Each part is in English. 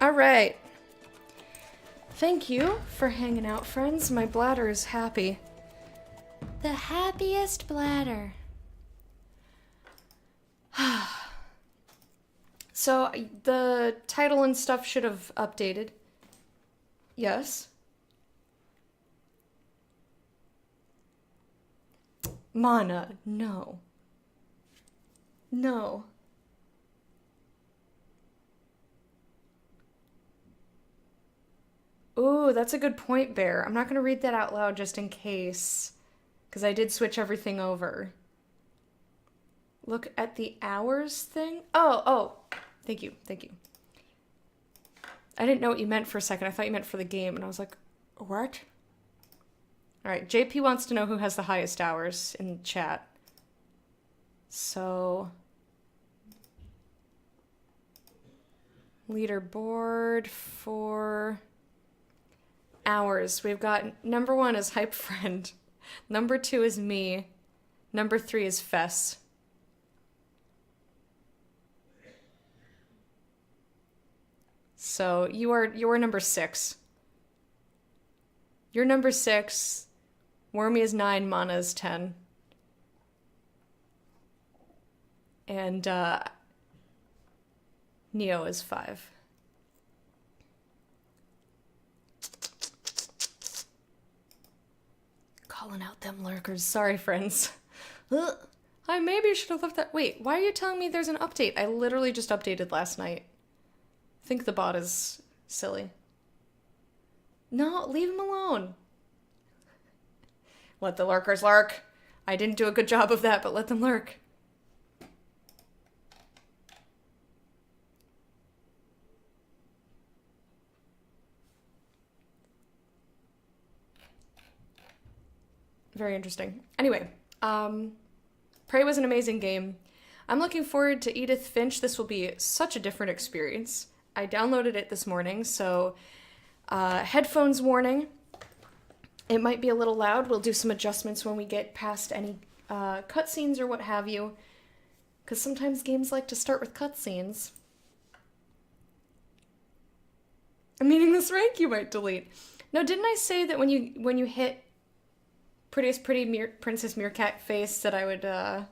All right. Thank you for hanging out, friends. My bladder is happy. The happiest bladder. So, the title and stuff should have updated. Yes? Mana, no. No. Ooh, that's a good point, Bear. I'm not going to read that out loud just in case, because I did switch everything over. Look at the hours thing. Oh, thank you. I didn't know what you meant for a second. I thought you meant for the game, and I was like, what? All right, JP wants to know who has the highest hours in chat. So, leaderboard for hours. We've got number 1 is Hype Friend. Number 2 is me. Number 3 is Fess. So you are number 6. You're number 6. Wormy is 9. Mana is 10. And Neo is 5. Calling out them lurkers. Sorry, friends. I maybe should have left that. Wait, why are you telling me there's an update? I literally just updated last night. I think the bot is silly. No, leave him alone. Let the lurkers lurk. I didn't do a good job of that, but let them lurk. Very interesting. Anyway, Prey was an amazing game. I'm looking forward to Edith Finch. This will be such a different experience. I downloaded it this morning, so headphones warning. It might be a little loud. We'll do some adjustments when we get past any cutscenes or what have you, because sometimes games like to start with cutscenes. I'm meaning this rank you might delete. No, didn't I say that when you hit Prettiest Pretty Princess Meerkat Face that I would I'd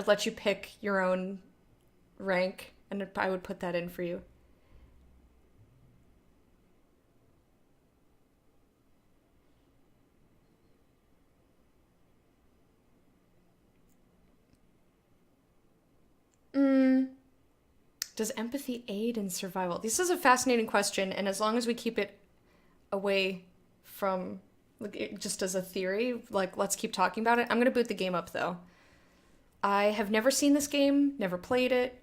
let you pick your own rank, and I would put that in for you. Does empathy aid in survival? This is a fascinating question, and as long as we keep it away from, like, just as a theory, like, let's keep talking about it. I'm gonna boot the game up, though. I have never seen this game, never played it.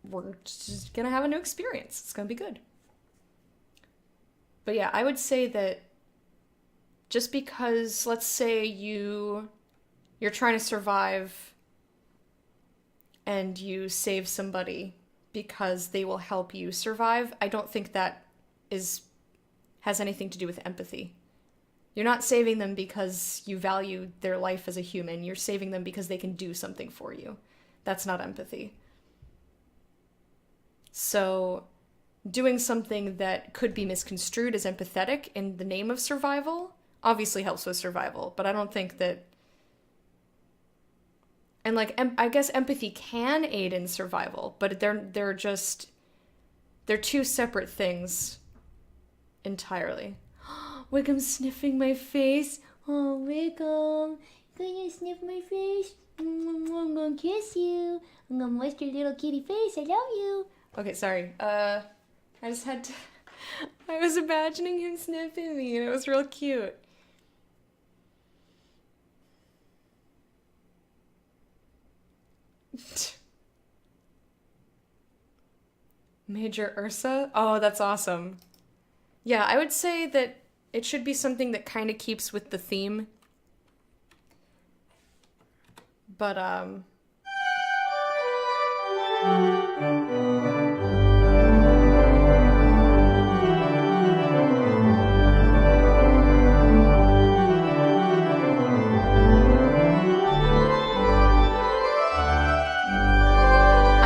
We're just gonna have a new experience. It's gonna be good. But yeah, I would say that just because, let's say you're trying to survive and you save somebody because they will help you survive, I don't think that has anything to do with empathy. You're not saving them because you value their life as a human. You're saving them because they can do something for you. That's not empathy. So doing something that could be misconstrued as empathetic in the name of survival obviously helps with survival, but I don't think that... And, like, I guess empathy can aid in survival, but they're two separate things entirely. Wickham's sniffing my face. Oh, Wickham, gonna sniff my face? I'm gonna kiss you. I'm gonna moist your little kitty face. I love you. Okay, sorry. I just had to... I was imagining him sniffing me, and it was real cute. Major Ursa? Oh, that's awesome. Yeah, I would say that it should be something that kind of keeps with the theme. But, I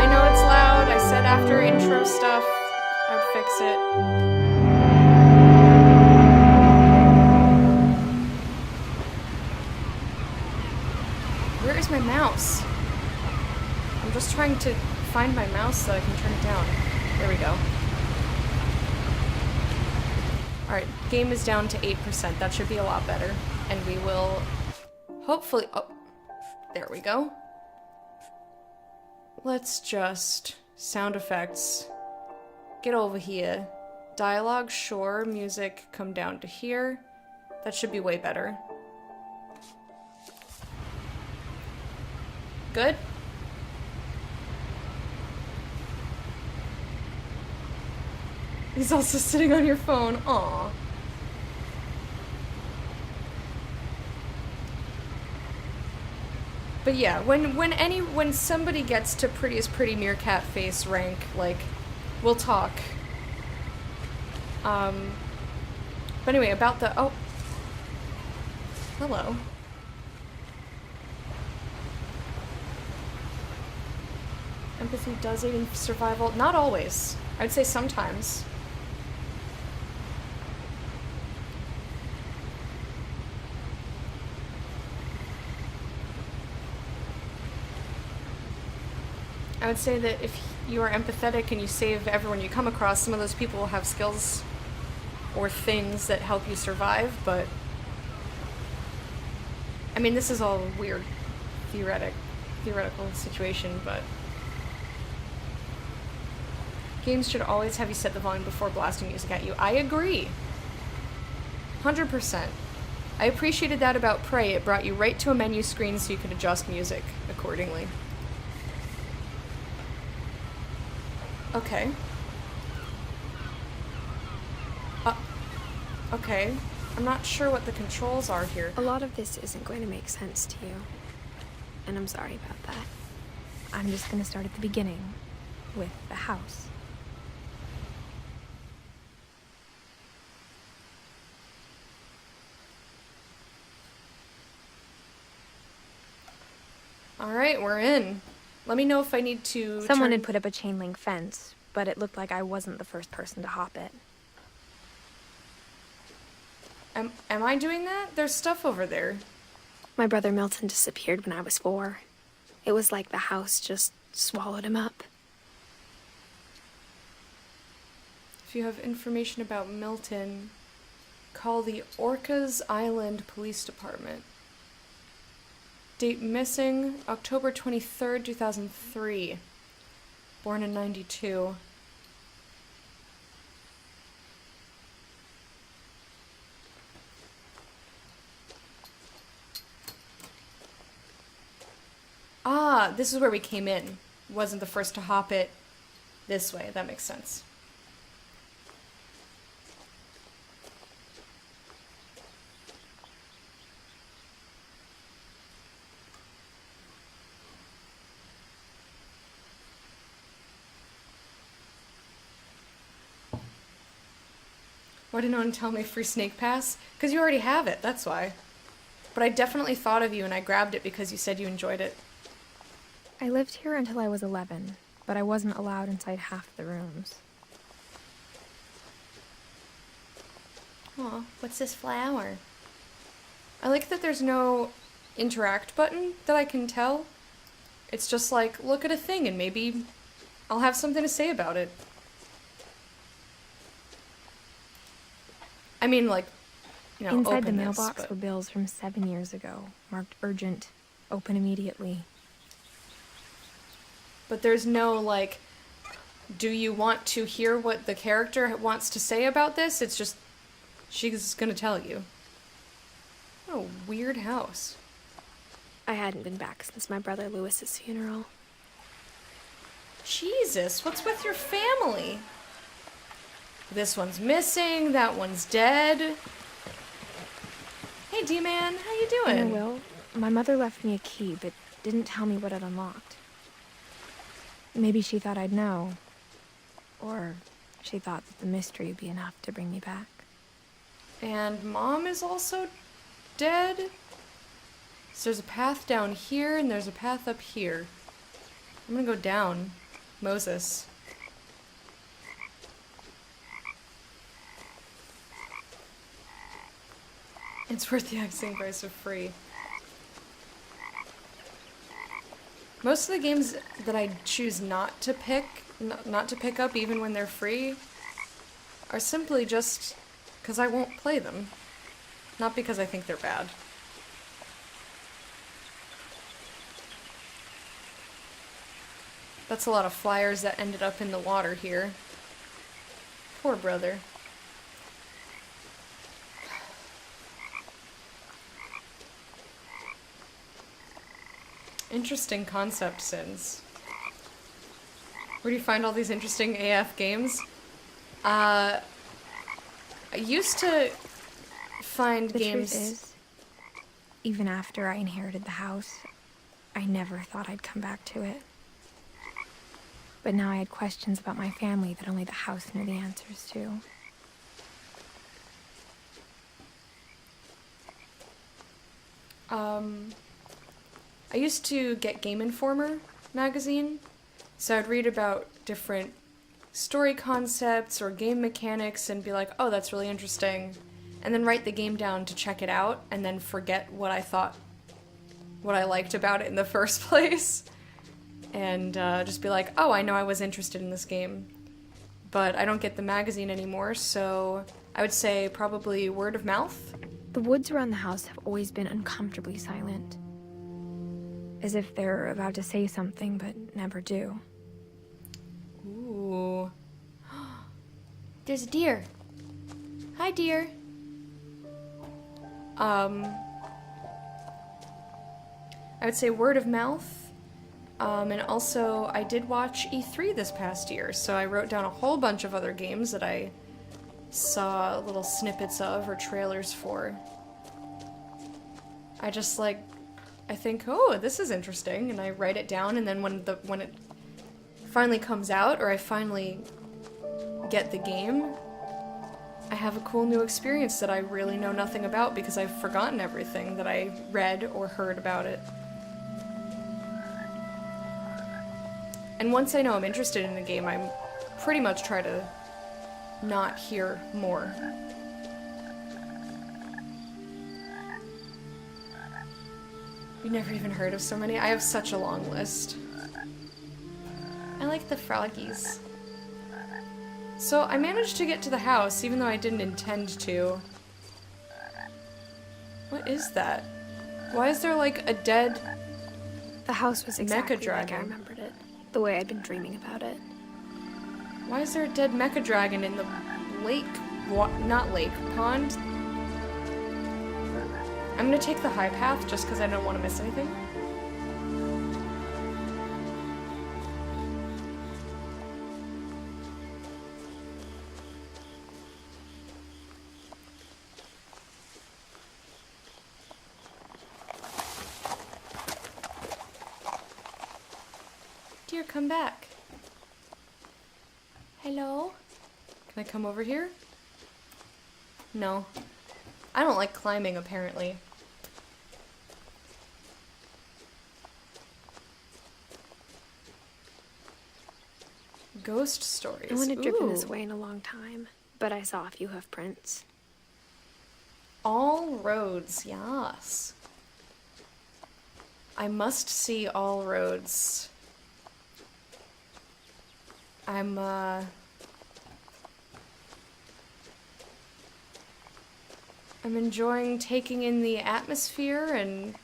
know it's loud. I said after intro stuff. so I can turn it down. There we go. Alright, game is down to 8%. That should be a lot better. And we will hopefully... Oh, there we go. Let's just... Sound effects. Get over here. Dialogue, sure. Music, come down to here. That should be way better. Good? He's also sitting on your phone. Aw. But yeah, when somebody gets to prettiest pretty meerkat face rank, like, we'll talk. But anyway, about the... Oh. Hello. Empathy does aid in survival. Not always. I'd say sometimes. I would say that if you are empathetic and you save everyone you come across, some of those people will have skills or things that help you survive, but... I mean, this is all a weird theoretical situation, but... Games should always have you set the volume before blasting music at you. I agree. 100%. I appreciated that about Prey. It brought you right to a menu screen so you could adjust music accordingly. Okay. Okay. I'm not sure what the controls are here. A lot of this isn't going to make sense to you. And I'm sorry about that. I'm just going to start at the beginning, with the house. Alright, we're in. Let me know if I need to Someone had put up a chain link fence, but it looked like I wasn't the first person to hop it. Am I doing that? There's stuff over there. My brother Milton disappeared when I was 4. It was like the house just swallowed him up. If you have information about Milton, call the Orcas Island Police Department. Date missing, October 23rd, 2003. Born in 92. Ah, this is where we came in. Wasn't the first to hop it this way. That makes sense. Why didn't no one tell me free snake pass? Because you already have it, that's why. But I definitely thought of you and I grabbed it because you said you enjoyed it. I lived here until I was 11, but I wasn't allowed inside half the rooms. Aw, what's this flower? I like that there's no interact button that I can tell. It's just like, look at a thing and maybe I'll have something to say about it. I mean, like, you know, inside the openness, mailbox were bills from 7 years ago, marked urgent, open immediately. But there's no, like, do you want to hear what the character wants to say about this? It's just, she's gonna tell you. What a weird house. I hadn't been back since my brother Lewis's funeral. Jesus, what's with your family? This one's missing, that one's dead. Hey, D-Man, how you doing? You know, Will, my mother left me a key, but didn't tell me what it unlocked. Maybe she thought I'd know. Or she thought that the mystery would be enough to bring me back. And Mom is also dead? So there's a path down here, and there's a path up here. I'm gonna go down. Moses. It's worth the asking price of free. Most of the games that I choose not to pick not to pick up even when they're free are simply just because I won't play them. Not because I think they're bad. That's a lot of flyers that ended up in the water here. Poor brother. Interesting concept, Sins. Where do you find all these interesting AF games? I used to find games... The truth is, even after I inherited the house, I never thought I'd come back to it. But now I had questions about my family that only the house knew the answers to. I used to get Game Informer magazine, so I'd read about different story concepts or game mechanics and be like, oh, that's really interesting, and then write the game down to check it out, and then forget what I thought, what I liked about it in the first place, and just be like, oh, I know I was interested in this game, but I don't get the magazine anymore, so I would say probably word of mouth. The woods around the house have always been uncomfortably silent. As if they're about to say something, but never do. Ooh. There's a deer. Hi, deer. I would say word of mouth. And also, I did watch E3 this past year, so I wrote down a whole bunch of other games that I saw little snippets of or trailers for. I just like, I think, oh, this is interesting, and I write it down, and then when it finally comes out, or I finally get the game, I have a cool new experience that I really know nothing about because I've forgotten everything that I read or heard about it. And once I know I'm interested in a game, I pretty much try to not hear more. You've never even heard of so many? I have such a long list. I like the froggies. So I managed to get to the house, even though I didn't intend to. What is that? Why is there like a dead The house was exactly mecha like I dragon? remembered it. The way I'd been dreaming about it. Why is there a dead mecha dragon in the lake? Not lake, pond? I'm gonna take the high path just because I don't want to miss anything. Dear, come back. Hello? Can I come over here? No. I don't like climbing, apparently. Ghost stories. No one had driven this Ooh. way in a long time, but I saw a few hoof prints. All roads, yes. I must see all roads. I'm enjoying taking in the atmosphere and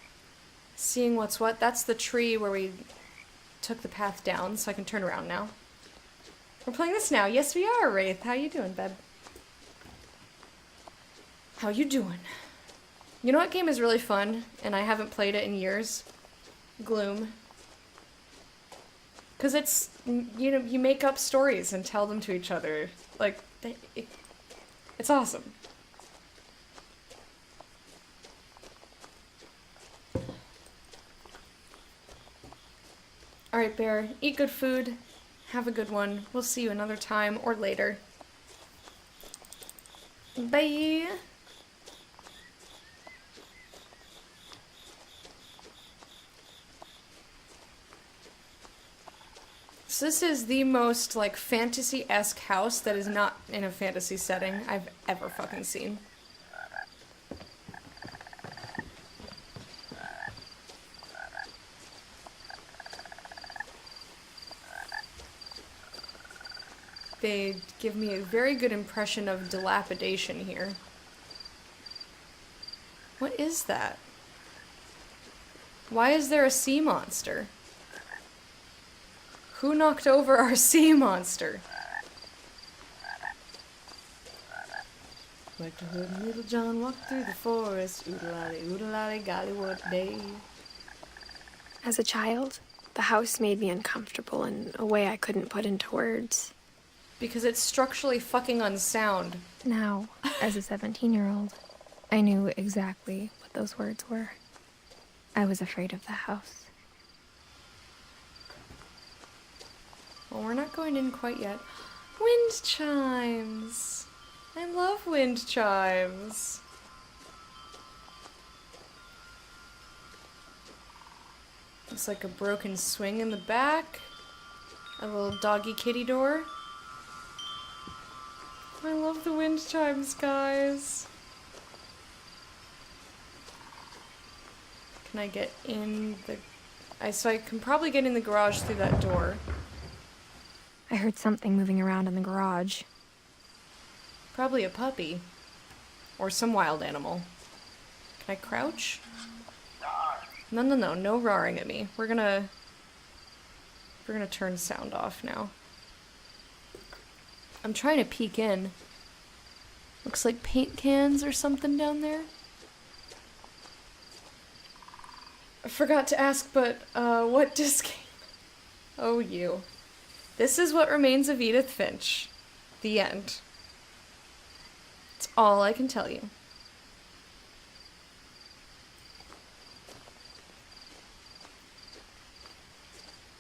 seeing what's what. That's the tree where we took the path down, so I can turn around now. We're playing this now. Yes, we are, Wraith. How you doing, babe? How you doing? You know what game is really fun, and I haven't played it in years? Gloom. Because it's, you know, you make up stories and tell them to each other. Like, it's awesome. Alright, Bear, eat good food. Have a good one. We'll see you another time or later. Bye! So this is the most, like, fantasy-esque house that is not in a fantasy setting I've ever fucking seen. they give me a very good impression of dilapidation here. What is that? Why is there a sea monster? Who knocked over our sea monster? Like the hood and Little John walked through the forest, oodle-lolly, golly, what day. As a child, the house made me uncomfortable in a way I couldn't put into words. Because it's structurally fucking unsound. Now, as a 17-year-old, I knew exactly what those words were. I was afraid of the house. Well, we're not going in quite yet. Wind chimes! I love wind chimes. Looks like a broken swing in the back. A little doggy kitty door. I love the wind chimes, guys. Can I get in the... So I can probably get in the garage through that door. I heard something moving around in the garage. Probably a puppy. Or some wild animal. Can I crouch? No, no roaring at me. We're gonna turn sound off now. I'm trying to peek in. Looks like paint cans or something down there. I forgot to ask, but, what disc game? Oh, you. This is What Remains of Edith Finch. The end. It's all I can tell you.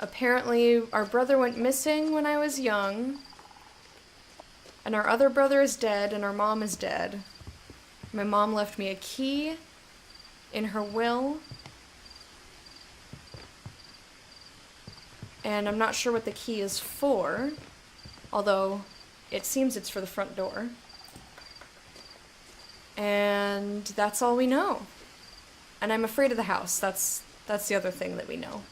Apparently, our brother went missing when I was young. And our other brother is dead, and our mom is dead. My mom left me a key in her will. And I'm not sure what the key is for, although it seems it's for the front door. And that's all we know. And I'm afraid of the house. That's the other thing that we know.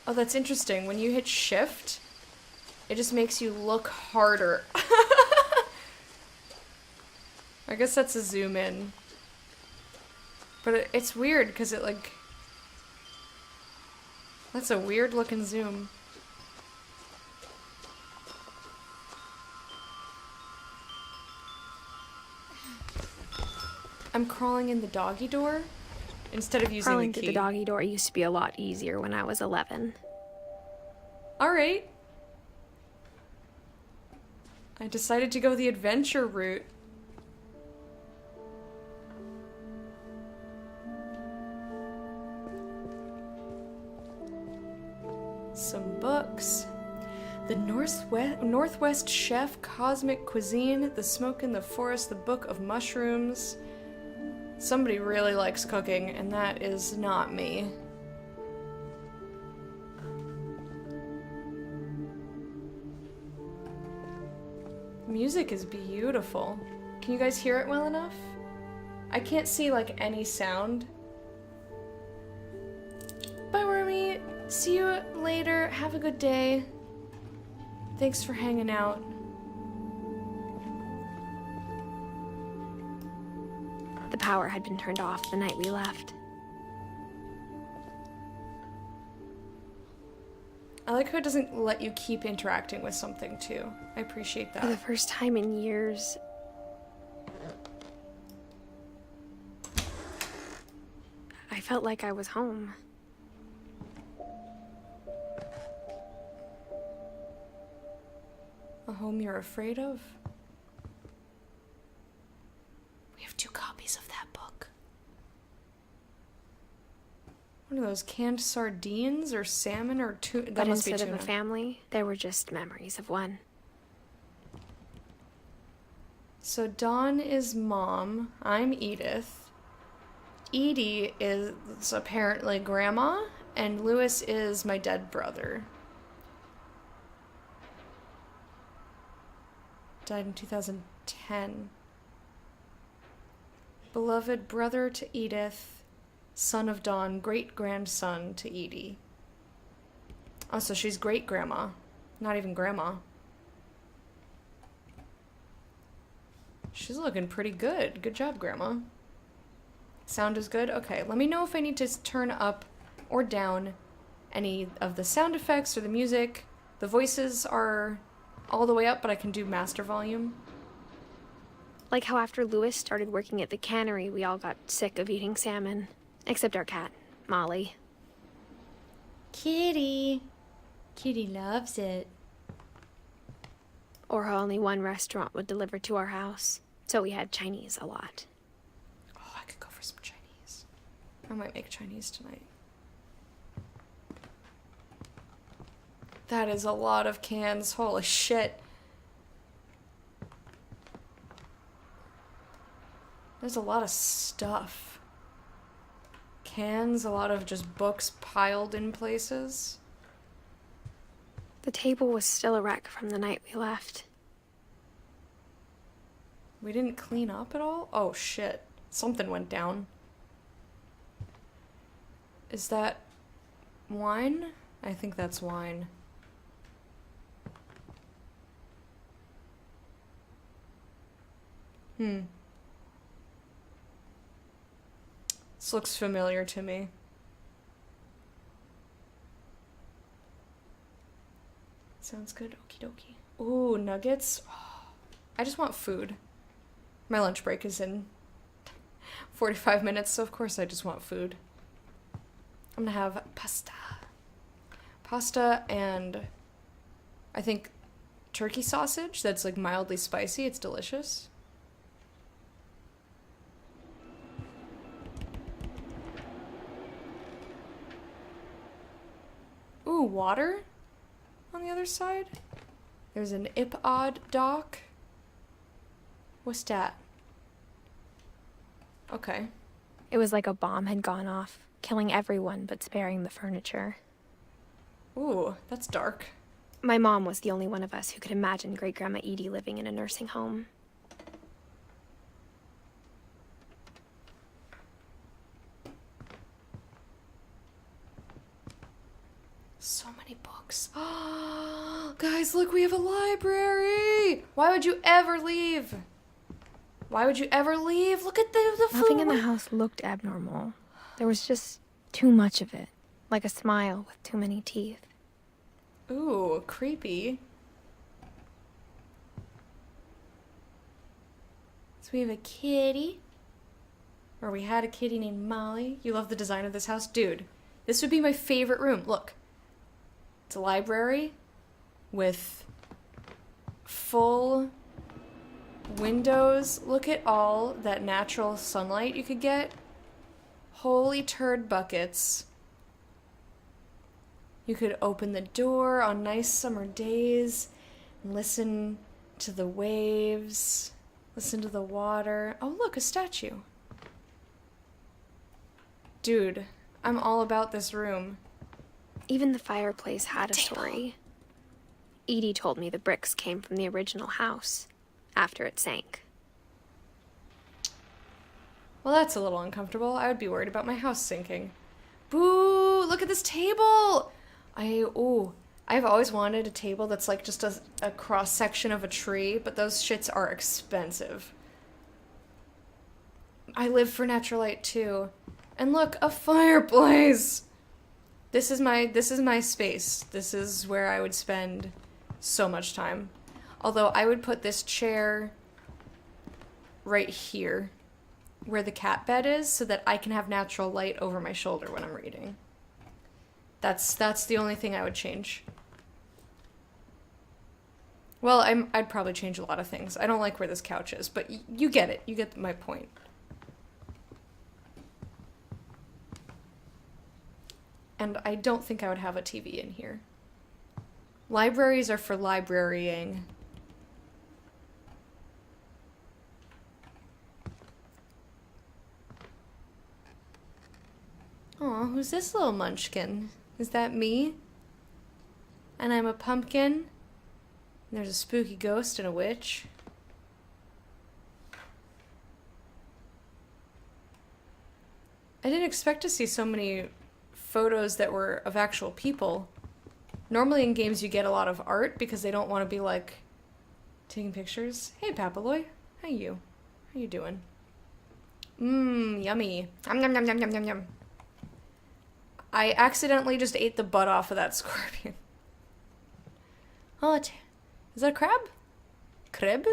Oh, that's interesting. When you hit shift, it just makes you look harder. I guess that's a zoom in. But it's weird, because it, like... That's a weird looking zoom. I'm crawling in the doggy door instead of using Crawling the key. through the doggy door used to be a lot easier when I was 11. Alright. I decided to go the adventure route. Some books. The Northwest Chef, Cosmic Cuisine, The Smoke in the Forest, The Book of Mushrooms. Somebody really likes cooking, and that is not me. Music is beautiful. Can you guys hear it well enough? I can't see, like, any sound. Bye, Wormy. See you later. Have a good day. Thanks for hanging out. The power had been turned off the night we left. I like how it doesn't let you keep interacting with something, too. I appreciate that. For the first time in years, I felt like I was home. A home you're afraid of? We have 2 copies of that book. What are those, canned sardines or salmon or tuna? But instead of a family, there were just memories of one. So Dawn is mom. I'm Edith. Edie is apparently grandma, and Lewis is my dead brother. Died in 2010. Beloved brother to Edith, son of Dawn, great-grandson to Edie. Oh, so she's great grandma. Not even grandma. She's looking pretty good. Good job, grandma. Sound is good? Okay, let me know if I need to turn up or down any of the sound effects or the music. The voices are all the way up, but I can do master volume. Like how after Lewis started working at the cannery, we all got sick of eating salmon. Except our cat, Molly. Kitty. Kitty loves it. Or how only one restaurant would deliver to our house. So we had Chinese a lot. Oh, I could go for some Chinese. I might make Chinese tonight. That is a lot of cans. Holy shit. There's a lot of stuff. Cans, a lot of just books piled in places. The table was still a wreck from the night we left. We didn't clean up at all? Oh shit. Something went down. Is that wine? I think that's wine. This looks familiar to me. Sounds good. Okie dokie. Ooh, nuggets. Oh, I just want food. My lunch break is in 45 minutes, so of course I just want food. I'm gonna have pasta. Pasta and I think turkey sausage that's like mildly spicy. It's delicious. Ooh, water on the other side. There's an Ipod dock. What's that? Okay. It was like a bomb had gone off, killing everyone but sparing the furniture. Ooh, that's dark. My mom was the only one of us who could imagine Great-Grandma Edie living in a nursing home. So many books. Guys, look, we have a library. Why would you ever leave? Why would you ever leave? Look at the food. Nothing in the house looked abnormal. There was just too much of it, like a smile with too many teeth. Ooh, creepy. So we have a kitty. Or we had a kitty named Molly. You love the design of this house? Dude, this would be my favorite room. Look. It's a library with full windows. Look at all that natural sunlight you could get. Holy turd buckets. You could open the door on nice summer days and listen to the waves, listen to the water. Oh, look, a statue. Dude, I'm all about this room. Even the fireplace had a story. Edie told me the bricks came from the original house, after it sank. Well, that's a little uncomfortable. I would be worried about my house sinking. Boo! Look at this table! I've always wanted a table that's like just a cross-section of a tree, but those shits are expensive. I live for natural light, too. And look, a fireplace! This is my space. This is where I would spend so much time. Although I would put this chair right here, where the cat bed is, so that I can have natural light over my shoulder when I'm reading. That's the only thing I would change. Well, I'd probably change a lot of things. I don't like where this couch is, but you get it. You get my point. And I don't think I would have a TV in here. Libraries are for librarying. Aw, who's this little munchkin? Is that me? And I'm a pumpkin. And there's a spooky ghost and a witch. I didn't expect to see so many photos that were of actual people Normally in games you get a lot of art because they don't want to be like taking pictures. Hey Papaloy, how you? How you doing? Yummy. Yum, yum, yum, yum, yum, yum, yum. I accidentally just ate the butt off of that scorpion. Oh, is that a crab? Crab?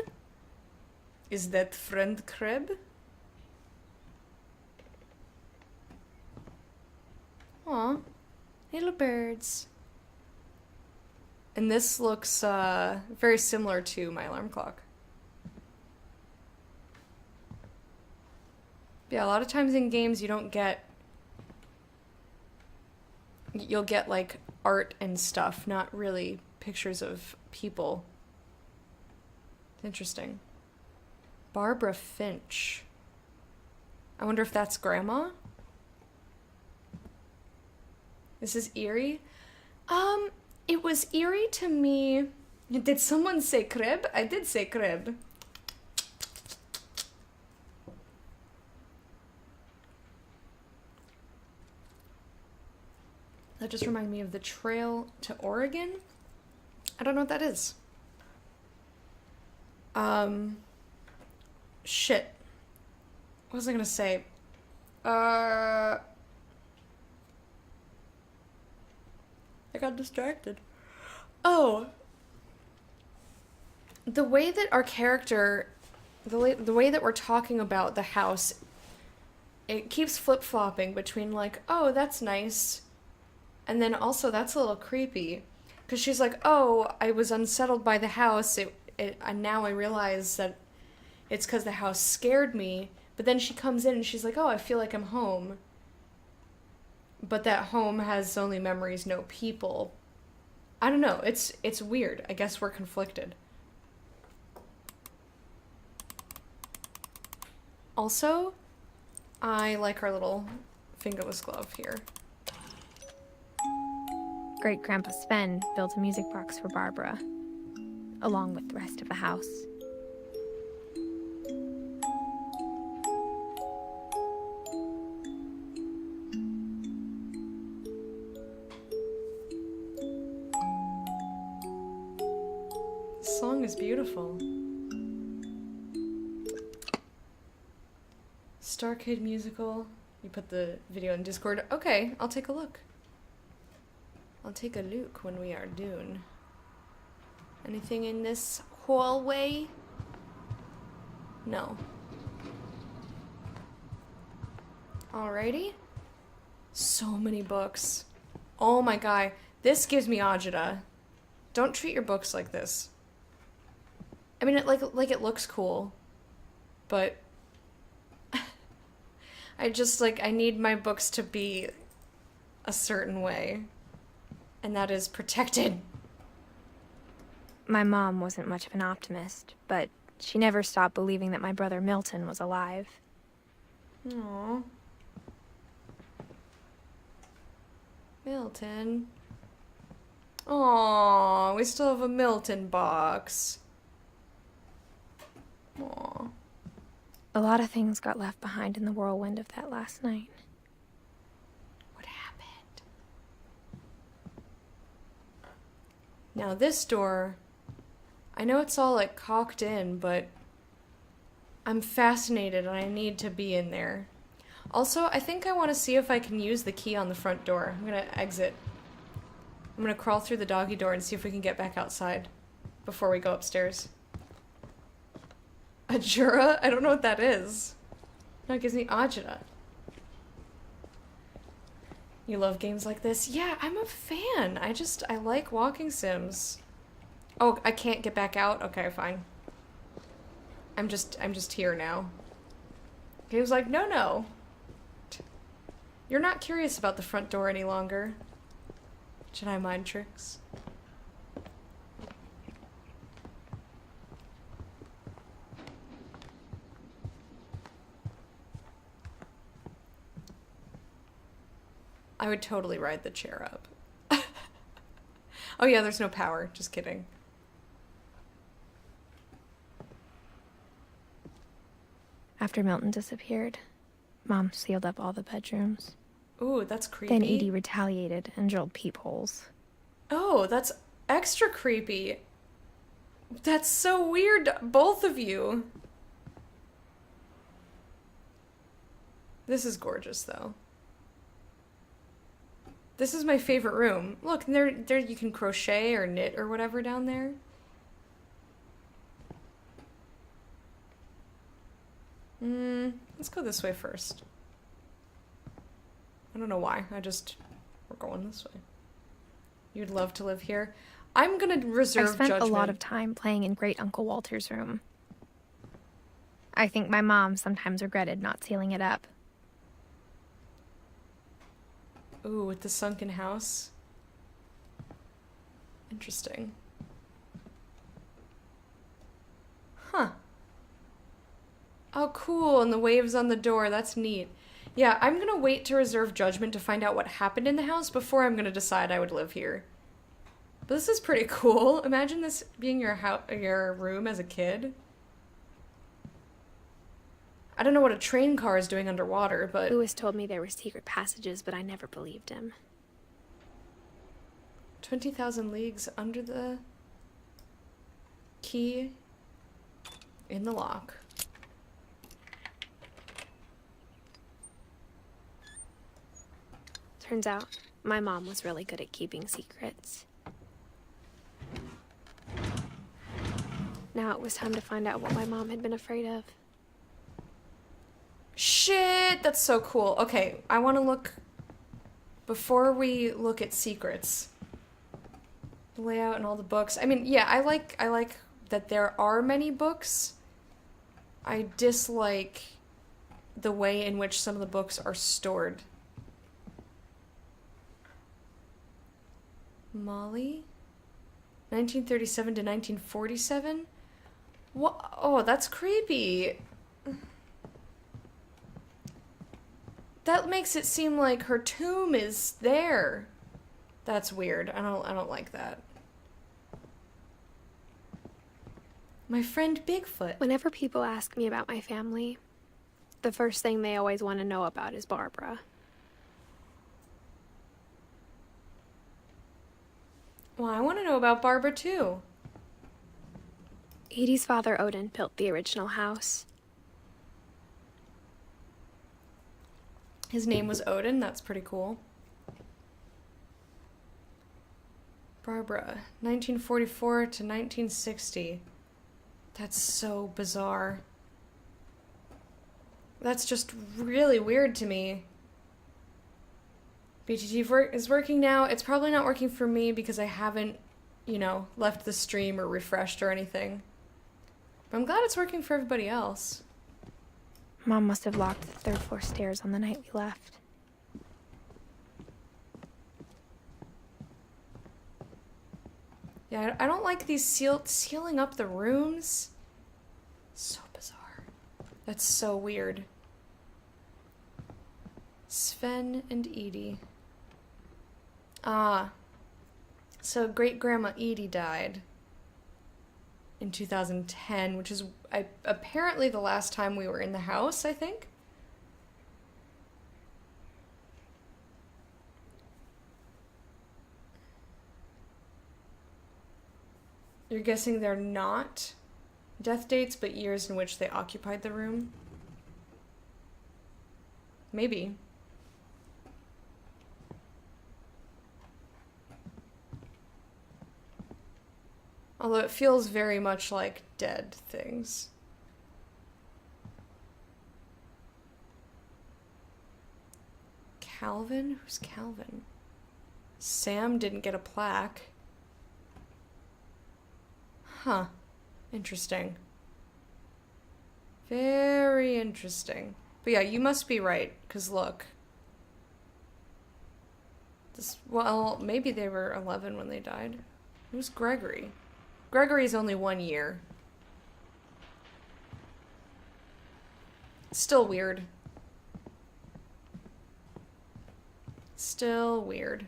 Is that friend crab? Aw, little birds. And this looks very similar to my alarm clock. Yeah, a lot of times in games you don't get... You'll get, like, art and stuff, not really pictures of people. It's interesting. Barbara Finch. I wonder if that's Grandma? This is eerie? It was eerie to me. Did someone say crib? I did say crib. That just reminded me of the trail to Oregon. I don't know what that is. Shit. What was I gonna say? I got distracted. Oh. The way that our character, the way that we're talking about the house, it keeps flip-flopping between like, oh, that's nice, and then also that's a little creepy. Because she's like, oh, I was unsettled by the house, and now I realize that it's because the house scared me. But then she comes in and she's like, oh, I feel like I'm home. But that home has only memories, no people. I don't know. It's weird. I guess we're conflicted. Also, I like our little fingerless glove here. Great-Grandpa Sven built a music box for Barbara, along with the rest of the house. This song is beautiful. Star Kid musical. You put the video in Discord. Okay, I'll take a look. I'll take a look when we are done. Anything in this hallway? No. Alrighty. So many books. Oh my god. This gives me agita. Don't treat your books like this. I mean, it looks cool, but I need my books to be a certain way, and that is protected. My mom wasn't much of an optimist, but she never stopped believing that my brother Milton was alive. Aww. Milton. Aww, we still have a Milton box. Aww. A lot of things got left behind in the whirlwind of that last night. What happened? Now this door, I know it's all like caulked in, but I'm fascinated and I need to be in there. Also, I think I want to see if I can use the key on the front door. I'm gonna exit. I'm gonna crawl through the doggy door and see if we can get back outside before we go upstairs. Ajura? I don't know what that is. No, it gives me agita. You love games like this? Yeah, I'm a fan. I like walking sims. Oh, I can't get back out? Okay, fine. I'm just here now. He was like, no. You're not curious about the front door any longer. Jedi mind tricks. I would totally ride the chair up. Oh yeah, there's no power. Just kidding. After Milton disappeared, Mom sealed up all the bedrooms. Ooh, that's creepy. Then Edie retaliated and drilled peepholes. Oh, that's extra creepy. That's so weird, both of you. This is gorgeous, though. This is my favorite room. Look, there you can crochet or knit or whatever down there. Let's go this way first. I don't know why. We're going this way. You'd love to live here. I'm gonna reserve I've spent judgment. a lot of time playing in Great Uncle Walter's room. I think my mom sometimes regretted not sealing it up. Ooh, with the sunken house. Interesting. Huh. Oh, cool, and the waves on the door. That's neat. Yeah, I'm gonna wait to reserve judgment to find out what happened in the house before I'm gonna decide I would live here. But this is pretty cool. Imagine this being your room as a kid. I don't know what a train car is doing underwater, but... Lewis told me there were secret passages, but I never believed him. 20,000 leagues under the key in the lock. Turns out, my mom was really good at keeping secrets. Now it was time to find out what my mom had been afraid of. Shit, that's so cool. Okay, I want to look... Before we look at secrets... The layout and all the books. I mean, yeah, I like that there are many books. I dislike the way in which some of the books are stored. Molly? 1937 to 1947? What? Oh, that's creepy. That makes it seem like her tomb is there. That's weird. I don't like that. My friend Bigfoot. Whenever people ask me about my family, the first thing they always want to know about is Barbara. Well, I want to know about Barbara too. Edie's father, Odin, built the original house. His name was Odin. That's pretty cool. Barbara, 1944 to 1960. That's so bizarre. That's just really weird to me. BTT is working now. It's probably not working for me because I haven't, left the stream or refreshed or anything. But I'm glad it's working for everybody else. Mom must have locked the third floor stairs on the night we left. Yeah, I don't like these sealing up the rooms. So bizarre. That's so weird. Sven and Edie. Ah. So great-grandma Edie died in 2010, which is apparently the last time we were in the house, I think. You're guessing they're not death dates, but years in which they occupied the room? Maybe. Although it feels very much like dead things. Calvin? Who's Calvin? Sam didn't get a plaque. Huh. Interesting. Very interesting. But yeah, you must be right, because look. Well, maybe they were 11 when they died. Who's Gregory? Gregory's only 1 year. Still weird. Still weird.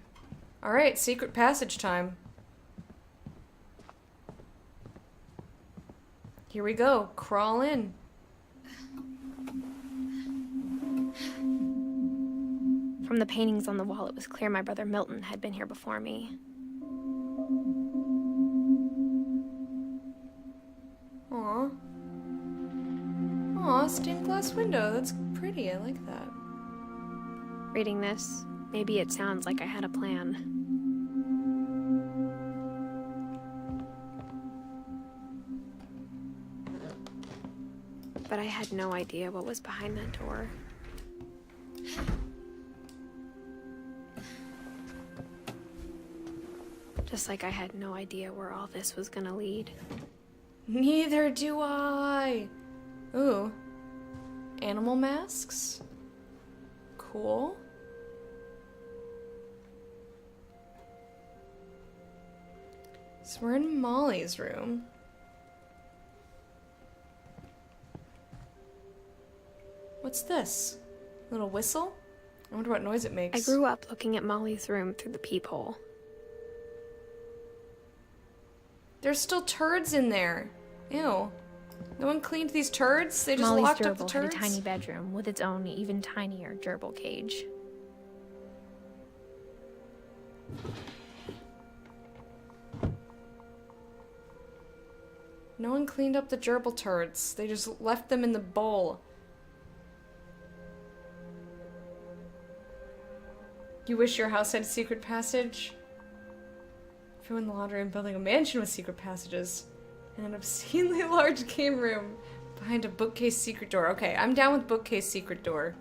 Alright, secret passage time. Here we go. Crawl in. From the paintings on the wall, it was clear my brother Milton had been here before me. stained glass window. That's pretty. I like that. Reading this, maybe it sounds like I had a plan. But I had no idea what was behind that door. Just like I had no idea where all this was gonna lead. Neither do I. Ooh. Animal masks? Cool. So we're in Molly's room. What's this? Little whistle? I wonder what noise it makes. I grew up looking at Molly's room through the peephole. There's still turds in there. Ew. No one cleaned these turds? They just Molly's locked up the gerbil had a turds? tiny bedroom with its own even tinier gerbil cage. No one cleaned up the gerbil turds. They just left them in the bowl. You wish your house had a secret passage? If you win the lottery, I'm building a mansion with secret passages. And an obscenely large game room behind a bookcase secret door. Okay, I'm down with bookcase secret door.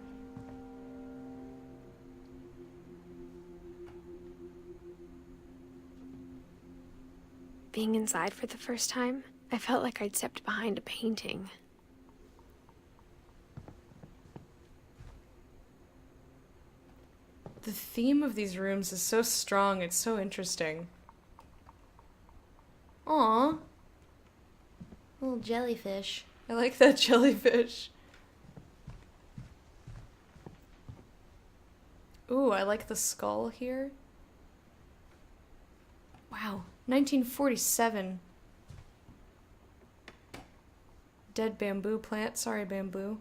Being inside for the first time, I felt like I'd stepped behind a painting. The theme of these rooms is so strong, it's so interesting. Aww. Little jellyfish. I like that jellyfish. Ooh, I like the skull here. Wow, 1947. Dead bamboo plant. Sorry, bamboo.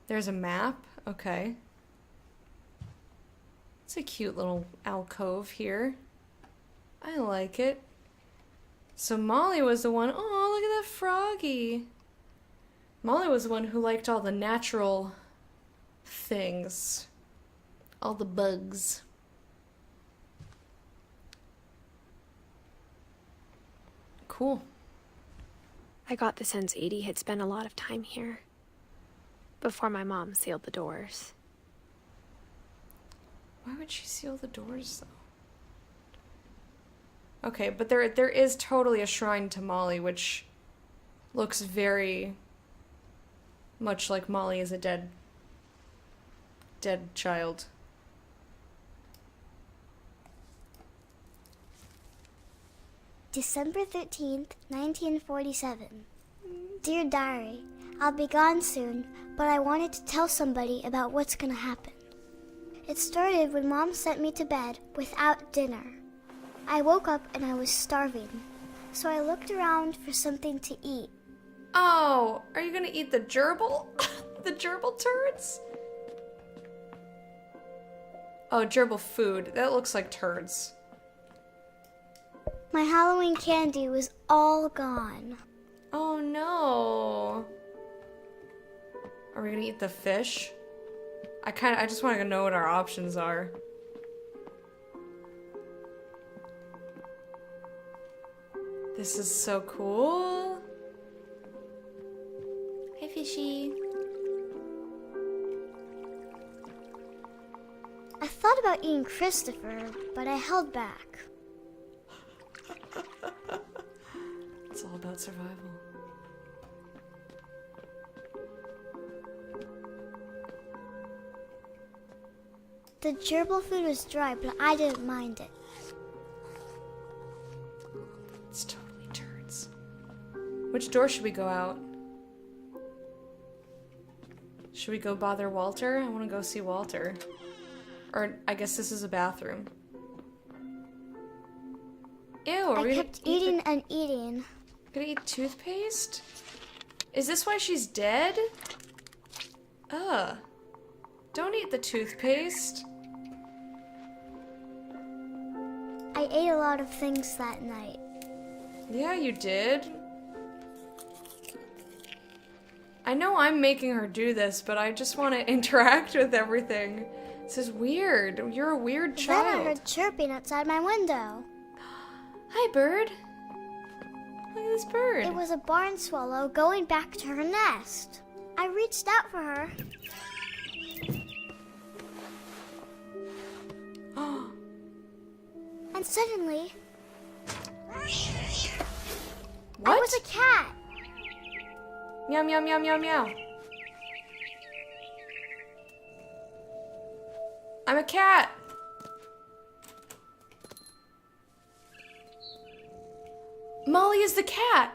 There's a map. Okay. It's a cute little alcove here. I like it. So Molly was the one... Oh, look at that froggy. Molly was the one who liked all the natural things. All the bugs. Cool. I got the sense Edie had spent a lot of time here. Before my mom sealed the doors. Why would she seal the doors, though? Okay, but there is totally a shrine to Molly, which looks very much like Molly is a dead child. December 13th, 1947. Dear Diary, I'll be gone soon, but I wanted to tell somebody about what's gonna happen. It started when Mom sent me to bed without dinner. I woke up and I was starving, so I looked around for something to eat. Oh, are you gonna eat the gerbil? The gerbil turds? Oh, gerbil food. That looks like turds. My Halloween candy was all gone. Oh no. Are we gonna eat the fish? I just want to know what our options are. This is so cool. Hi, fishy. I thought about eating Christopher, but I held back. It's all about survival. The gerbil food was dry, but I didn't mind it. It's totally turds. Which door should we go out? Should we go bother Walter? I want to go see Walter. Or I guess this is a bathroom. Ew, are we I kept eating and eating. Gonna eat toothpaste? Is this why she's dead? Ugh. Don't eat the toothpaste. I ate a lot of things that night. Yeah, you did. I know I'm making her do this, but I just want to interact with everything. This is weird. You're a weird child. Then I heard chirping outside my window. Hi, bird. Look at this bird. It was a barn swallow going back to her nest. I reached out for her. And suddenly, What? I was a cat. Meow, meow, meow, meow, meow. I'm a cat. Molly is the cat.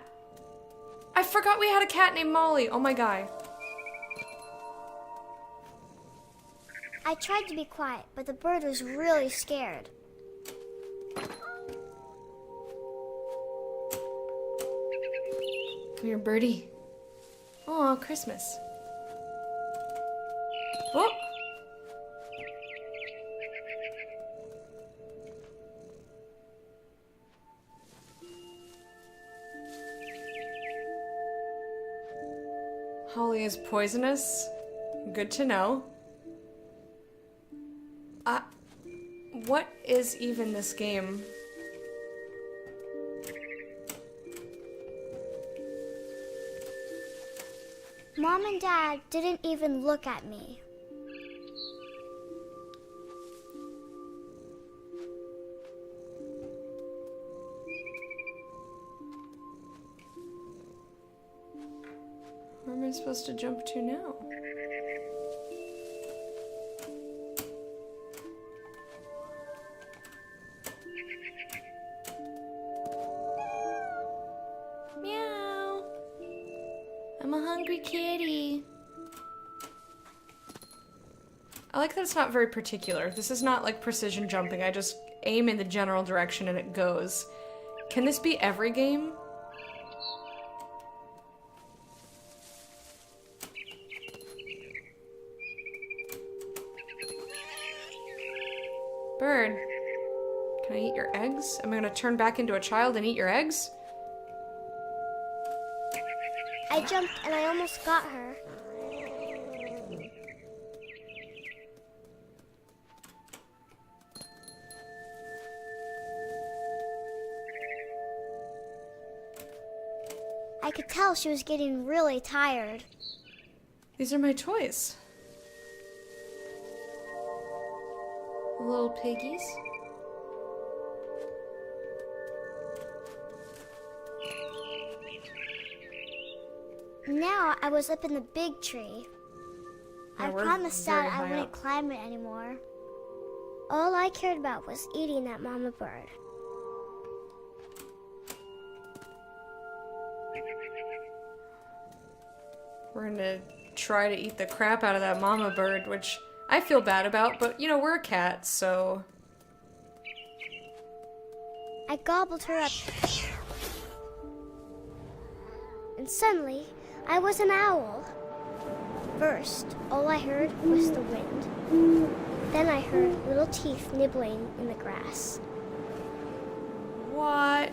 I forgot we had a cat named Molly. Oh my god. I tried to be quiet, but the bird was really scared. Come here, birdie. Oh, Christmas. Oh. Holly is poisonous. Good to know. What is even this game? Mom and Dad didn't even look at me. Where am I supposed to jump to now? Meow. I'm a hungry kitty. I like that it's not very particular. This is not like precision jumping. I just aim in the general direction and it goes. Can this be every game? Bird, can I eat your eggs? Am I gonna turn back into a child and eat your eggs? I jumped and I almost got her. I could tell she was getting really tired. These are my toys. Little piggies. Now I was up in the big tree. Yeah, I we're promised very Dad I high wouldn't up. climb it anymore. All I cared about was eating that mama bird. We're gonna try to eat the crap out of that mama bird, which I feel bad about, but you know, we're a cat, so... I gobbled her up. And suddenly, I was an owl. First, all I heard was the wind. Then I heard little teeth nibbling in the grass. What?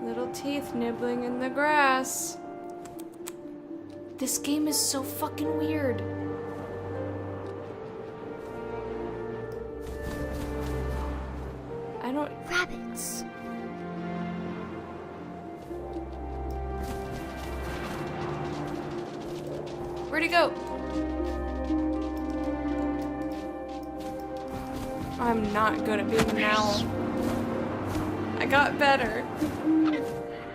Little teeth nibbling in the grass. This game is so fucking weird. I don't... Rabbits. Where'd he go? I'm not good at being an owl. I got better.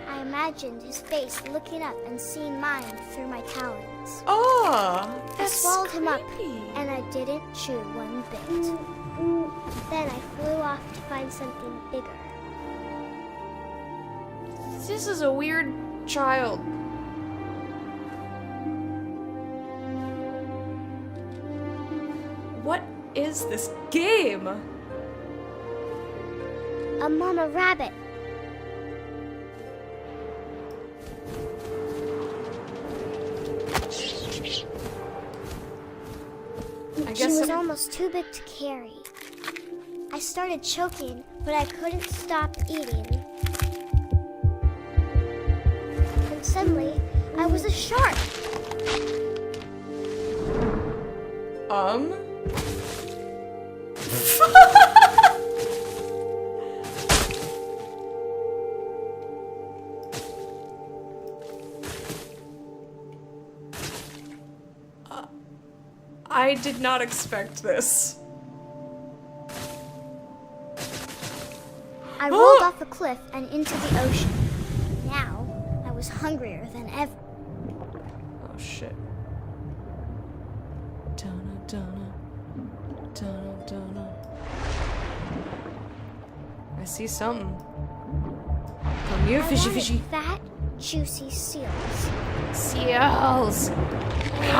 I imagined his face looking up and seeing mine through my talons. Oh, I that's swallowed him up, creepy. and I didn't chew one bit. Then I flew off to find something bigger. This is a weird child. What is this game? A mama rabbit. I She guess was almost too big to carry. I started choking, but I couldn't stop eating. Suddenly, I was a shark. I did not expect this. I rolled off a cliff and into the ocean. Now, I was hungrier than ever. Oh shit. Donna, Donna. Donna, Donna. I see something. Come here, fishy, I wanted fishy. fat, juicy seals. Seals! I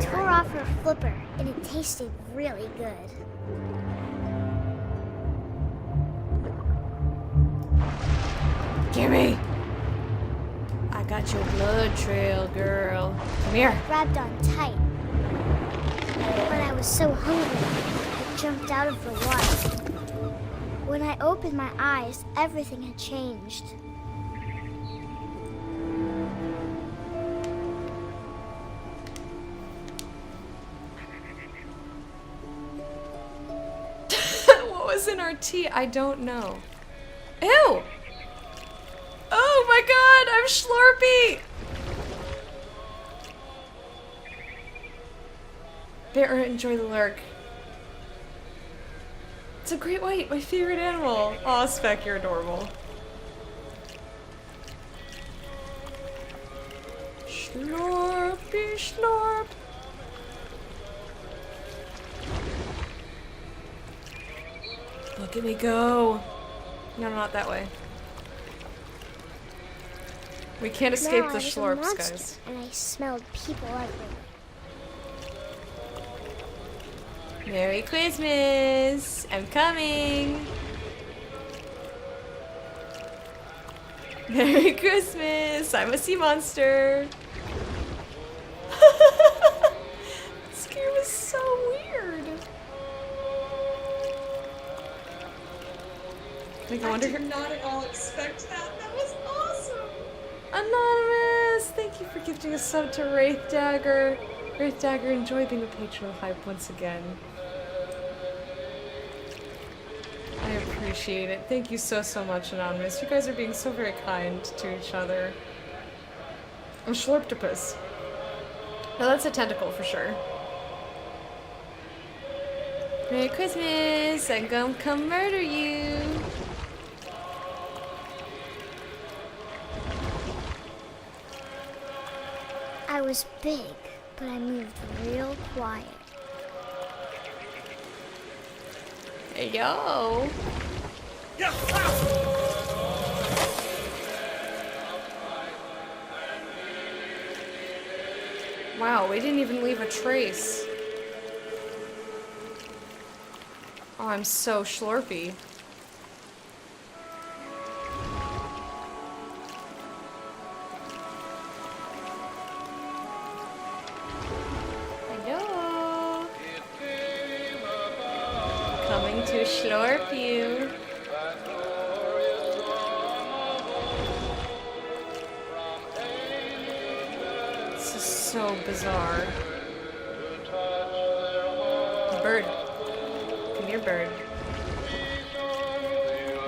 tore off her flipper, and it tasted really good. Gimme! I got your blood trail, girl. Come here. Grabbed on tight. But I was so hungry, I jumped out of the water. When I opened my eyes, everything had changed. What was in our tea? I don't know. Ew! Oh my god, I'm Schlorpy! Bear, enjoy the lurk. It's a great white, my favorite animal. Aw, Speck, you're adorable. Schlorpy, Schlorp. Look at me go. No, not that way. We can't escape Now the I was a Schlorps, monster, guys. and I smelled people everywhere. Merry Christmas! I'm coming! Merry Christmas! I'm a sea monster! This game is so weird! I did not at all expect that. That was awesome! Anonymous! Thank you for gifting a sub to Wraith Dagger. Wraith Dagger, enjoy being a patron of Hype once again. I appreciate it. Thank you so, so much, Anonymous. You guys are being so very kind to each other. I'm Schlorptopus. No, that's a tentacle for sure. Merry Christmas! I'm gonna come murder you! I was big, but I moved real quiet. Hey, yo! Wow, we didn't even leave a trace. Oh, I'm so Schlorpy. Hello. Coming to Schlorp you. This is so bizarre. Bird. Come here, bird.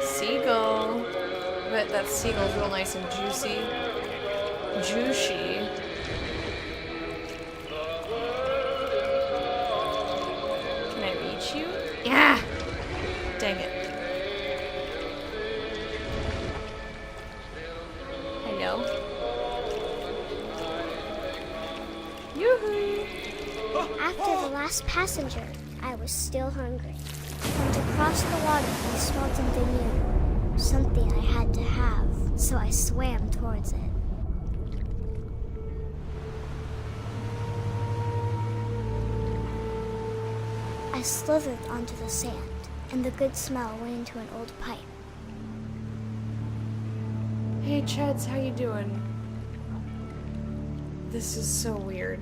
Seagull. I bet that seagull's real nice and juicy. Juicy. Can I reach you? Yeah! Dang it. Hello? Yoo-hoo! After the last passenger, I was still hungry. And to cross the water, I smelled something new. Something I had to have, so I swam towards it. I slithered onto the sand, and the good smell went into an old pipe. Hey Cheds, how you doing? This is so weird.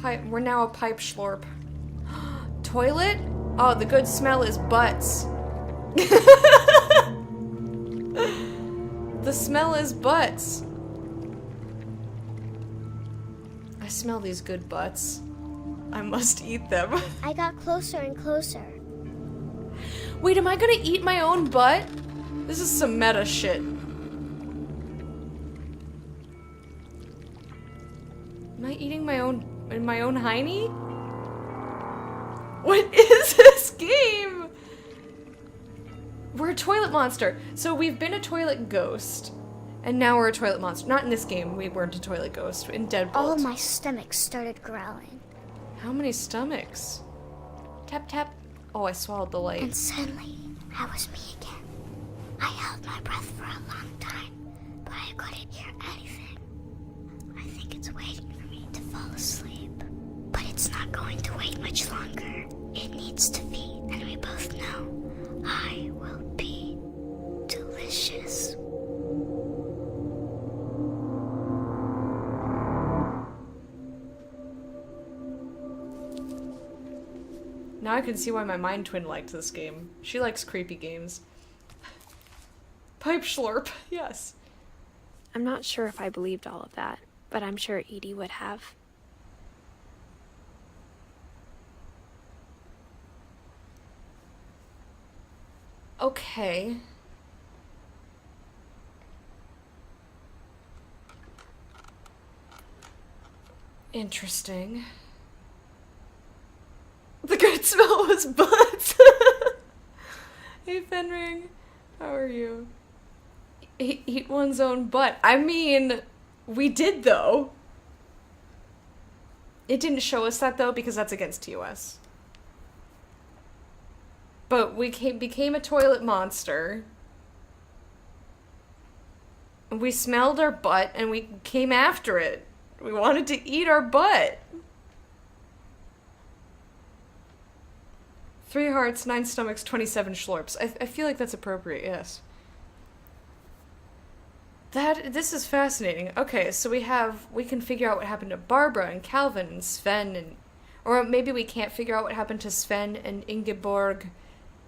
Pipe, we're now a pipe Schlorp. Toilet? Oh, the good smell is butts. The smell is butts. I smell these good butts. I must eat them. I got closer and closer. Wait, am I gonna eat my own butt? This is some meta shit. Am I eating my own hiney? What is this game? We're a toilet monster. So we've been a toilet ghost, and now we're a toilet monster. Not in this game, we weren't a toilet ghost. In Deadbolt. All of my stomach started growling. How many stomachs? Tap, tap. Oh, I swallowed the light. And suddenly, I was me again. I held my breath for a long time, but I couldn't hear anything. I think it's waiting for me to fall asleep. But it's not going to wait much longer. It needs to feed, and we both know I will be delicious. Now I can see why my mind twin liked this game. She likes creepy games. Pipe slurp, yes. I'm not sure if I believed all of that, but I'm sure Edie would have. Okay. Interesting. The good smell was butts. Hey, Fenring. How are you? Eat one's own butt. I mean, we did, though. It didn't show us that, though, because that's against TOS. But we became a toilet monster. We smelled our butt, and we came after it. We wanted to eat our butt. 3 hearts, 9 stomachs, 27 schlorps. I feel like that's appropriate, yes. This is fascinating. Okay, so we can figure out what happened to Barbara and Calvin and Sven and... Or maybe we can't figure out what happened to Sven and Ingeborg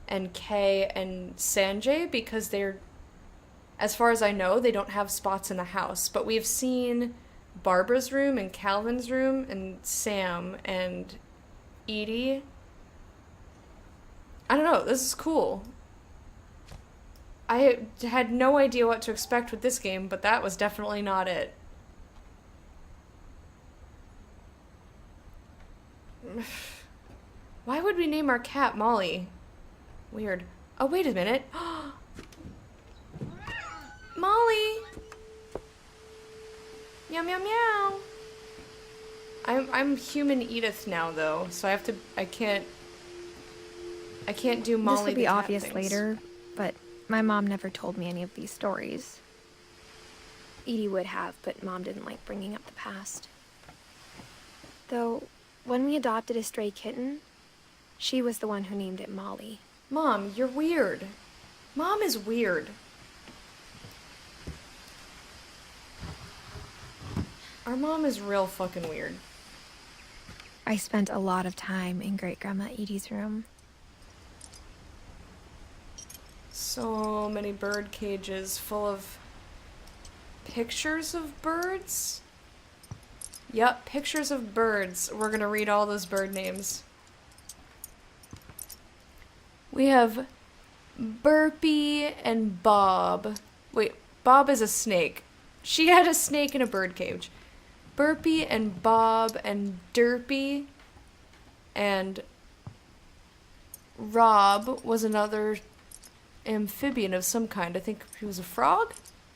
and Kay and Sanjay because they're... As far as I know, they don't have spots in the house. But we've seen Barbara's room and Calvin's room and Sam and Edie. I don't know, this is cool. I had no idea what to expect with this game, but that was definitely not it. Why would we name our cat Molly? Weird. Oh, wait a minute. Molly! Meow, meow, meow. I'm human Edith now, though, so I can't do Molly. This would be the cat obvious things. later, but my mom never told me any of these stories. Edie would have, but Mom didn't like bringing up the past. Though, when we adopted a stray kitten, she was the one who named it Molly. Mom, you're weird. Mom is weird. Our mom is real fucking weird. I spent a lot of time in Great-Grandma Edie's room. So many bird cages full of pictures of birds? Yep, pictures of birds. We're gonna read all those bird names. We have Burpee and Bob. Wait, Bob is a snake. She had a snake in a bird cage. Burpee and Bob and Derpy and Rob was another amphibian of some kind. I think he was a frog?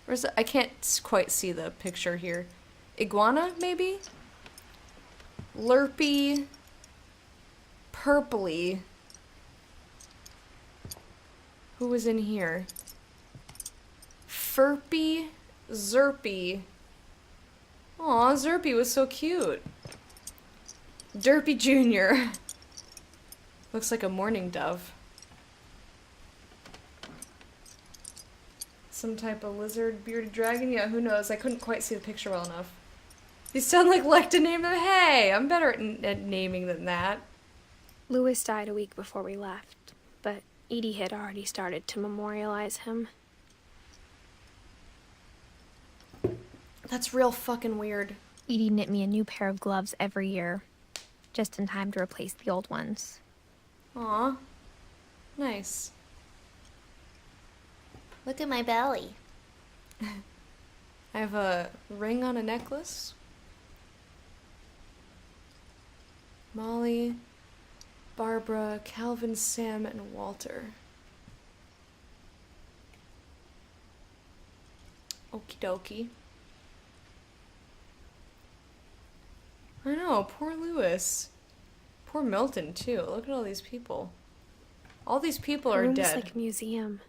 Or is it? I can't quite see the picture here. Iguana, maybe? Lurpy. Purpley. Who was in here? Furpy. Zerpy. Aw, Zerpy was so cute. Derpy Jr. Looks like a mourning dove. Some type of lizard, bearded dragon? Yeah, who knows? I couldn't quite see the picture well enough. You sound like to name them. Hey, I'm better at naming than that. Louis died a week before we left, but Edie had already started to memorialize him. That's real fucking weird. Edie knit me a new pair of gloves every year, just in time to replace the old ones. Aw. Nice. Look at my belly. I have a ring on a necklace. Molly, Barbara, Calvin, Sam, and Walter. Okie dokie. I know, poor Louis. Poor Milton, too. Look at all these people. All these people The are room's dead. like a museum.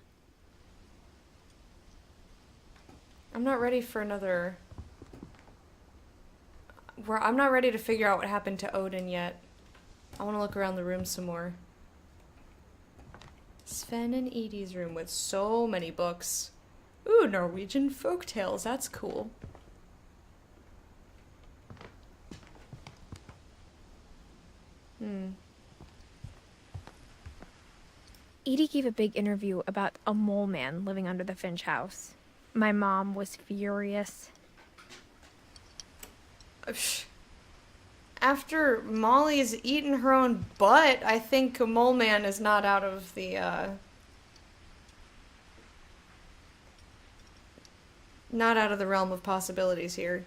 I'm not ready for another... I'm not ready to figure out what happened to Odin yet. I want to look around the room some more. Sven and Edie's room with so many books. Ooh, Norwegian folktales. That's cool. Edie gave a big interview about a mole man living under the Finch house. My mom was furious. After Molly's eaten her own butt, I think a mole man is not out of the, not out of the realm of possibilities here.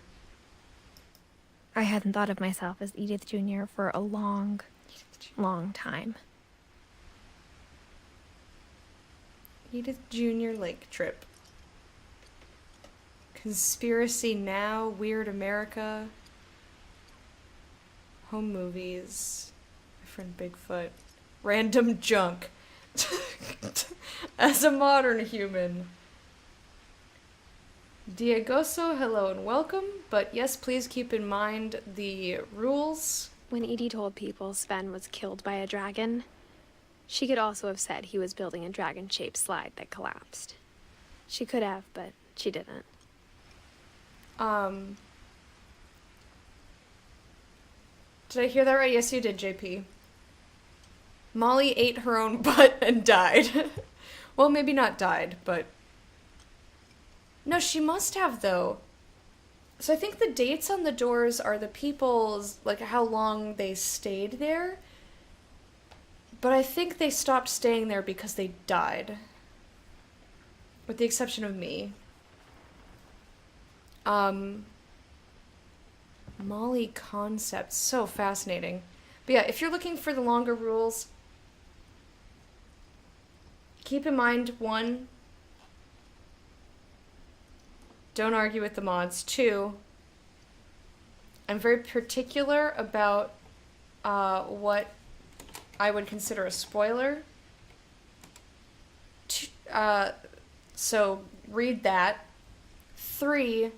I hadn't thought of myself as Edith Jr. for a long, long time. Edith Jr. Lake Trip. Conspiracy Now, Weird America. Home movies. My friend Bigfoot. Random junk. As a modern human. Diegoso, hello and welcome. But yes, please keep in mind the rules. When Edie told people Sven was killed by a dragon, she could also have said he was building a dragon-shaped slide that collapsed. She could have, but she didn't. Did I hear that right? Yes, you did, JP. Molly ate her own butt and died. Well, maybe not died, but... No, she must have, though. So I think the dates on the doors are the people's, like, how long they stayed there. But I think they stopped staying there because they died. With the exception of me. Molly concept, so fascinating. But yeah, if you're looking for the longer rules, keep in mind, 1, don't argue with the mods. 2, I'm very particular about what I would consider a spoiler. So read that. 3,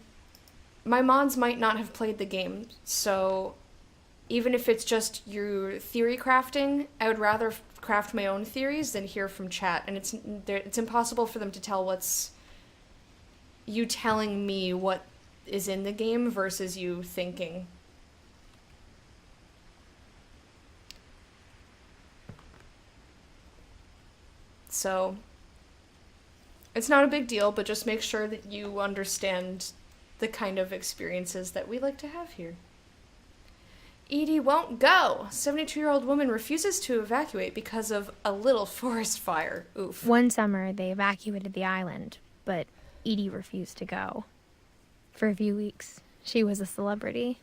my mods might not have played the game, so even if it's just your theory crafting, I would rather craft my own theories than hear from chat, and it's impossible for them to tell what's you telling me what is in the game versus you thinking. So it's not a big deal, but just make sure that you understand the kind of experiences that we like to have here. Edie won't go. 72-year-old woman refuses to evacuate because of a little forest fire. Oof. One summer, they evacuated the island, but Edie refused to go. For a few weeks, she was a celebrity.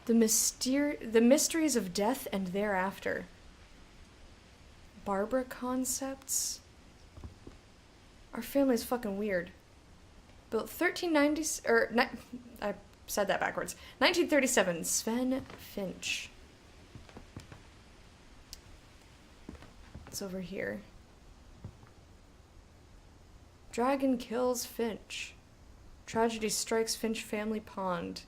The mysteries of death and thereafter. Barbara concepts. Our family's fucking weird. Built 1390 I said that backwards. 1937, Sven Finch. It's over here. Dragon kills Finch. Tragedy strikes Finch family pond.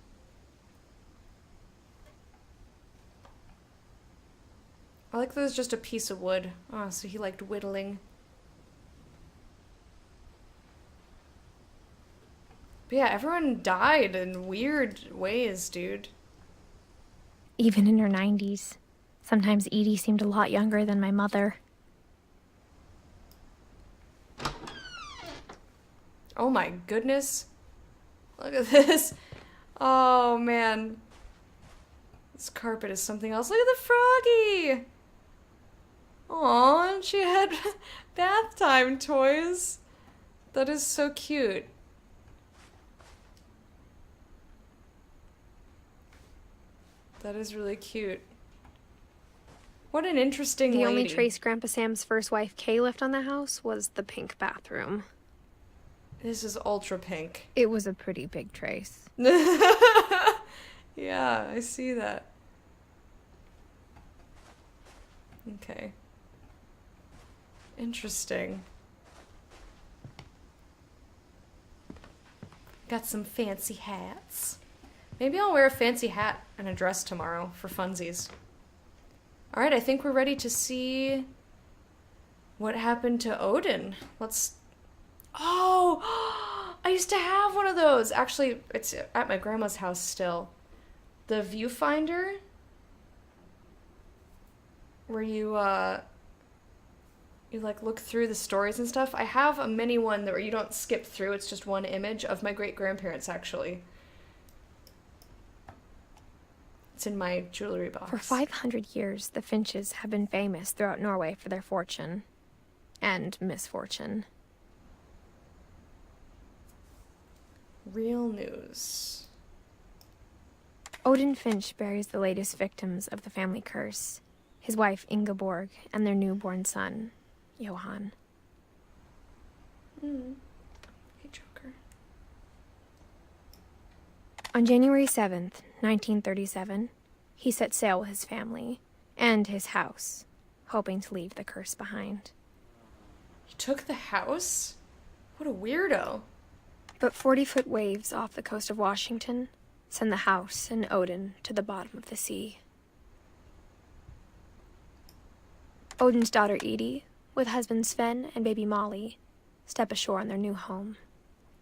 I like that it was just a piece of wood. Oh, so he liked whittling. But yeah, everyone died in weird ways, dude. even in her 90s. Sometimes Edie seemed a lot younger than my mother. Oh my goodness. Look at this. Oh man. This carpet is something else. Look at the froggy. Aw, and she had bath time toys. That is so cute. That is really cute. What an interesting lady. The only trace Grandpa Sam's first wife, Kay, left on the house was the pink bathroom. This is ultra pink. It was a pretty big trace. Yeah, I see that. Okay. Interesting. Got some fancy hats. Maybe I'll wear a fancy hat and a dress tomorrow for funsies. Alright, I think we're ready to see what happened to Odin. Let's... Oh! I used to have one of those. Actually, it's at my grandma's house still. The viewfinder, where you like look through the stories and stuff. I have a mini one where you don't skip through. It's just one image of my great-grandparents, actually. It's in my jewelry box. For 500 years, the Finches have been famous throughout Norway for their fortune and misfortune. Real news. Odin Finch buries the latest victims of the family curse, his wife Ingeborg and their newborn son, Johan. Hey, Joker. On January 7th, 1937, he set sail with his family and his house, hoping to leave the curse behind. He took the house? What a weirdo. But 40-foot waves off the coast of Washington send the house and Odin to the bottom of the sea. Odin's daughter Edith, with husband Sven and baby Molly, step ashore on their new home,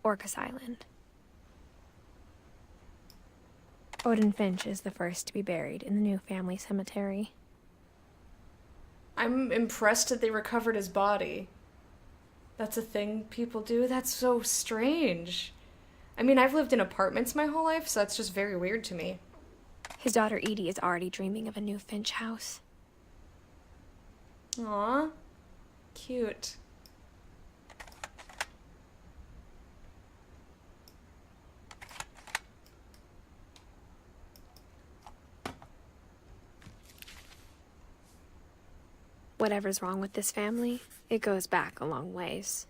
Orcas Island. Odin Finch is the first to be buried in the new family cemetery. I'm impressed that they recovered his body. That's a thing people do? That's so strange. I mean, I've lived in apartments my whole life, so that's just very weird to me. His daughter Edie is already dreaming of a new Finch house. Aw. Cute. Whatever's wrong with this family, it goes back a long ways.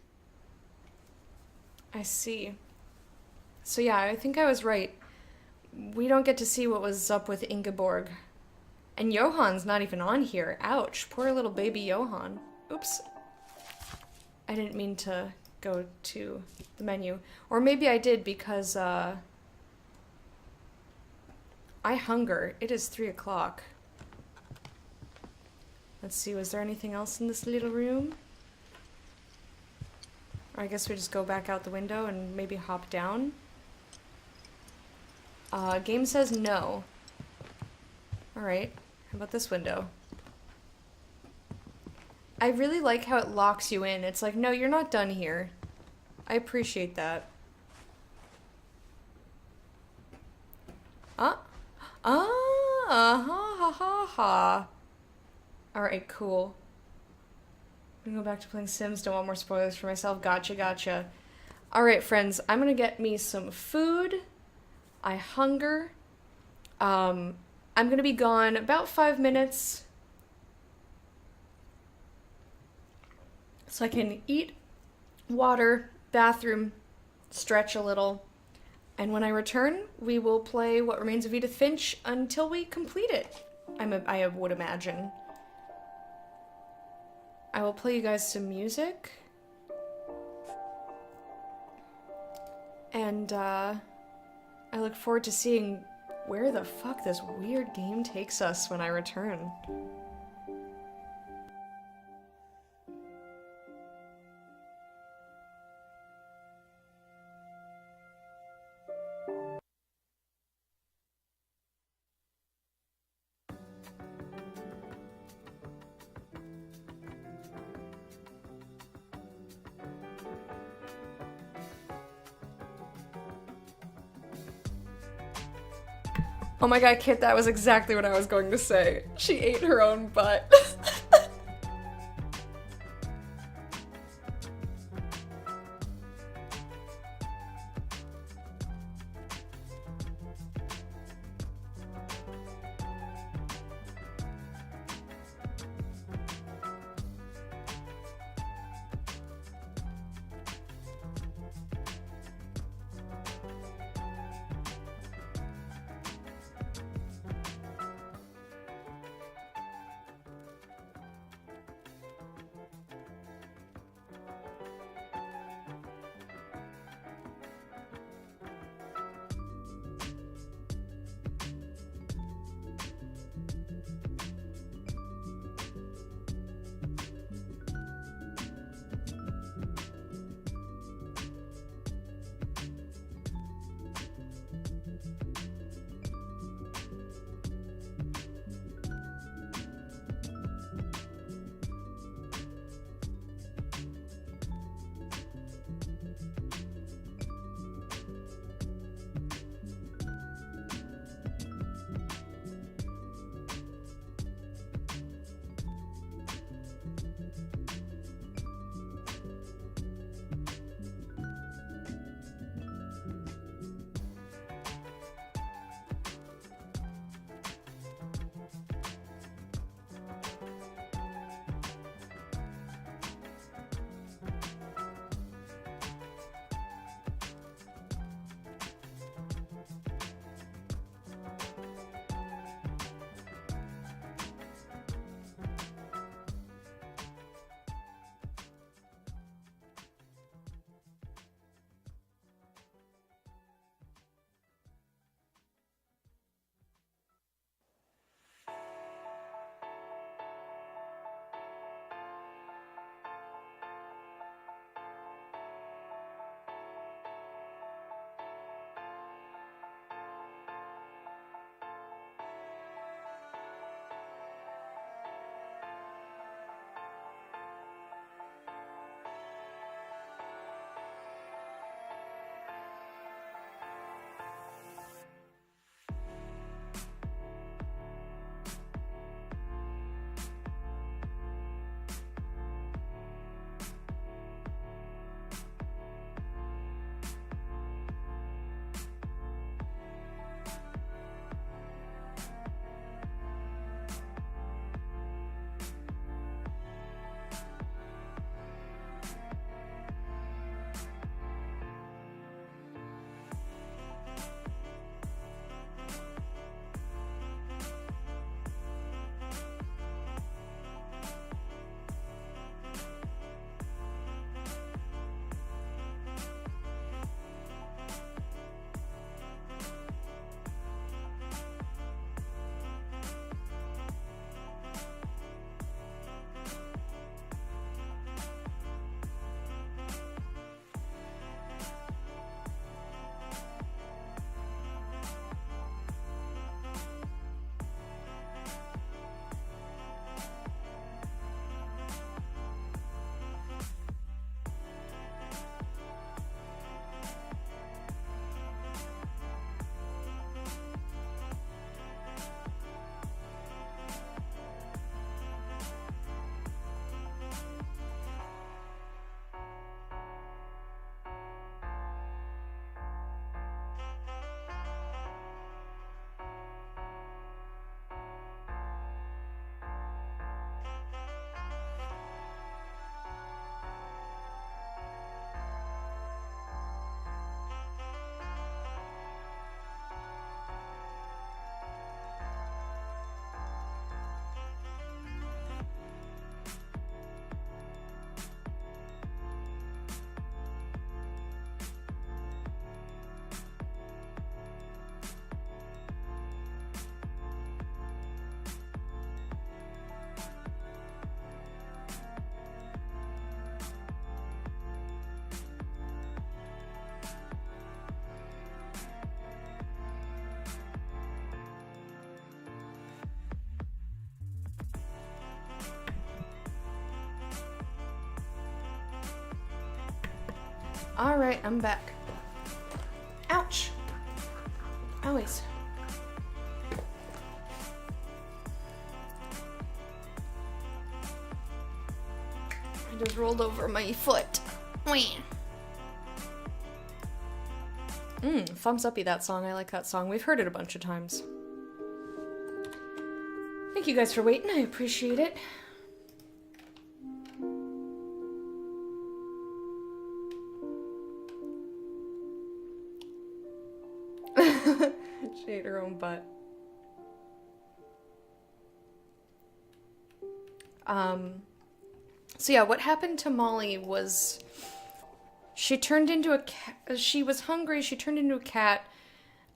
I see. So yeah, I think I was right. We don't get to see what was up with Ingeborg. And Johan's not even on here. Ouch. Poor little baby Johan. Oops. I didn't mean to go to the menu. Or maybe I did because, I hunger. It is 3 o'clock. Let's see, was there anything else in this little room? Or I guess we just go back out the window and maybe hop down. Game says no. Alright, how about this window? I really like how it locks you in. It's like, no, you're not done here. I appreciate that. Ha ha ha ha. Alright, cool. I'm gonna go back to playing Sims. Don't want more spoilers for myself. Gotcha, gotcha. Alright, friends. I'm gonna get me some food. I hunger. I'm gonna be gone about 5 minutes. So I can eat, water, bathroom, stretch a little. And when I return, we will play What Remains of Edith Finch until we complete it. I would imagine. I will play you guys some music. And, I look forward to seeing where the fuck this weird game takes us when I return. Oh my god, Kit, that was exactly what I was going to say. She ate her own butt. Alright, I'm back. Ouch! Always. Just rolled over my foot. Thumbs uppy, that song. I like that song. We've heard it a bunch of times. Thank you guys for waiting. I appreciate it. She ate her own butt. So yeah, what happened to Molly was she turned into a cat. She was hungry, she turned into a cat,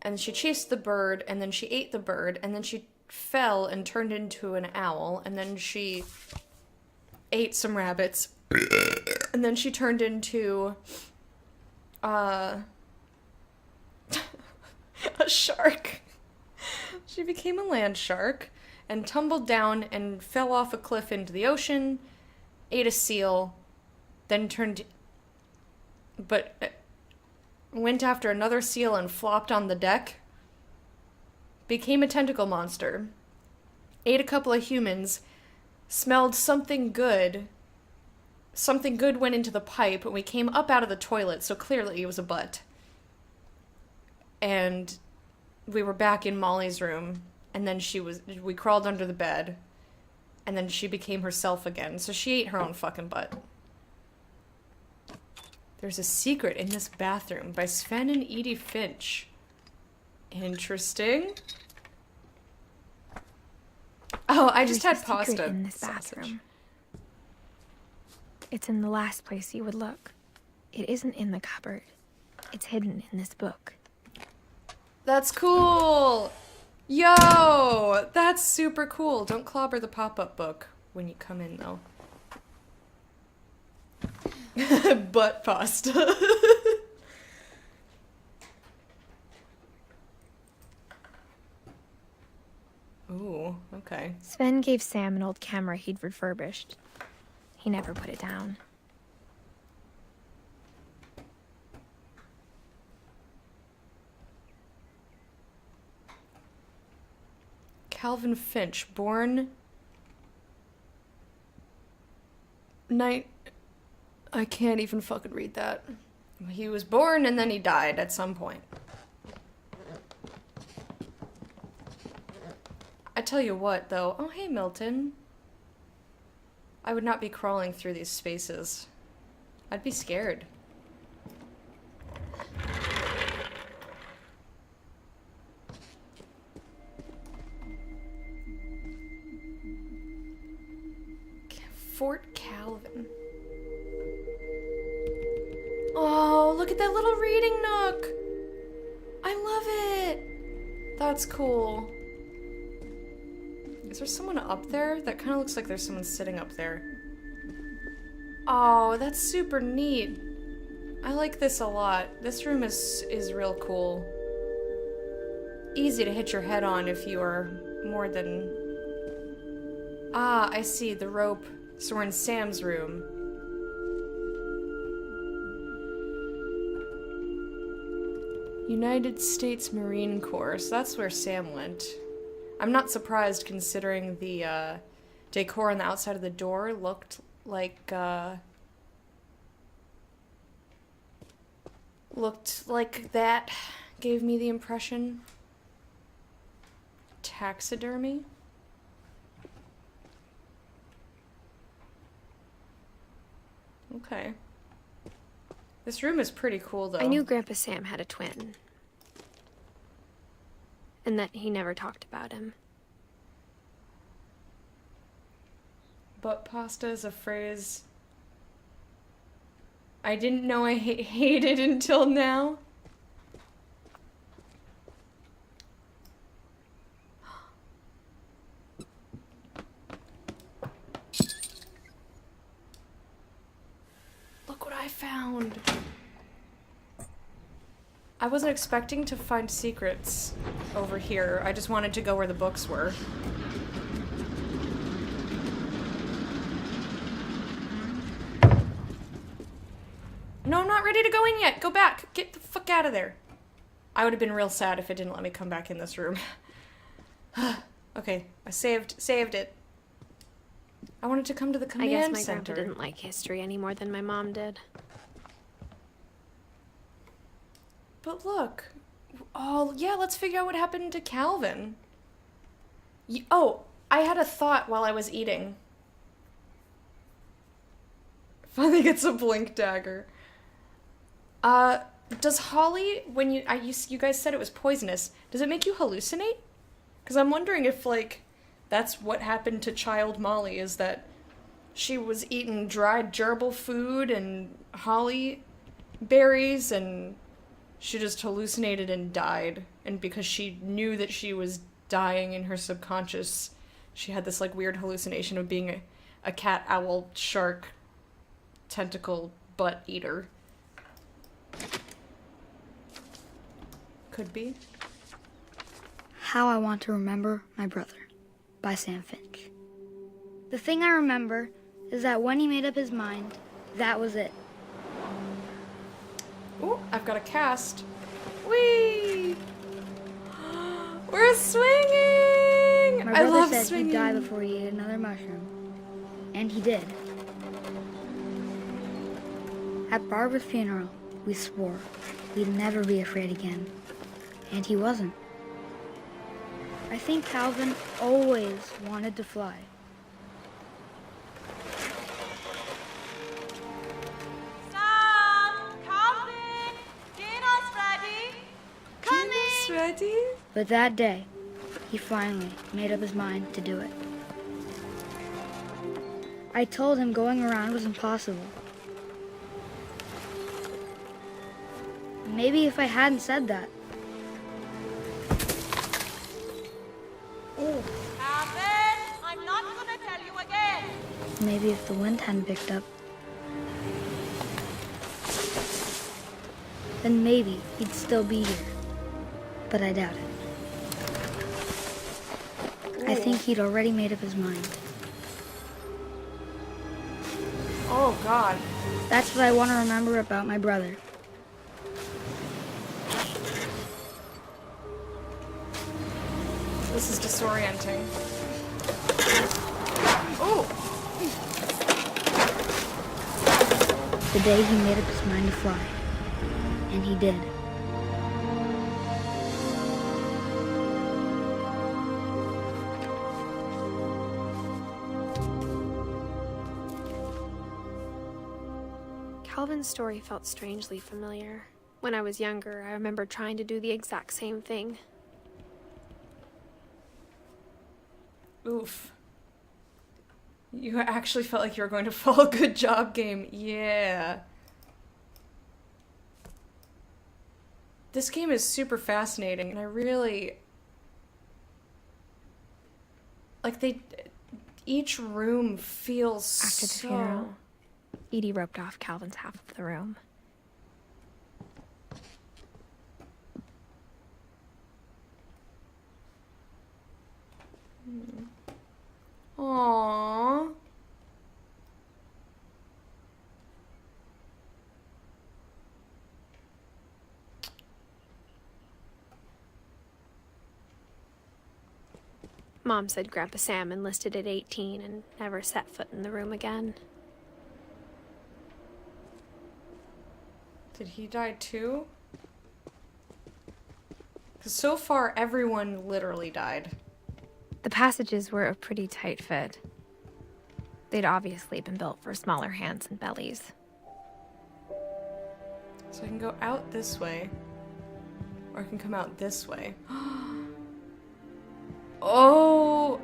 and she chased the bird, and then she ate the bird, and then she fell and turned into an owl, and then she ate some rabbits, and then she turned into a shark. She became a land shark and tumbled down and fell off a cliff into the ocean, ate a seal, then went after another seal and flopped on the deck, became a tentacle monster, ate a couple of humans, smelled something good went into the pipe, and we came up out of the toilet, so clearly it was a butt. And we were back in Molly's room, and then we crawled under the bed, and then she became herself again, so she ate her own fucking butt. There's a Secret in This Bathroom by Sven and Edith Finch. Interesting. Oh, I just had pasta. Secret in this bathroom. It's in the last place you would look. It isn't in the cupboard. It's hidden in this book. That's cool! Yo! That's super cool. Don't clobber the pop-up book when you come in, though. Butt pasta. Ooh, okay. Sven gave Sam an old camera he'd refurbished. He never put it down. Calvin Finch, born... I can't even fucking read that. He was born and then he died at some point. I tell you what, though. Oh, hey, Milton. I would not be crawling through these spaces. I'd be scared. Fort Calvin. Oh, look at that little reading nook. I love it. That's cool. Is there someone up there? That kind of looks like there's someone sitting up there. Oh, that's super neat. I like this a lot. This room is real cool. Easy to hit your head on if you are more than... Ah, I see, the rope. So we're in Sam's room. United States Marine Corps. So that's where Sam went. I'm not surprised considering the decor on the outside of the door looked like that. Gave me the impression. Taxidermy. Okay. This room is pretty cool, though. I knew Grandpa Sam had a twin. And that he never talked about him. Butt pasta is a phrase I didn't know I hated until now. Look what I found. I wasn't expecting to find secrets over here. I just wanted to go where the books were. No, I'm not ready to go in yet. Go back. Get the fuck out of there. I would have been real sad if it didn't let me come back in this room. Okay, I saved it. I wanted to come to the I command guess my center. grandpa didn't like history any more than my mom did. But look. Oh, yeah, let's figure out what happened to Calvin. Oh, I had a thought while I was eating. Finally gets a blink dagger. Does Holly, when you guys said it was poisonous, does it make you hallucinate? Because I'm wondering if, like, that's what happened to child Molly, is that she was eating dried gerbil food and holly berries, and she just hallucinated and died. And because she knew that she was dying in her subconscious, she had this, like, weird hallucination of being a cat, owl, shark, tentacle, butt eater. Could be. How I Want to Remember My Brother by Sam Finch. The thing I remember is that when he made up his mind, that was it. Ooh, I've got a cast. Whee! We're swinging! My I brother love said swinging. he'd die before he ate another mushroom. And he did. At Barbara's funeral, we swore we'd never be afraid again. And he wasn't. I think Calvin always wanted to fly. Sam! Calvin! Dinner's ready! Dinner's ready? But that day, he finally made up his mind to do it. I told him going around was impossible. Maybe if I hadn't said that, Calvin! I'm not gonna tell you again! maybe if the wind hadn't picked up, then maybe he'd still be here. But I doubt it. I think he'd already made up his mind. Oh, God. That's what I want to remember about my brother. This is disorienting. Oh! The day he made up his mind to fly. And he did. Calvin's story felt strangely familiar. When I was younger, I remember trying to do the exact same thing. Oof. You actually felt like you were going to fall. Good job, game. Yeah. This game is super fascinating, and I really... Like, each room feels After the so... funeral, Edie roped off Calvin's half of the room. Aww. Mom said Grandpa Sam enlisted at 18 and never set foot in the room again. Did he die too? Because so far, everyone literally died. The passages were a pretty tight fit. They'd obviously been built for smaller hands and bellies. So I can go out this way, or I can come out this way. Oh!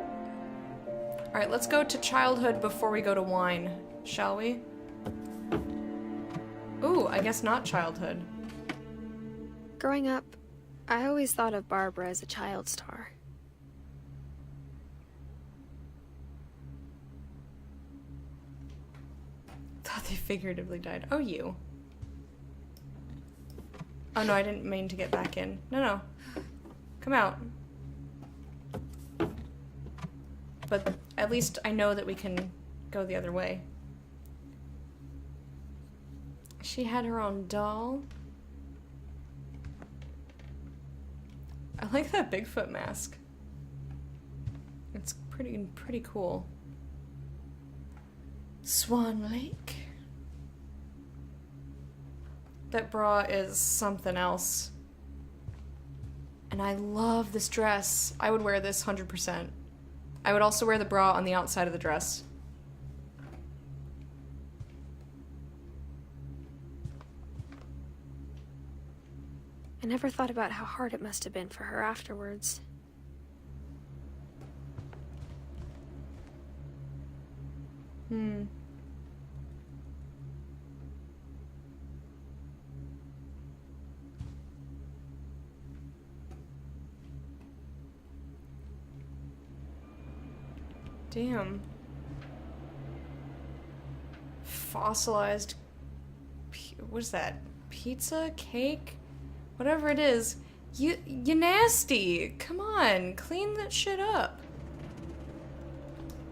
Alright, let's go to childhood before we go to wine, shall we? Ooh, I guess not childhood. Growing up, I always thought of Barbara as a child star. Thought they figuratively died. Oh, you. Oh no, I didn't mean to get back in. No. Come out. But at least I know that we can go the other way. She had her own doll. I like that Bigfoot mask. It's pretty cool. Swan Lake. That bra is something else. And I love this dress. I would wear this 100%. I would also wear the bra on the outside of the dress. I never thought about how hard it must have been for her afterwards. Damn. Fossilized... What is that? Pizza? Cake? Whatever it is. You nasty! Come on, clean that shit up.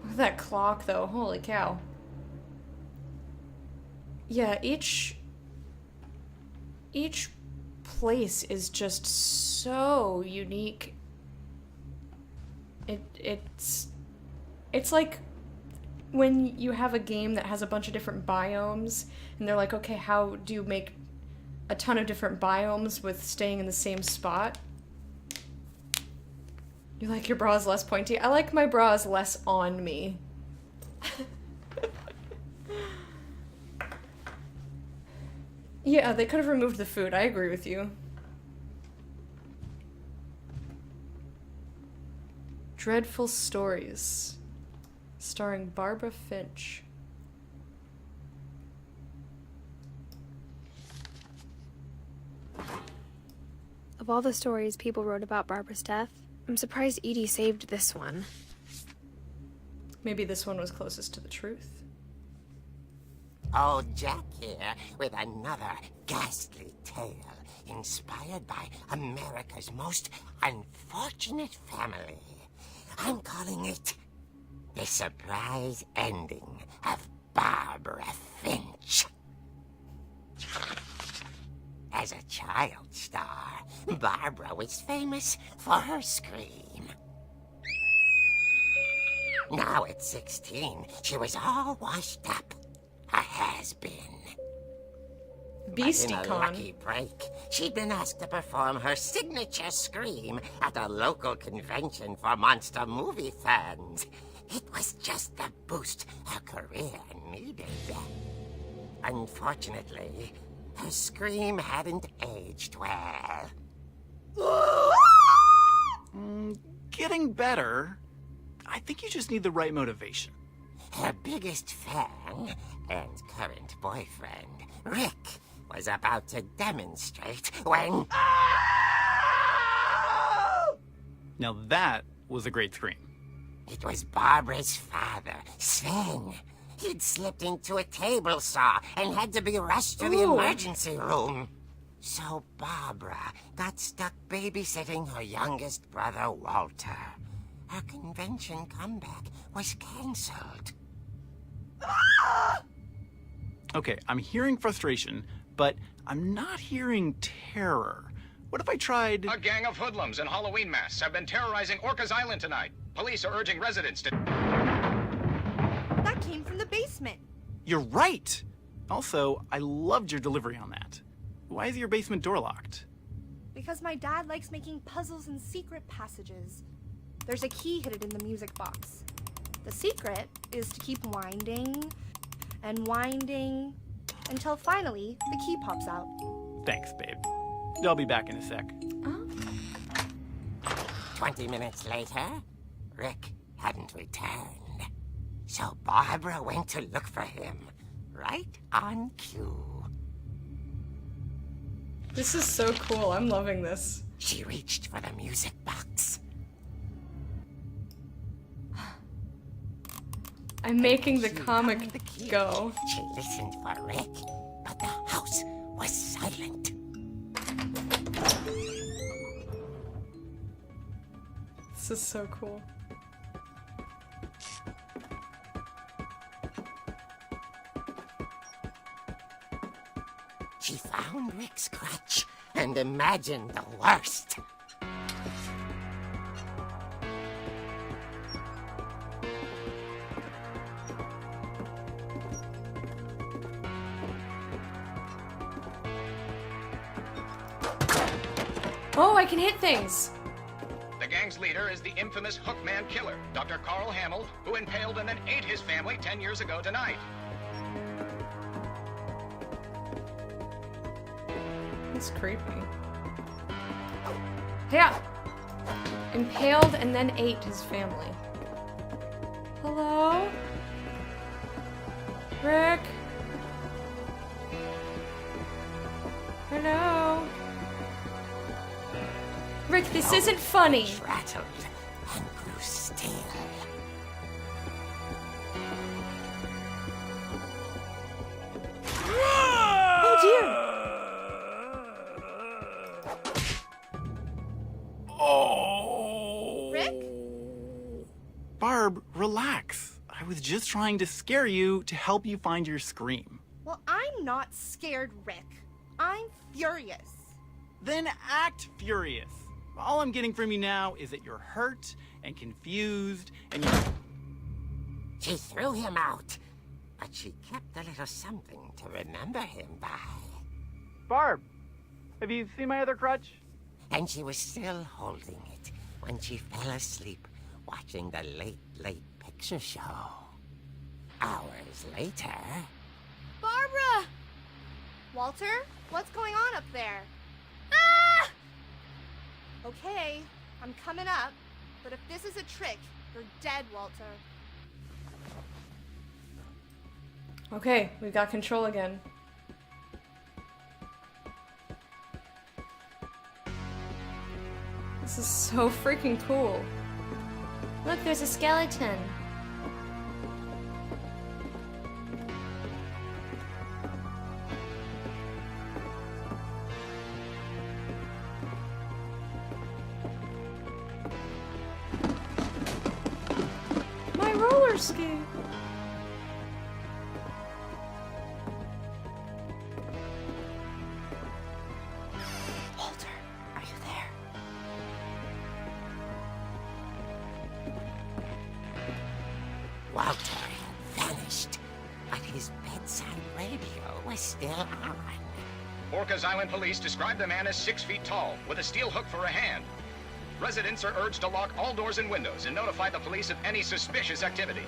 Look at that clock, though. Holy cow. Yeah, each place is just so unique. It's like when you have a game that has a bunch of different biomes, and they're like, okay, how do you make a ton of different biomes with staying in the same spot? You like your bras less pointy? I like my bras less on me. Yeah, they could have removed the food. I agree with you. Dreadful Stories, starring Barbara Finch. Of all the stories people wrote about Barbara's death, I'm surprised Edie saved this one. Maybe this one was closest to the truth. Old Jack here with another ghastly tale inspired by America's most unfortunate family. I'm calling it The Surprise Ending of Barbara Finch. As a child star, Barbara was famous for her scream. Now at 16, she was all washed up. A has-been. Beastie But in a Con. lucky break, she'd been asked to perform her signature scream at a local convention for monster movie fans. It was just the boost her career needed. Unfortunately, her scream hadn't aged well. Getting better. I think you just need the right motivation. Her biggest fan and current boyfriend, Rick, was about to demonstrate when... Now that was a great scream. It was Barbara's father, Sven. He'd slipped into a table saw and had to be rushed to the Ooh. emergency room. So Barbara got stuck babysitting her youngest brother, Walter. Her convention comeback was cancelled. Okay, I'm hearing frustration, but I'm not hearing terror. What if I tried... A gang of hoodlums in Halloween masks have been terrorizing Orcas Island tonight. Police are urging residents to... That came from the basement. You're right! Also, I loved your delivery on that. Why is your basement door locked? Because my dad likes making puzzles and secret passages. There's a key hidden in the music box. The secret is to keep winding and winding until finally the key pops out. Thanks, babe. I'll be back in a sec. 20 minutes later, Rick hadn't returned. So Barbara went to look for him, right on cue. This is so cool. I'm loving this. She reached for the music box. I'm making the She comic found the key. go. She listened for Rick, but the house was silent. This is so cool. She found Rick's crutch and imagined the worst. Oh, I can hit things. The gang's leader is the infamous Hookman killer, Dr. Carl Hamill, who impaled and then ate his family 10 years ago tonight. That's creepy. Yeah. Impaled and then ate his family. Hello? Rick? Hello? Rick, this isn't funny. Rattled and grew still. Oh dear! Oh. Rick? Barb, relax. I was just trying to scare you to help you find your scream. Well, I'm not scared, Rick. I'm furious. Then act furious. All I'm getting from you now is that you're hurt and confused and you're... She threw him out, but she kept a little something to remember him by. Barb, have you seen my other crutch? And she was still holding it when she fell asleep watching the late picture show. Hours later... Barbara! Walter, what's going on up there? Ah! Okay, I'm coming up, but if this is a trick, you're dead, Walter. Okay, we've got control again. This is so freaking cool. Look, there's a skeleton. My roller skate. Walter, are you there? Walter had vanished, but his bedside radio was still on. Orcas Island police describe the man as 6 feet tall, with a steel hook for a hand. Residents are urged to lock all doors and windows and notify the police of any suspicious activity.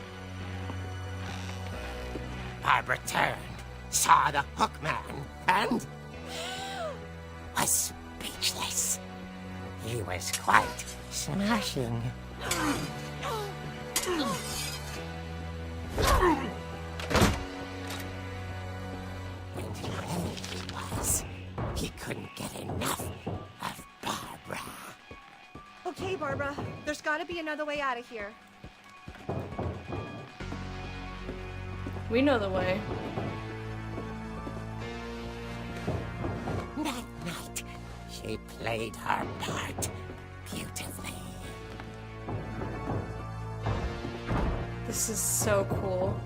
Barbara turned, saw the hook man, and was speechless. He was quite smashing. And he was. He couldn't get enough of Barbara. Okay, Barbara, there's gotta be another way out of here. We know the way. That night, she played her part beautifully. This is so cool.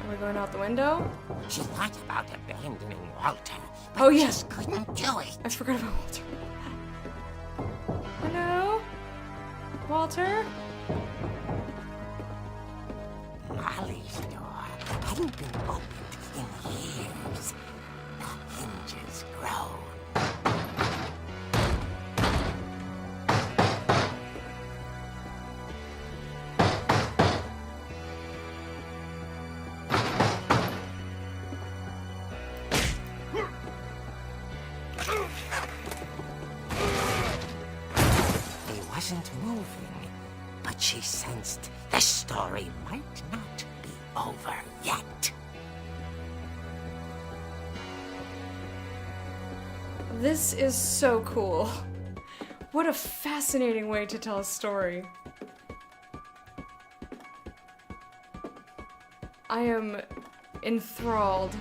Are we going out the window? She thought about abandoning Walter, but Oh, yeah. just couldn't do it. I forgot about Walter. Hello? Walter? Molly's door hadn't been opened in years. The hinges groaned. He wasn't moving, but she sensed the story might not be over yet. This is so cool. What a fascinating way to tell a story. I am enthralled.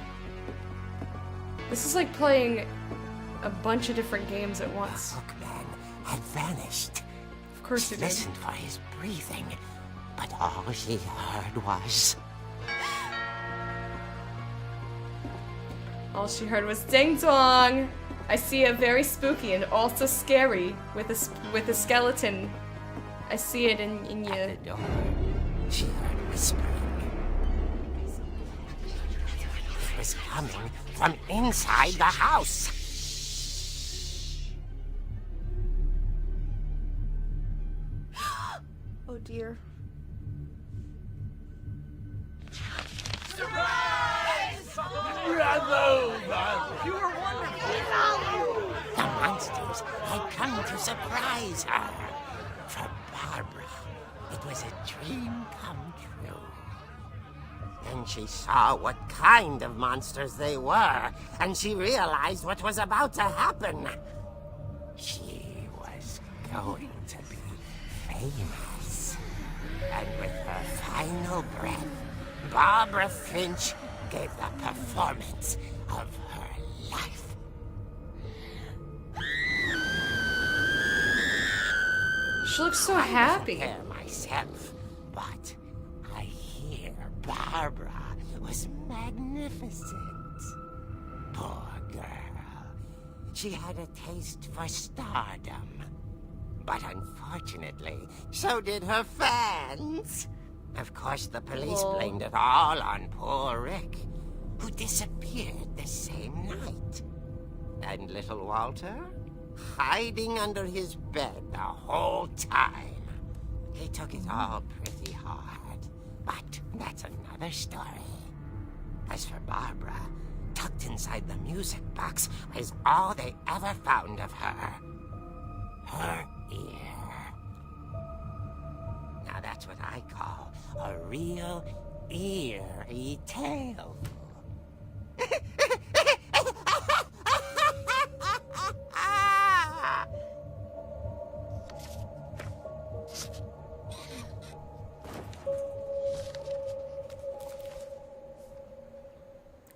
This is like playing a bunch of different games at once. The hookman had vanished. Of course She he did. listened for his breathing, but all she heard was... All she heard was ding dong. I see it very spooky and also scary with a skeleton. I see it in you. At the door, she heard whispering. It was coming from inside the house. Oh dear. The monsters had come to surprise her. For Barbara, it was a dream come true. Then she saw what kind of monsters they were, and she realized what was about to happen. She was going to be famous. And with her final breath, Barbara Finch gave the performance of her life. She looks so happy. I wasn't there myself, but I hear Barbara was magnificent. Poor girl. She had a taste for stardom. But unfortunately, so did her fans. Of course, the police blamed it all on poor Rick, who disappeared the same night. And little Walter? Hiding under his bed the whole time. He took it all pretty hard, but that's another story. As for Barbara, tucked inside the music box was all they ever found of her. Her ear. Now that's what I call a real eerie tale.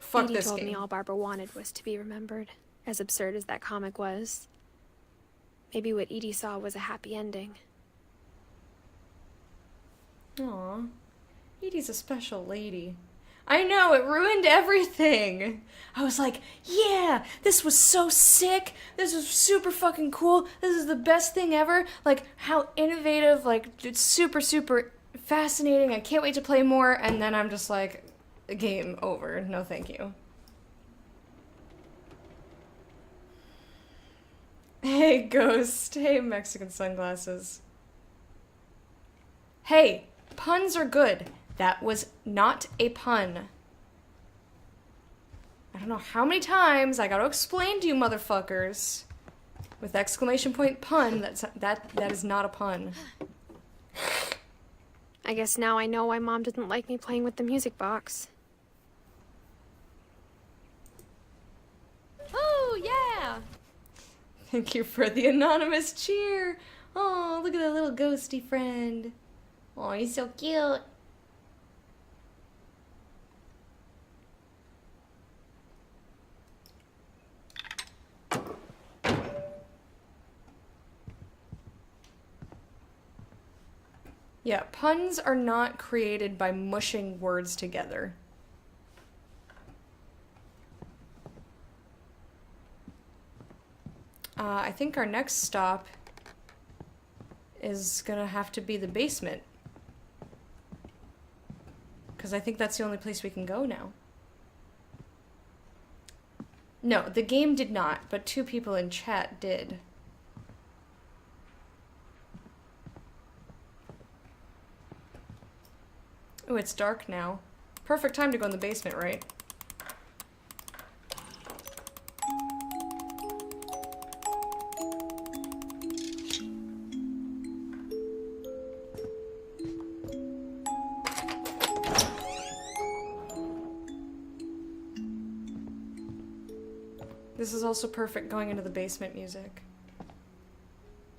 Fuck Edie this told game. me all Barbara wanted was to be remembered, as absurd as that comic was. Maybe what Edie saw was a happy ending. Aw. Edie's a special lady. I know, it ruined everything. I was like, yeah, this was so sick. This was super fucking cool. This is the best thing ever. Like, how innovative, like, it's super, super fascinating. I can't wait to play more. And then I'm just like, game over. No, thank you. Hey, Ghost. Hey, Mexican sunglasses. Hey, puns are good. That was not a pun. I don't know how many times I gotta explain to you motherfuckers. With exclamation point pun, that is not a pun. I guess now I know why Mom didn't like me playing with the music box. Oh, yeah! Thank you for the anonymous cheer. Oh, look at that little ghosty friend. Oh, he's so cute. Yeah, puns are not created by mushing words together. I think our next stop is gonna have to be the basement. Because I think that's the only place we can go now. No, the game did not, but 2 people in chat did. Oh, it's dark now. Perfect time to go in the basement, right? This is also perfect going into the basement music.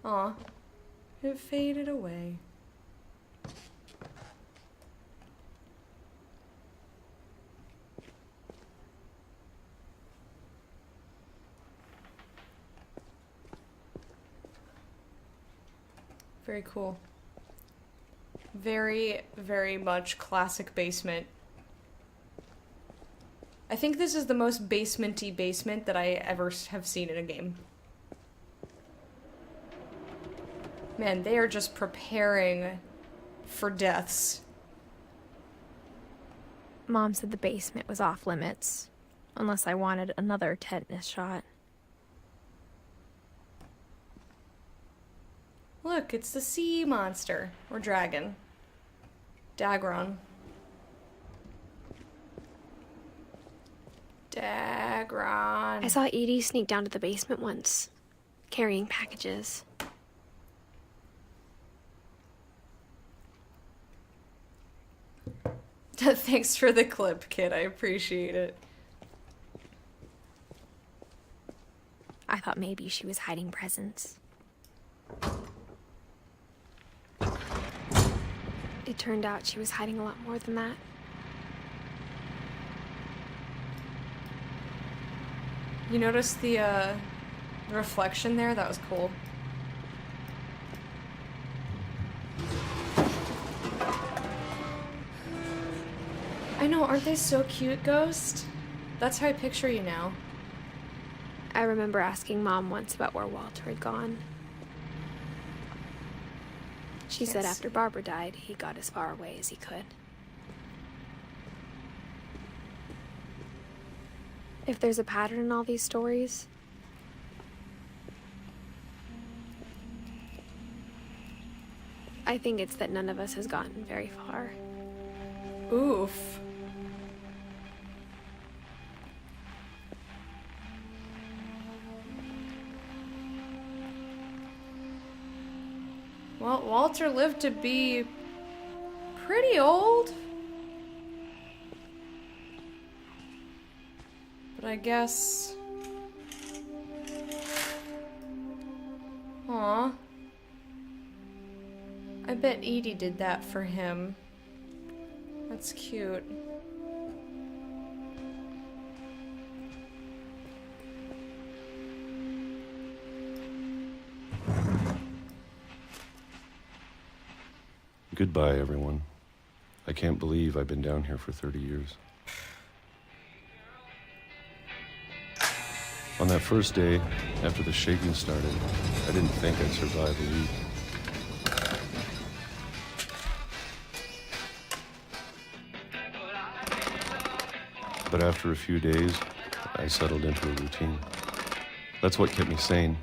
Aw. It faded away. Very cool. Very, very much classic basement. I think this is the most basement-y basement that I ever have seen in a game. Man, they are just preparing for deaths. Mom said the basement was off limits. Unless I wanted another tetanus shot. Look, it's the sea monster. Or dragon. Dagron. Dagron. I saw Edie sneak down to the basement once, carrying packages. Thanks for the clip, kid. I appreciate it. I thought maybe she was hiding presents. It turned out she was hiding a lot more than that. You noticed the reflection there? That was cool. I know, aren't they so cute, Ghost? That's how I picture you now. I remember asking Mom once about where Walter had gone. She said after Barbara died, he got as far away as he could. If there's a pattern in all these stories, I think it's that none of us has gotten very far. Oof. Well, Walter lived to be pretty old. But I guess... Aw. I bet Edie did that for him. That's cute. Goodbye, everyone. I can't believe I've been down here for 30 years. On that first day, after the shaking started, I didn't think I'd survive a week. But after a few days, I settled into a routine. That's what kept me sane.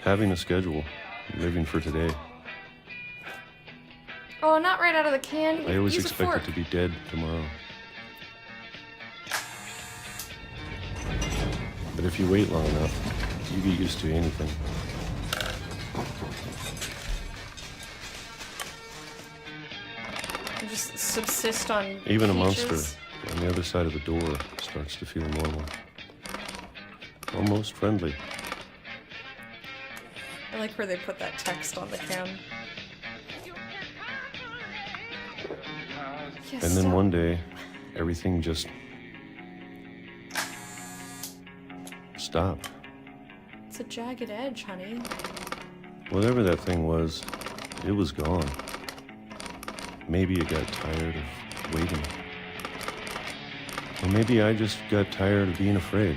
Having a schedule, living for today. Oh, not right out of the can. I always Use a expected fork. to be dead tomorrow. But if you wait long enough, you get used to anything. You just subsist on Even a peaches. monster on the other side of the door starts to feel normal. Almost friendly. I like where they put that text on the can. Yes, And then stop. one day, everything just stopped. It's a jagged edge, honey. Whatever that thing was, it was gone. Maybe it got tired of waiting. Or maybe I just got tired of being afraid.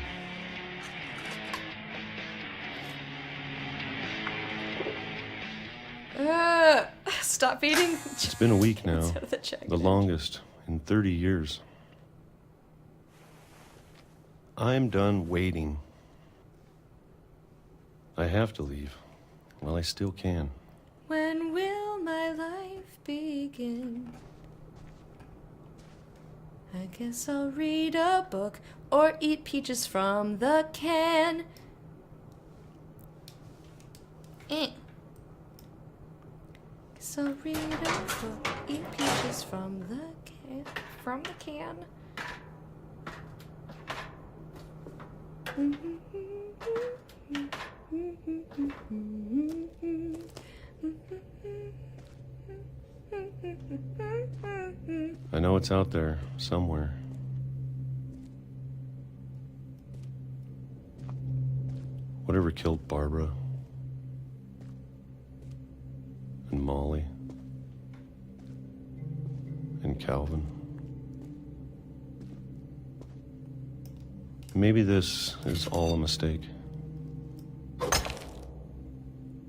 Stop eating. It's been a week now, Instead of the jagged the edge. longest in 30 years. I'm done waiting. I have to leave. Well, I still can. When will my life begin? I guess I'll read a book or eat peaches from the can. Guess I'll read a book, eat peaches from the can. From the can. I know it's out there, somewhere. Whatever killed Barbara and Molly and Calvin. Maybe this is all a mistake.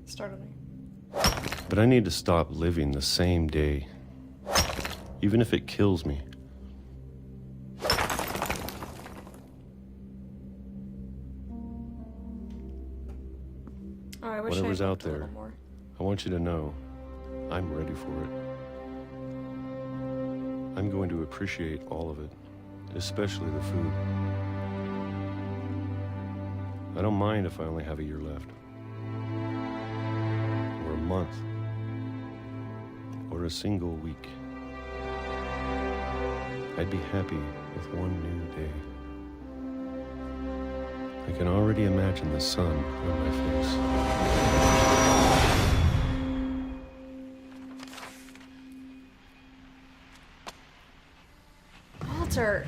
Startled me. But I need to stop living the same day. Even if it kills me, Oh, I wish Whatever's I out looked a there, little more. I want you to know I'm ready for it. I'm going to appreciate all of it, especially the food. I don't mind if I only have a year left, or a month, or a single week. I'd be happy with one new day. I can already imagine the sun on my face. Walter.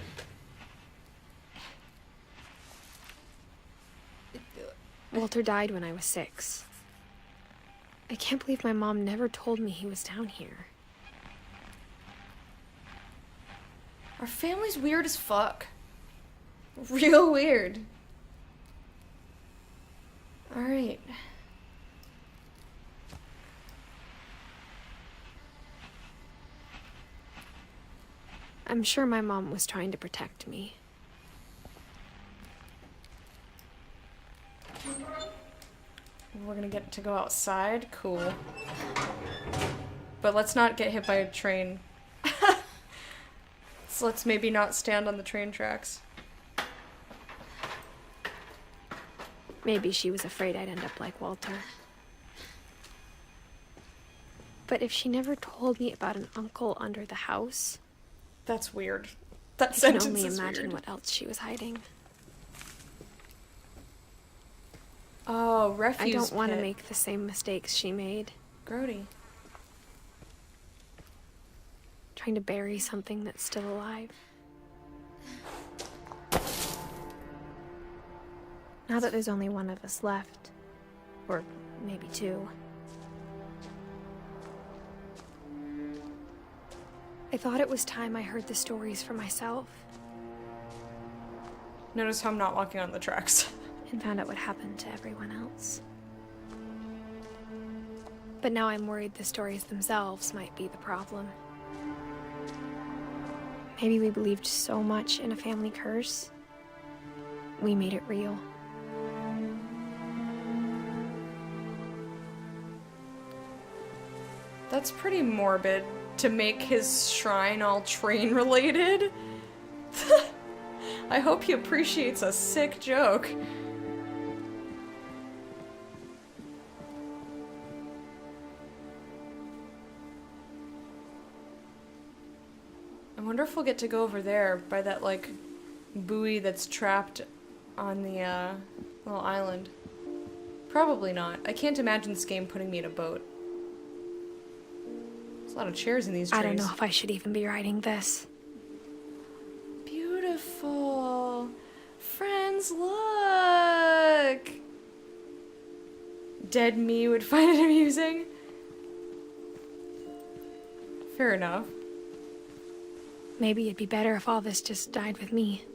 Walter died when I was 6. I can't believe my mom never told me he was down here. Our family's weird as fuck. Real weird. Alright. I'm sure my mom was trying to protect me. We're gonna get to go outside? Cool. But let's not get hit by a train. So let's maybe not stand on the train tracks. Maybe she was afraid I'd end up like Walter. But if she never told me about an uncle under the house... That's weird. That I sentence can only is imagine weird. what else she was hiding. Oh, refuse I don't want to pit. make the same mistakes she made. Grody. Trying to bury something that's still alive. Now that there's only one of us left, or maybe 2, I thought it was time I heard the stories for myself. Notice how I'm not walking on the tracks. And found out what happened to everyone else. But now I'm worried the stories themselves might be the problem. Maybe we believed so much in a family curse, we made it real. That's pretty morbid to make his shrine all train related. I hope he appreciates a sick joke. I wonder if we'll get to go over there by that, like, buoy that's trapped on the, little island. Probably not. I can't imagine this game putting me in a boat. There's a lot of chairs in these trees. I don't know if I should even be writing this. Beautiful. Friends, look! Dead me would find it amusing. Fair enough. Maybe it'd be better if all this just died with me.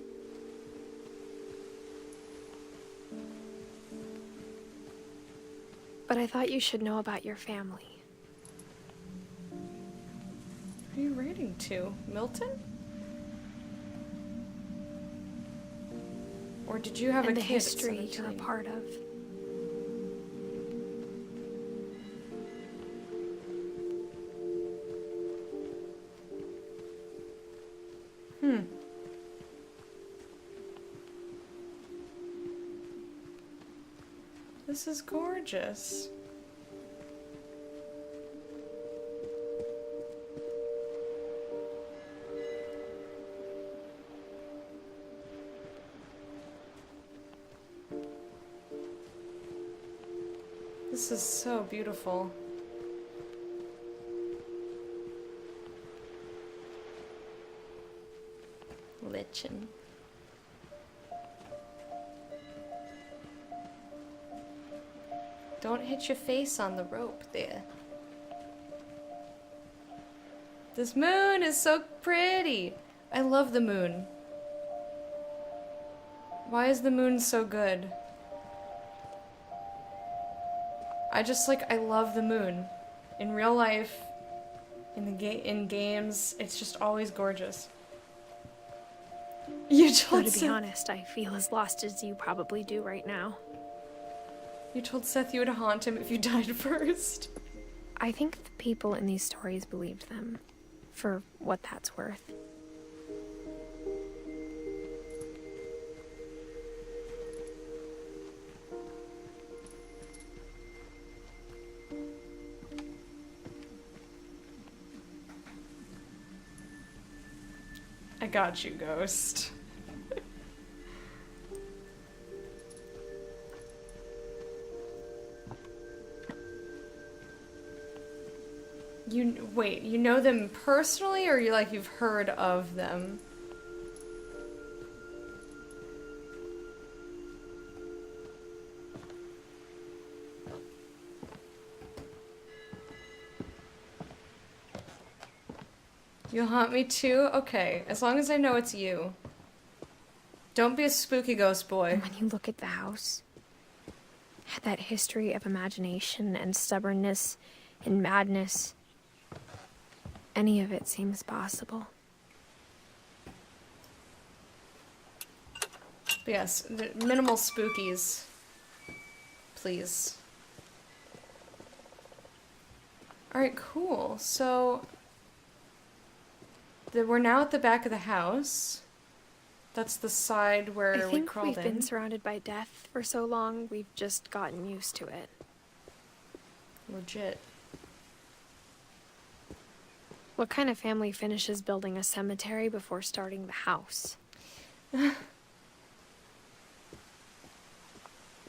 But I thought you should know about your family. Who are you writing to? Milton? Or did you have And a the kid at history you're a 17? part of. This is gorgeous. This is so beautiful. Lichen. Don't hit your face on the rope there. This moon is so pretty. I love the moon. Why is the moon so good? I love the moon. In real life, in games, it's just always gorgeous. You Though, told to be honest, I feel as lost as you probably do right now. You told Seth you would haunt him if you died first. I think the people in these stories believed them, for what that's worth. I got you, Ghost. Wait, you know them personally, or you've heard of them? You'll haunt me too? Okay, as long as I know it's you. Don't be a spooky ghost boy. And when you look at the house, it had that history of imagination and stubbornness and madness. Any of it seems possible. But yes, minimal spookies. Please. Alright, cool. So, we're now at the back of the house. That's the side where we crawled in. I think we've been surrounded by death for so long, we've just gotten used to it. Legit. What kind of family finishes building a cemetery before starting the house?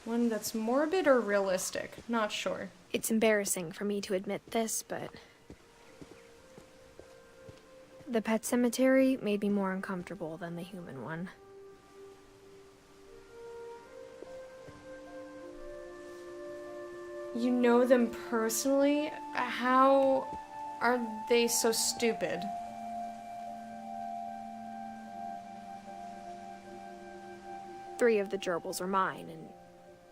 One that's morbid or realistic? Not sure. It's embarrassing for me to admit this, but the pet cemetery made me more uncomfortable than the human one. You know them personally? How are they so stupid? Three of the gerbils are mine, and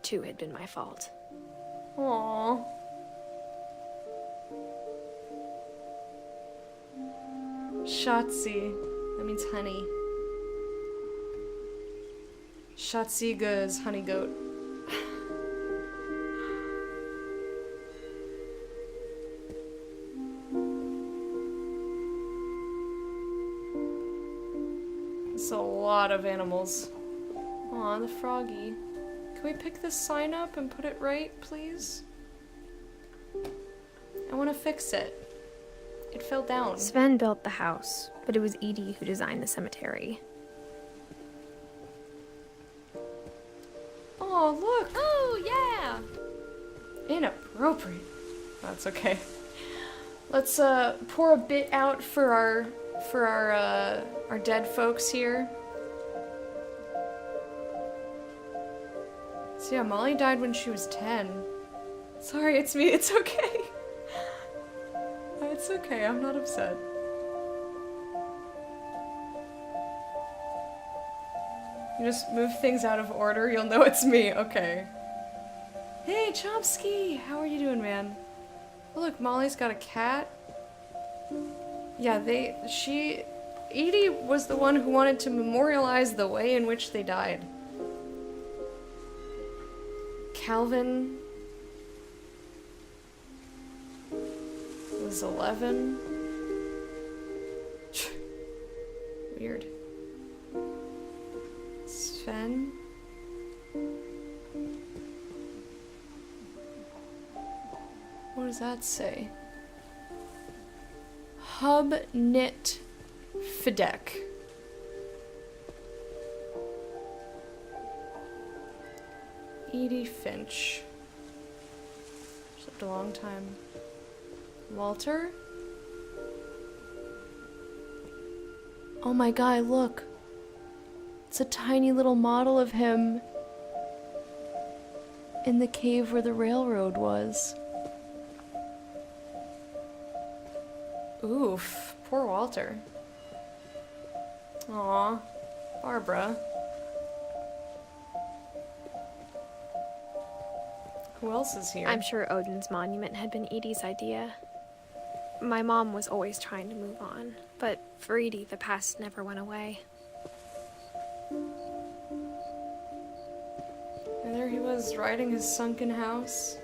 2 had been my fault. Aww. Shotzi. That means honey. Shotziga is honey goat. It's a lot of animals. Aw, the froggy. Can we pick this sign up and put it right, please? I want to fix it. It fell down. Sven built the house, but it was Edith who designed the cemetery. Oh, look! Oh, yeah! Inappropriate. That's okay. Let's pour a bit out for our dead folks here. So yeah, Molly died when she was 10. Sorry, it's me. It's okay. It's okay. I'm not upset. You just move things out of order, you'll know it's me. Okay. Hey, Chomsky! How are you doing, man? Oh, look, Molly's got a cat. Yeah, Edie was the one who wanted to memorialize the way in which they died. Calvin was 11. Weird. Sven. What does that say? Hub knit Fidek. Edie Finch. She lived a long time. Walter? Oh my god, look. It's a tiny little model of him in the cave where the railroad was. Oof, poor Walter. Aw, Barbara. Who else is here? I'm sure Odin's monument had been Edie's idea. My mom was always trying to move on, but for Edie, the past never went away. And there he was riding his sunken house.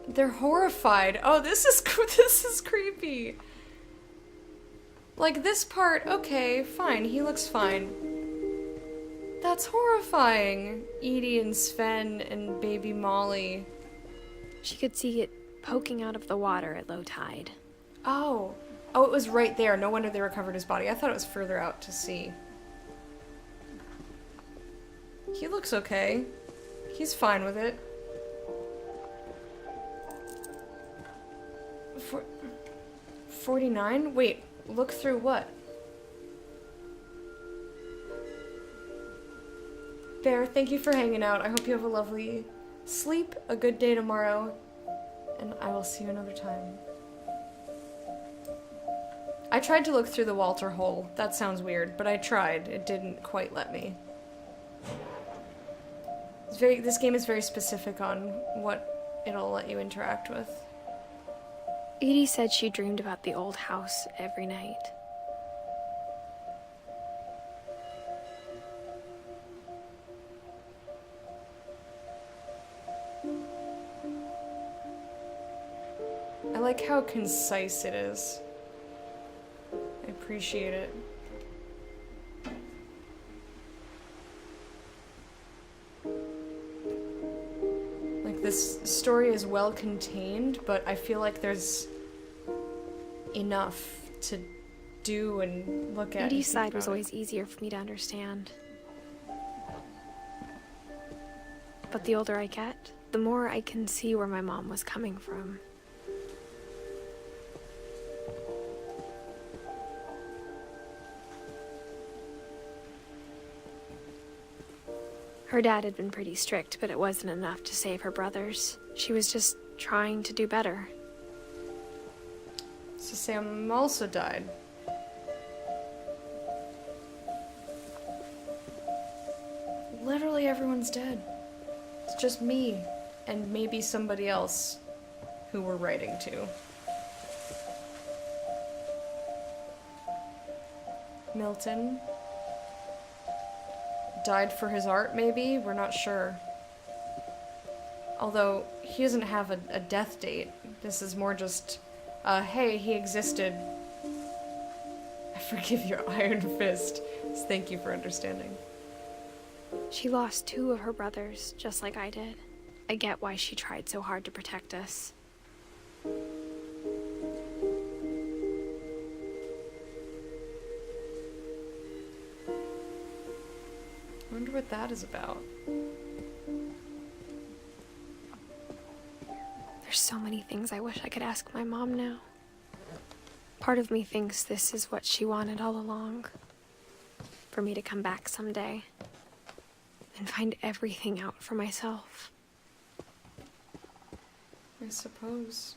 They're horrified. Oh, this is this is creepy. Like, this part, okay, fine, he looks fine. That's horrifying. Edie and Sven and baby Molly. She could see it poking out of the water at low tide. Oh. Oh, it was right there. No wonder they recovered his body. I thought it was further out to sea. He looks okay. He's fine with it. 49? Wait, look through what? Bear, thank you for hanging out. I hope you have a lovely sleep, a good day tomorrow, and I will see you another time. I tried to look through the Walter hole. That sounds weird, but I tried. It didn't quite let me. This game is very specific on what it'll let you interact with. Edie said she dreamed about the old house every night. I like how concise it is. I appreciate it. Like, this story is well contained, but I feel like there's enough to do and look at. Edie's side was always easier for me to understand. But the older I get, the more I can see where my mom was coming from. Her dad had been pretty strict, but it wasn't enough to save her brothers. She was just trying to do better. So Sam also died. Literally everyone's dead. It's just me and maybe somebody else who we're writing to. Milton died for his art, maybe? We're not sure. Although, he doesn't have a death date. This is more just, hey, he existed. I forgive your iron fist. Thank you for understanding. She lost 2 of her brothers, just like I did. I get why she tried so hard to protect us. I wonder what that is about. There's so many things I wish I could ask my mom now. Part of me thinks this is what she wanted all along. For me to come back someday and find everything out for myself. I suppose.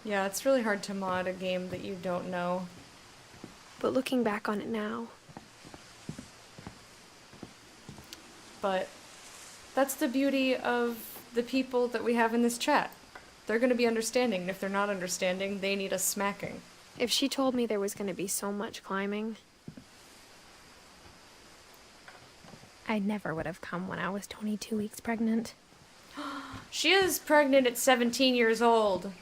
Yeah, it's really hard to mod a game that you don't know. But looking back on it now... But that's the beauty of the people that we have in this chat. They're gonna be understanding, and if they're not understanding, they need us smacking. If she told me there was gonna be so much climbing, I never would have come when I was 22 weeks pregnant. She is pregnant at 17 years old.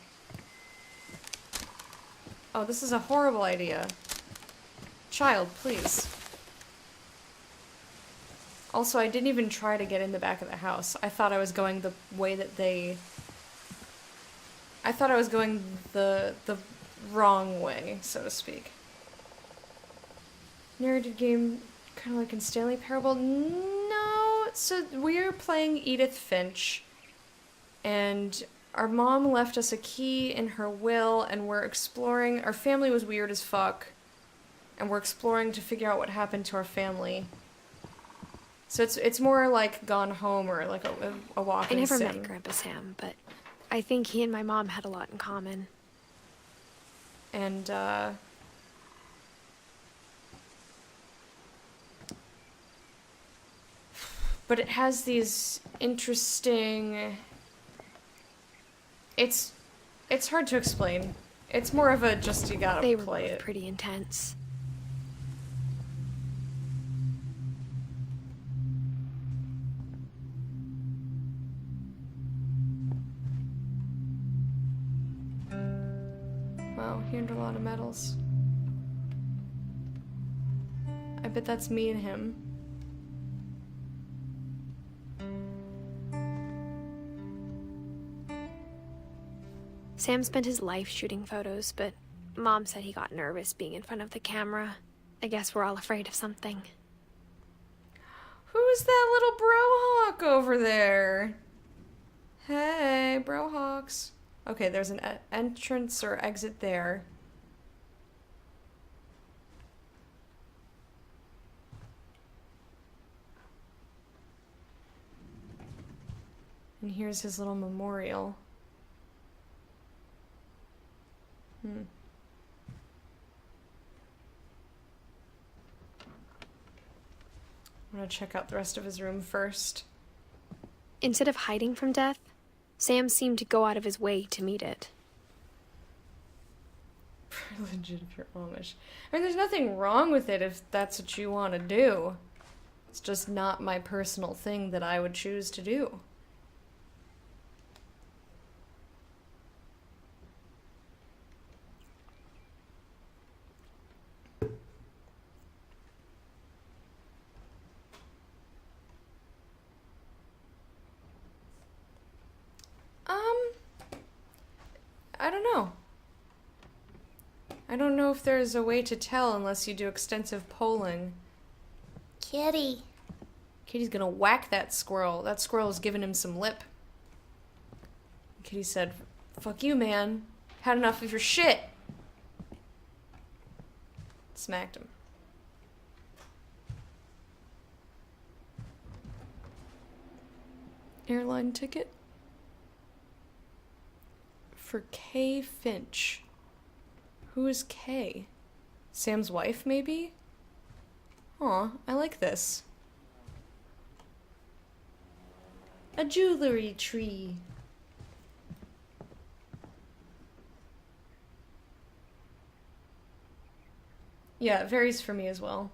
Oh, this is a horrible idea. Child, please. Also, I didn't even try to get in the back of the house. I thought I was going the way that they... I thought I was going the wrong way, so to speak. Narrated game, kind of like in Stanley Parable? No! So, we're playing Edith Finch, and our mom left us a key in her will, and we're exploring. Our family was weird as fuck, and we're exploring to figure out what happened to our family. So it's more like Gone Home or like a walk in I never sim. met Grandpa Sam, but I think he and my mom had a lot in common. And but it has these interesting... It's It's hard to explain. It's more of a just you gotta They were play both it. pretty intense. Wow, he earned a lot of medals. I bet that's me and him. Sam spent his life shooting photos, but Mom said he got nervous being in front of the camera. I guess we're all afraid of something. Who's that little brohawk over there? Hey, brohawks. Okay, there's an entrance or exit there. And here's his little memorial. I'm gonna check out the rest of his room first. Instead of hiding from death, Sam seemed to go out of his way to meet it. Religion if you're Amish. I mean, there's nothing wrong with it if that's what you want to do. It's just not my personal thing that I would choose to do. I don't know. I don't know if there's a way to tell unless you do extensive polling. Kitty. Kitty's gonna whack that squirrel. That squirrel's giving him some lip. Kitty said, "Fuck you, man. Had enough of your shit." Smacked him. Airline ticket? For Kay Finch. Who is Kay? Sam's wife, maybe? Aw, I like this. A jewelry tree. Yeah, it varies for me as well.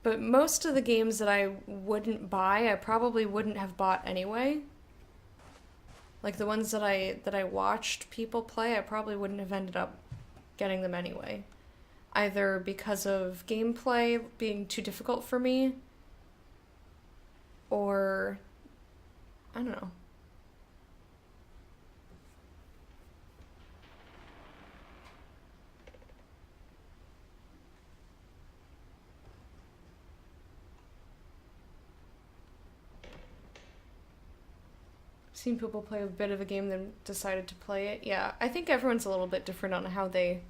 But most of the games that I wouldn't buy, I probably wouldn't have bought anyway. Like the ones that I watched people play, I probably wouldn't have ended up getting them anyway. Either because of gameplay being too difficult for me, or I don't know. Seen people play a bit of a game then decided to play it. Yeah, I think everyone's a little bit different on how they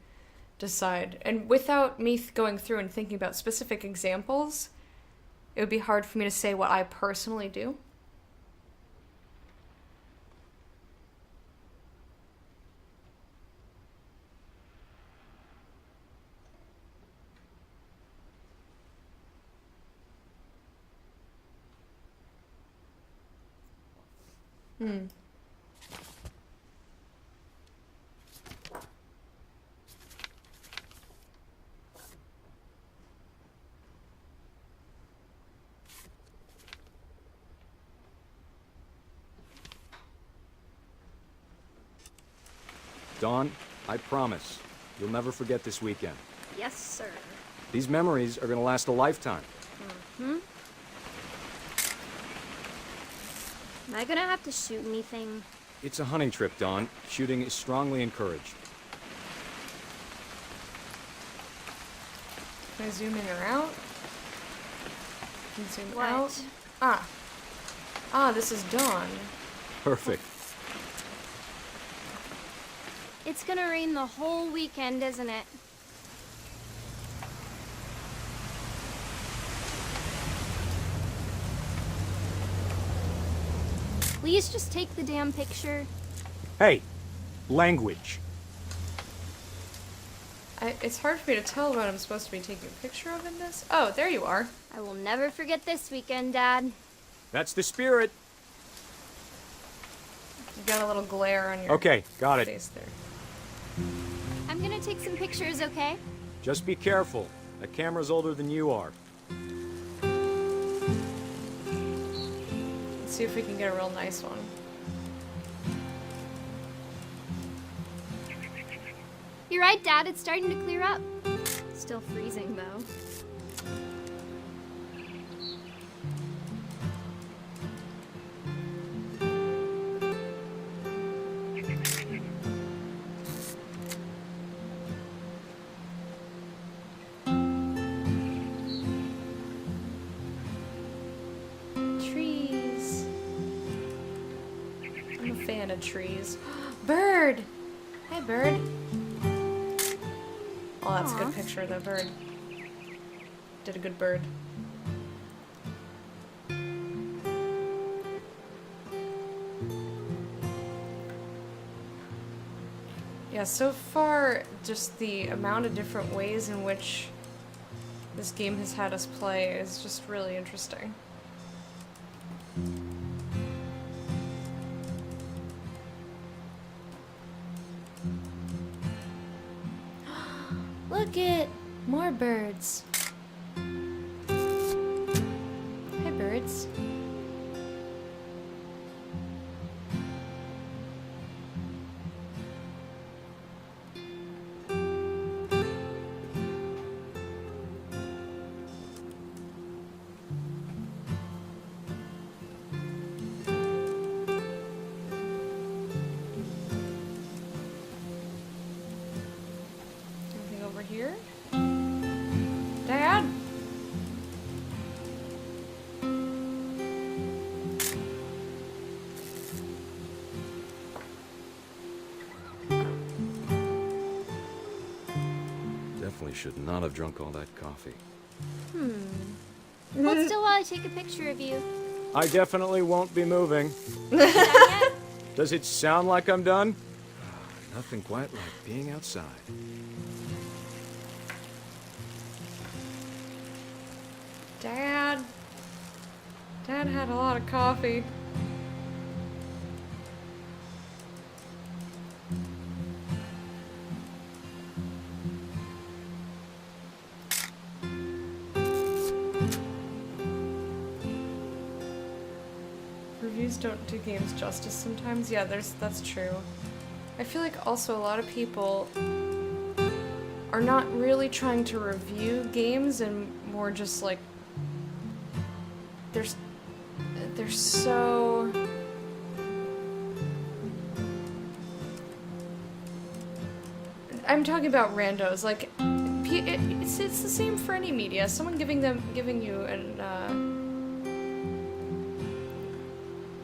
decide. And without me going through and thinking about specific examples, it would be hard for me to say what I personally do. Dawn, I promise, you'll never forget this weekend. Yes, sir. These memories are gonna last a lifetime. Mm-hmm. Am I gonna have to shoot anything? It's a hunting trip, Dawn. Shooting is strongly encouraged. Can I zoom in or out? Can zoom What? out. Ah, this is Dawn. Perfect. It's gonna rain the whole weekend, isn't it? Please just take the damn picture. Hey, language. It's hard for me to tell what I'm supposed to be taking a picture of in this. Oh, there you are. I will never forget this weekend, Dad. That's the spirit. You got a little glare on your Okay, got it. face there. I'm gonna take some pictures, okay? Just be careful. That camera's older than you are. Let's see if we can get a real nice one. You're right, Dad. It's starting to clear up. Still freezing, though. Trees. I'm a fan of trees. Bird! Hi, bird. Oh, that's a good picture of that bird. Did a good bird. Yeah, so far, just the amount of different ways in which this game has had us play is just really interesting. Look it! More birds. Hi, birds. Anything over here? Dad? Definitely should not have drunk all that coffee. Hold still while I take a picture of you. I definitely won't be moving. Done yet? Does it sound like I'm done? Nothing quite like being outside. Dad? Dad had a lot of coffee. Reviews don't do games justice sometimes. Yeah, that's true. I feel like also a lot of people are not really trying to review games and more just like they're so I'm talking about randos. Like it's the same for any media. Someone giving you an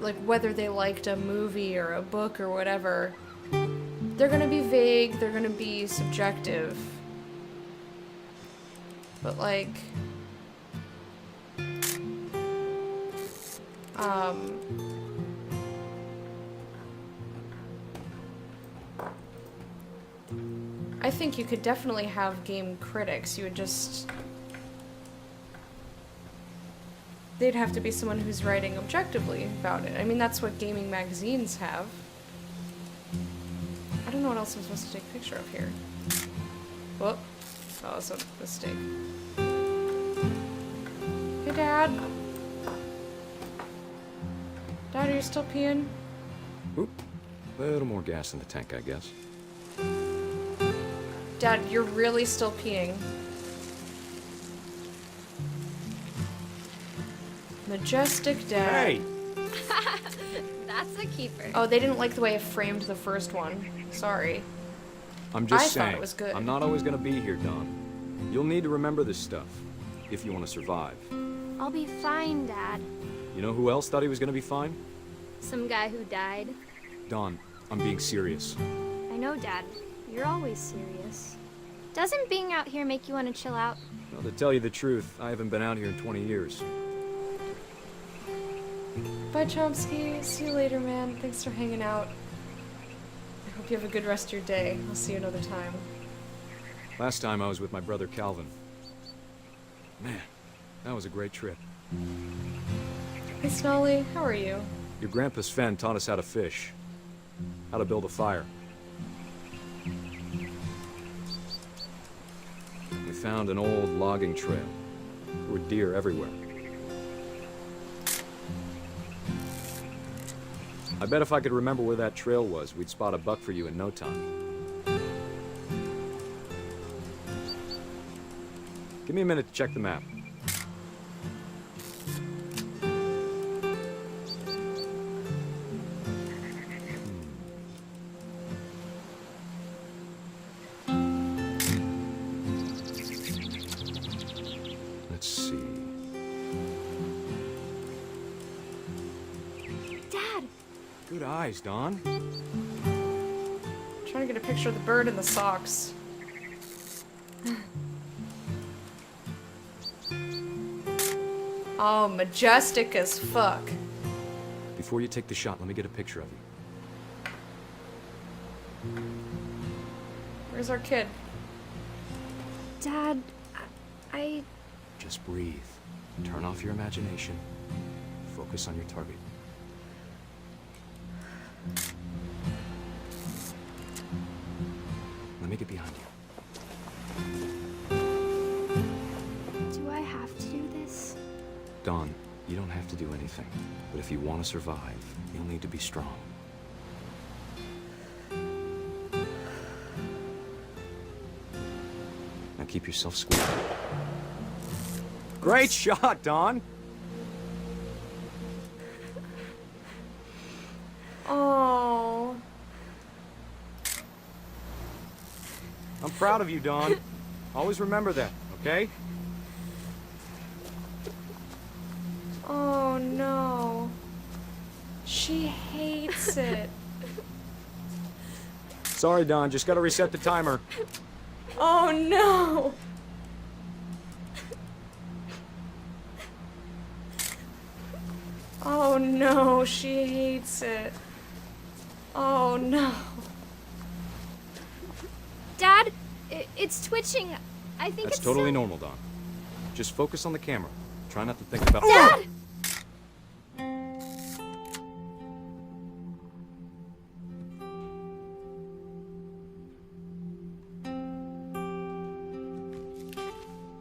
like whether they liked a movie or a book or whatever, they're gonna be vague, they're gonna be subjective. But like, I think you could definitely have game critics. You would just... They'd have to be someone who's writing objectively about it. I mean, that's what gaming magazines have. I don't know what else I'm supposed to take a picture of here. Whoop. Oh, that's a mistake. Hey, Dad. Dad, are you still peeing? Oop. A little more gas in the tank, I guess. Dad, you're really still peeing. Majestic Dad. Hey! That's a keeper. Oh, they didn't like the way I framed the first one. Sorry. I'm just I saying, thought it was good. I'm not always gonna be here, Dawn. You'll need to remember this stuff, if you want to survive. I'll be fine, Dad. You know who else thought he was gonna be fine? Some guy who died. Dawn, I'm being serious. I know, Dad. You're always serious. Doesn't being out here make you want to chill out? Well, to tell you the truth, I haven't been out here in 20 years. Bye, Chomsky. See you later, man. Thanks for hanging out. I hope you have a good rest of your day. I'll see you another time. Last time I was with my brother Calvin. Man, that was a great trip. Hey, Snolly. How are you? Your grandpa Sven taught us how to fish. how to build a fire. We found an old logging trail. There were deer everywhere. I bet if I could remember where that trail was, we'd spot a buck for you in no time. Give me a minute to check the map. Let's see. Dad! Good eyes, Dawn. Trying to get a picture of the bird and the socks. Oh, majestic as fuck. Before you take the shot, let me get a picture of you. Where's our kid? Dad, I... Just breathe. Turn off your imagination. Focus on your target. Let me get behind you. Do I have to do this? Dawn, you don't have to do anything. But if you want to survive, you'll need to be strong. Now keep yourself squeezed. Great shot, Dawn! Oh. I'm proud of you, Dawn. Always remember that, okay? Oh no. She hates it. Sorry, Dawn. Just gotta reset the timer. Oh no. Oh no, she hates it. Oh no. Dad, it's twitching. I think That's it's totally so... normal, Dawn. Just focus on the camera. Try not to think about... Dad!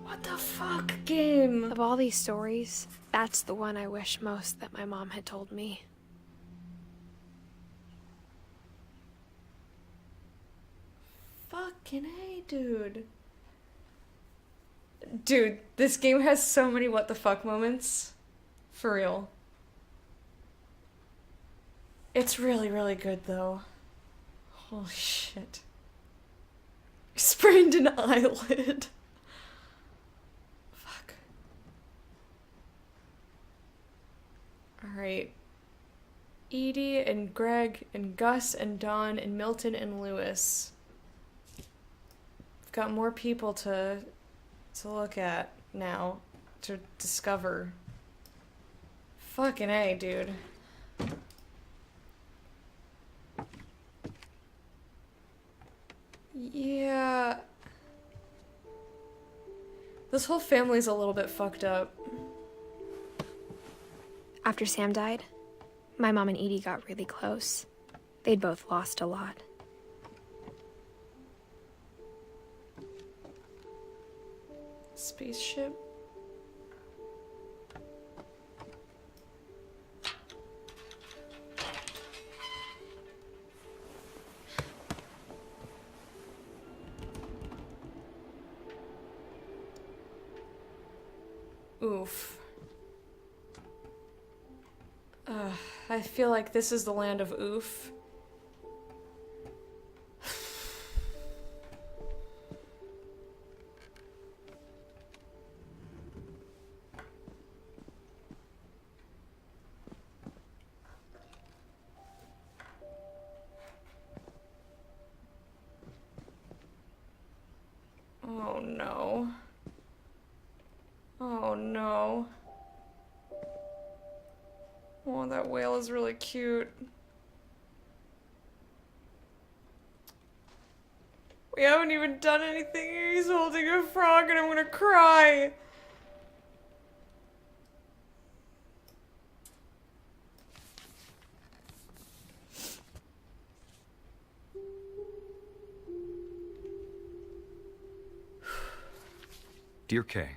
What the fuck, game? Of all these stories, that's the one I wish most that my mom had told me. Fucking A, dude. Dude, this game has so many what the fuck moments. For real. It's really, really good, though. Holy shit. Sprained an eyelid. Fuck. Alright. Edie and Greg and Gus and Dawn and Milton and Lewis. I've got more people to look at now, to discover. Fucking A, dude. Yeah. This whole family's a little bit fucked up. After Sam died, my mom and Edie got really close. They'd both lost a lot. Spaceship. Oof. I feel like this is the land of oof. Oh no. Oh no. Oh, that whale is really cute. We haven't even done anything. He's holding a frog and I'm gonna cry. Dear Kay,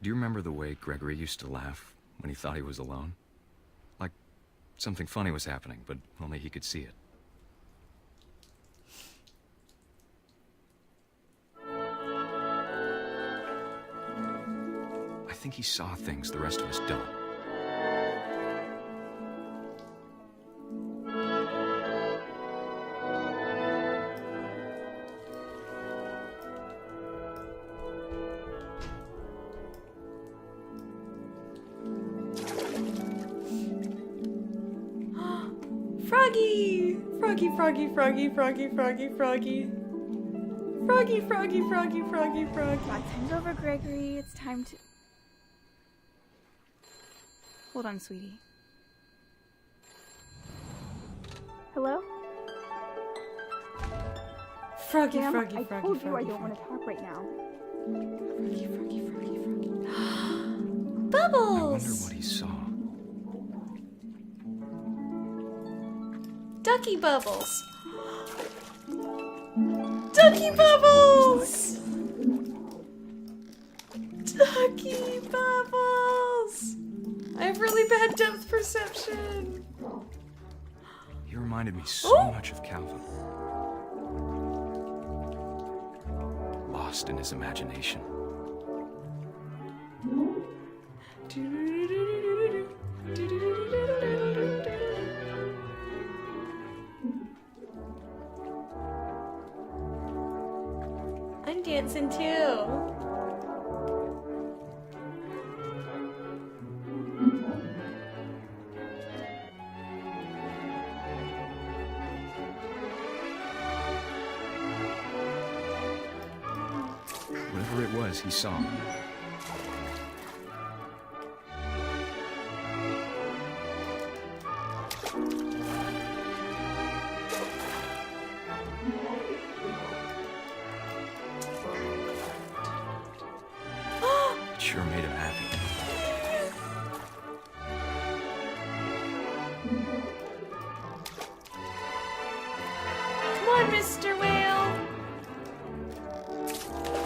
do you remember the way Gregory used to laugh when he thought he was alone? Like something funny was happening, but only he could see it. I think he saw things the rest of us don't. Froggy! Froggy, froggy, froggy, froggy, froggy, froggy. Froggy, froggy, froggy, froggy, froggy. Time's over, Gregory. It's time to... Hold on, sweetie. Hello? Froggy, Ma'am, froggy, I froggy, told you froggy, I don't want to talk right now. Froggy, froggy, froggy, froggy. I wonder Bubbles! what he saw. Ducky Bubbles! Ducky Bubbles! Ducky Bubbles! I have really bad depth perception. He reminded me so much of Calvin. Lost in his imagination. I'm dancing too. Whatever it was, he saw. It sure made him happy. Come on, Mr. Whale.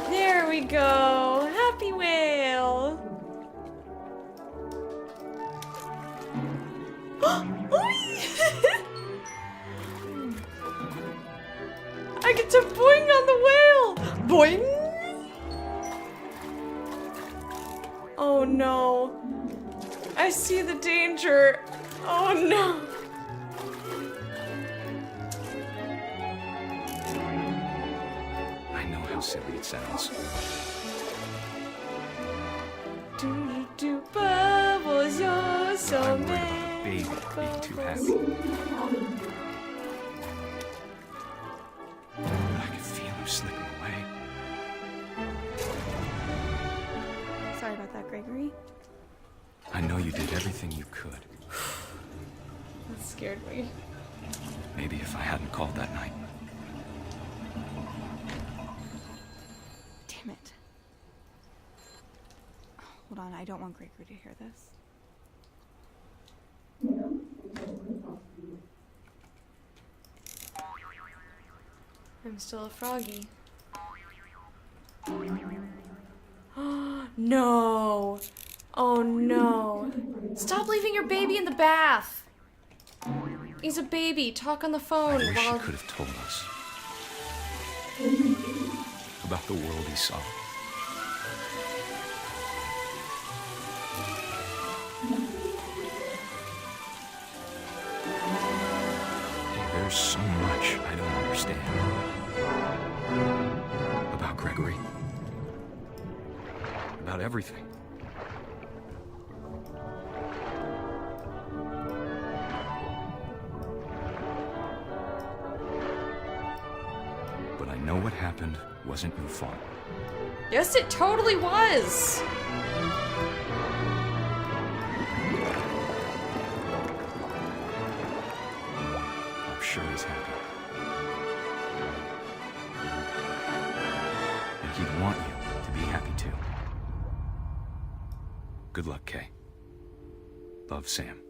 There we go. Happy whale. I get to boing on the whale. Boing. Oh no. I see the danger. Oh no. I know how silly it sounds. Do do bubbles, you're so I'm worried about the baby being too happy. I could feel him slipping away. Sorry about that, Gregory. I know you did everything you could. That scared me. Maybe if I hadn't called that night. Damn it. Hold on, I don't want Gregory to hear this. I'm still a froggy. No. Oh no. Stop leaving your baby in the bath. He's a baby. Talk on the phone I wish while... he could have told us about the world he saw. Hey, there's so much I don't understand about Gregory, about everything. But I know what happened wasn't your fault. Yes, it totally was. I'm sure he's happy. And he'd want you to be happy too. Good luck, Kay. Love, Sam.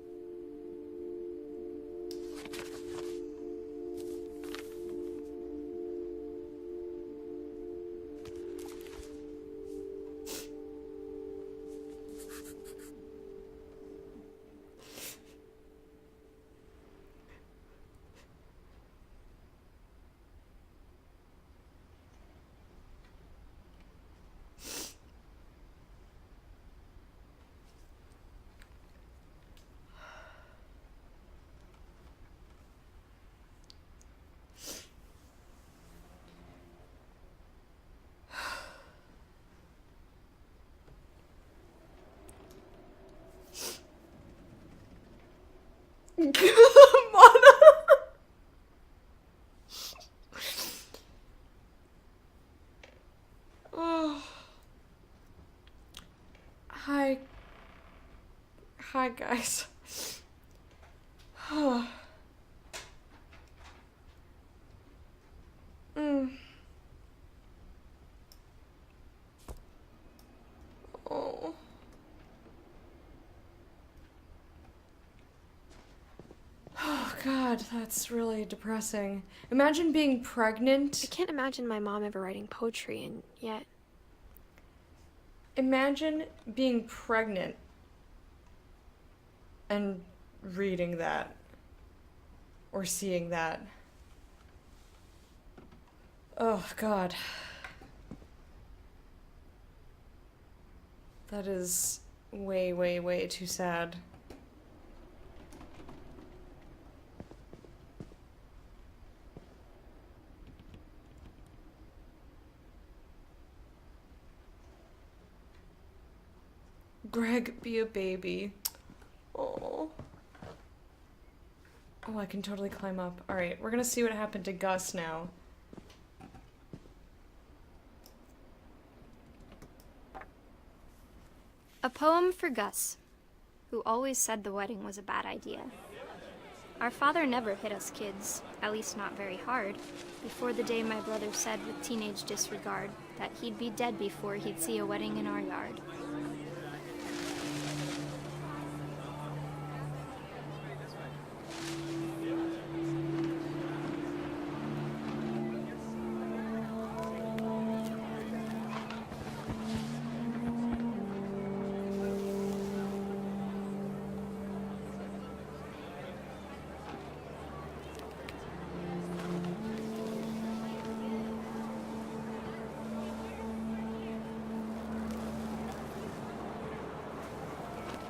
Mana. Oh. Hi. Hi, guys. Oh. Oh, God, that's really depressing. Imagine being pregnant. I can't imagine my mom ever writing poetry, and yet... Imagine being pregnant and reading that. Or seeing that. Oh, God. That is way, way, way too sad. Greg, be a baby. Oh. Oh, I can totally climb up. Alright, we're gonna see what happened to Gus now. A poem for Gus, who always said the wedding was a bad idea. Our father never hit us kids, at least not very hard, before the day my brother said with teenage disregard that he'd be dead before he'd see a wedding in our yard.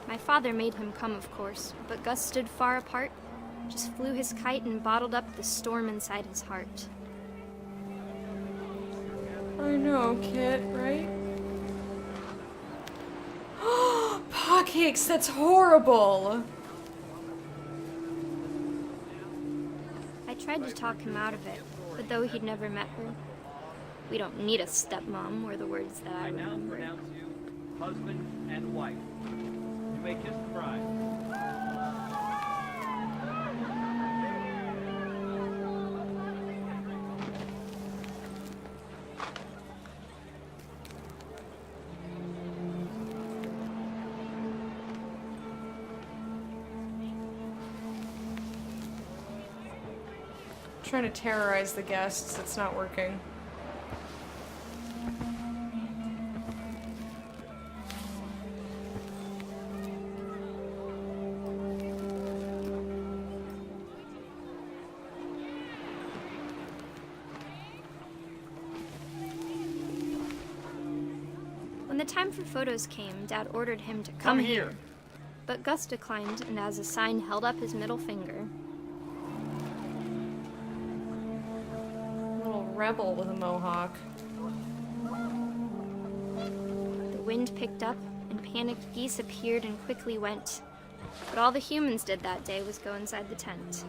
My father made him come, of course, but Gus stood far apart, just flew his kite and bottled up the storm inside his heart. I know, Kit, right? Potcakes, that's horrible! I tried to talk him out of it, but though he'd never met her, "We don't need a stepmom," were the words that I remember. I now pronounce you husband and wife. You may kiss the bride. Trying to terrorize the guests, it's not working. When the time for photos came, Dad ordered him to come here. But Gus declined, and as a sign held up his middle finger. Little rebel with a mohawk. The wind picked up, and panicked geese appeared and quickly went. But all the humans did that day was go inside the tent.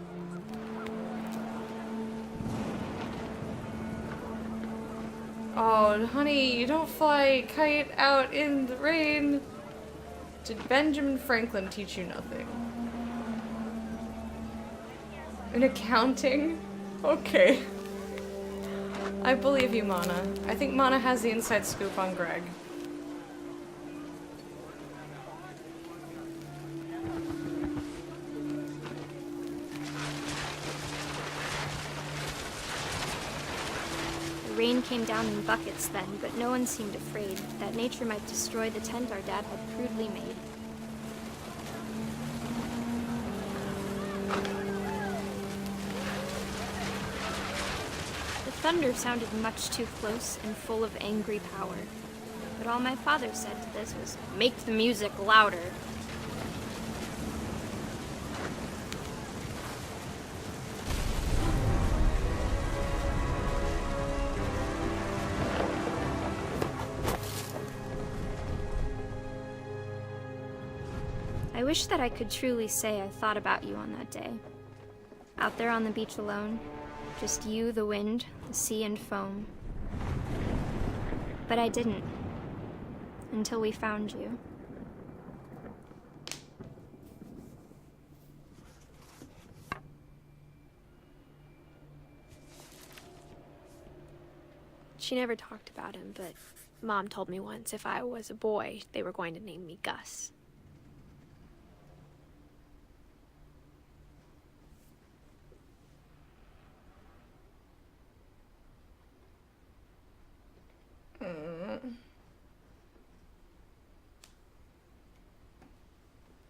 Oh, honey, you don't fly a kite out in the rain. Did Benjamin Franklin teach you nothing? In accounting? Okay. I believe you, Mana. I think Mana has the inside scoop on Greg. The rain came down in buckets then, but no one seemed afraid that nature might destroy the tent our dad had crudely made. The thunder sounded much too close and full of angry power, but all my father said to this was, "Make the music louder." I I wish that I could truly say I thought about you on that day. Out there on the beach alone, just you, the wind, the sea, and foam. But I didn't. Until we found you. She never talked about him, but Mom told me once if I was a boy, they were going to name me Gus.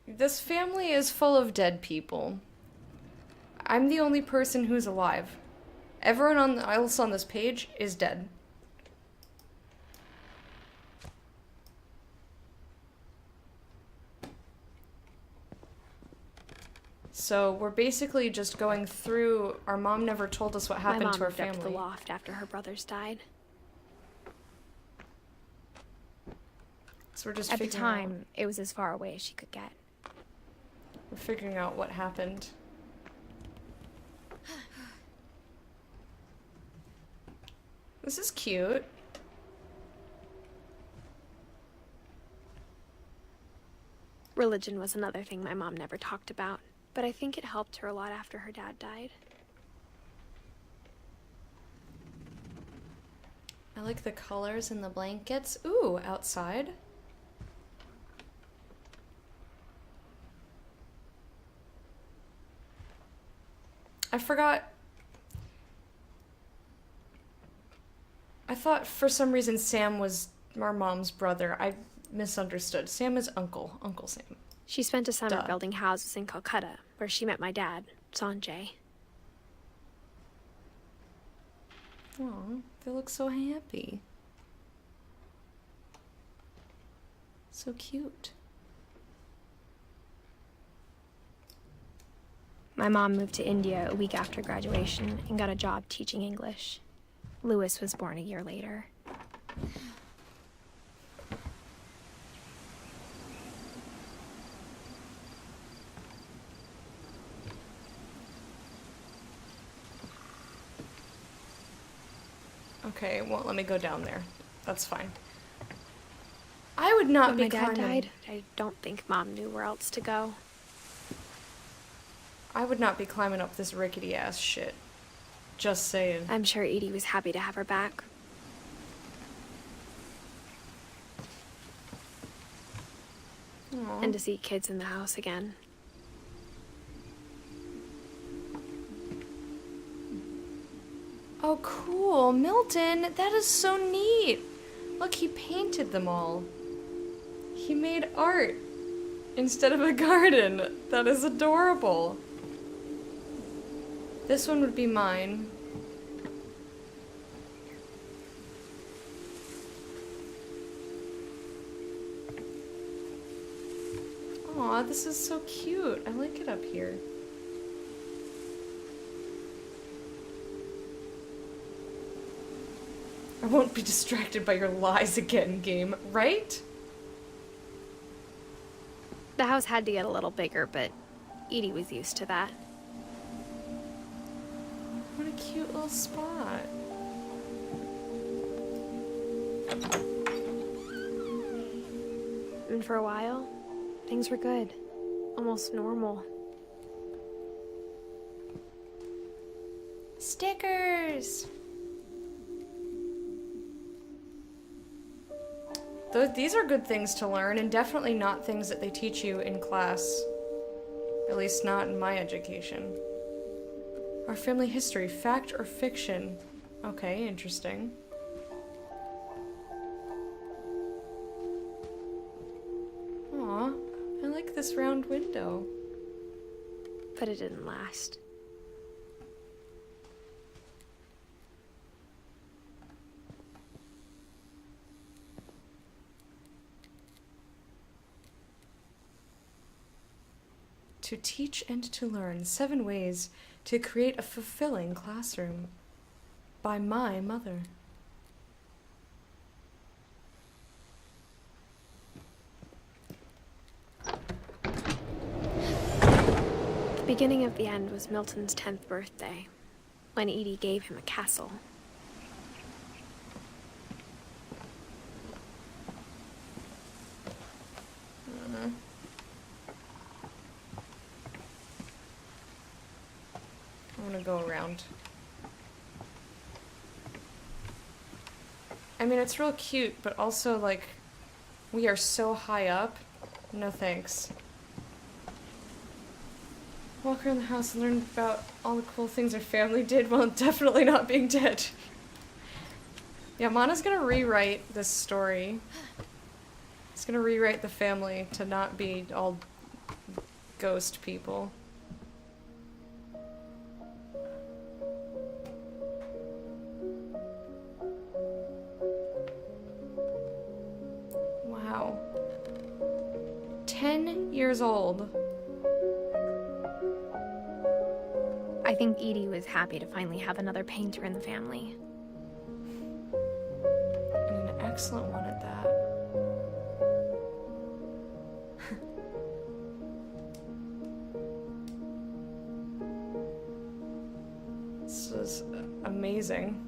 This family is full of dead people. I'm the only person who's alive. Everyone else on this page is dead. So we're basically just going through. Our mom never told us what happened to our family. My mom moved up to the loft after her brothers died. So we're just at the figuring time, out. It was as far away as she could get. We're figuring out what happened. This is cute. Religion was another thing my mom never talked about, but I think it helped her a lot after her dad died. I like the colors in the blankets. Ooh, outside. I forgot. I thought for some reason Sam was our mom's brother. I misunderstood. Sam is Uncle Sam. She spent a summer building houses in Calcutta, where she met my dad, Sanjay. Aw, they look so happy. So cute. My mom moved to India a week after graduation and got a job teaching English. Louis was born a year later. Okay, it won't let me go down there. That's fine. I would not when be my dad climbing. died, I don't think Mom knew where else to go. I would not be climbing up this rickety ass shit. Just saying. I'm sure Edie was happy to have her back. Aww. And to see kids in the house again. Oh, cool. Milton, that is so neat. Look, he painted them all. He made art instead of a garden. That is adorable. This one would be mine. Aw, this is so cute. I like it up here. I won't be distracted by your lies again, game, right? The house had to get a little bigger, but Edie was used to that. What a cute little spot. And for a while, things were good. Almost normal. Stickers! These are good things to learn, and definitely not things that they teach you in class. At least not in my education. Our family history, fact or fiction? Okay, interesting. Aw, I like this round window. But it didn't last. To teach and to learn 7 ways to create a fulfilling classroom by my mother. The beginning of the end was Milton's 10th birthday, when Edie gave him a castle. I'm gonna go around. I mean, it's real cute, but also, like, we are so high up. No thanks. Walk around the house and learn about all the cool things our family did while definitely not being dead. Yeah, Mana's gonna rewrite this story. It's gonna rewrite the family to not be all ghost people. Wow. 10 years old. I think Edie was happy to finally have another painter in the family. And an excellent one at that. This is amazing.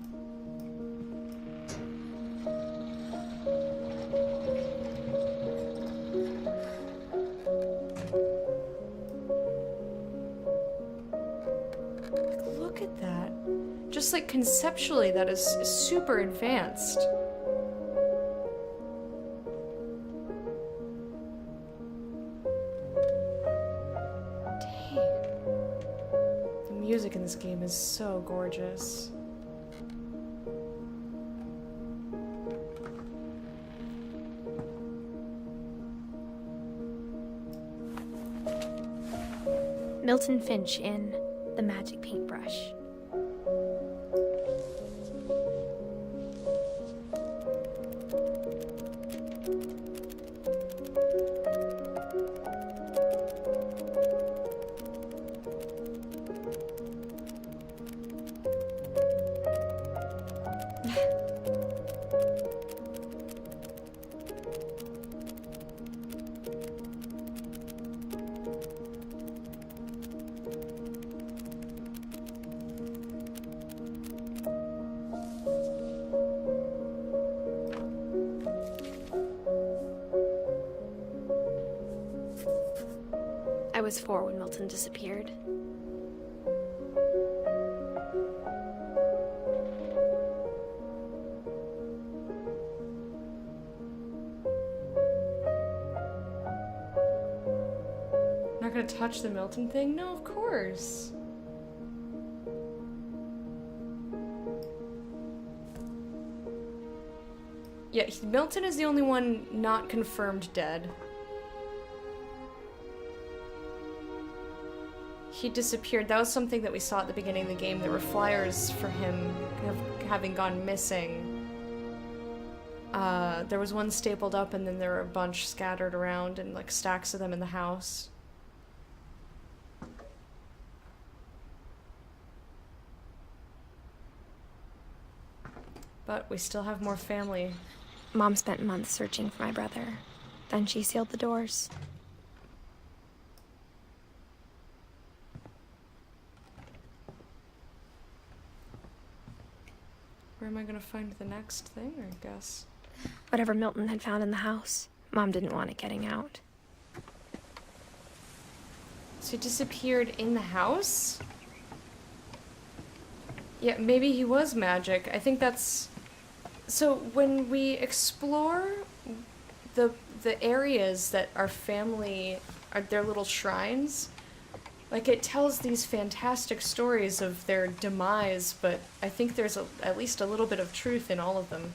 Look at that. Just like conceptually, that is super advanced. Dang. The music in this game is so gorgeous. Milton Finch in The Magic Paintbrush. I was 4 when Milton disappeared. Not gonna touch the Milton thing? No, of course. Yeah, Milton is the only one not confirmed dead. He disappeared. That was something that we saw at the beginning of the game. There were flyers for him having gone missing. There was one stapled up, and then there were a bunch scattered around, and like stacks of them in the house. But we still have more family. Mom spent months searching for my brother. Then she sealed the doors. Where am I gonna find the next thing, I guess? Whatever Milton had found in the house, Mom didn't want it getting out. So he disappeared in the house? Yeah, maybe he was magic. I think that's... So when we explore the areas that our family are their little shrines, like it tells these fantastic stories of their demise, but I think there's at least a little bit of truth in all of them.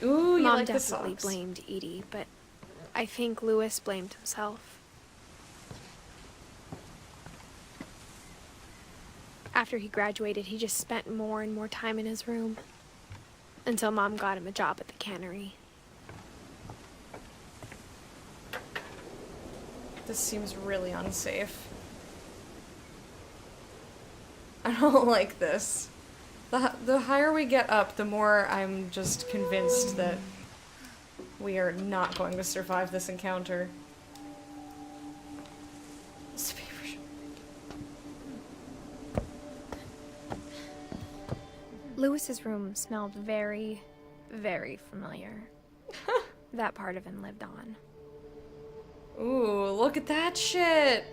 Ooh, you Mom like the definitely socks. blamed Edie, but I think Lewis blamed himself. After he graduated, he just spent more and more time in his room. Until Mom got him a job at the cannery. This seems really unsafe. I don't like this. The higher we get up, the more I'm just convinced that We are not going to survive this encounter. Lewis's room smelled very, very familiar. That part of him lived on. Ooh, look at that shit!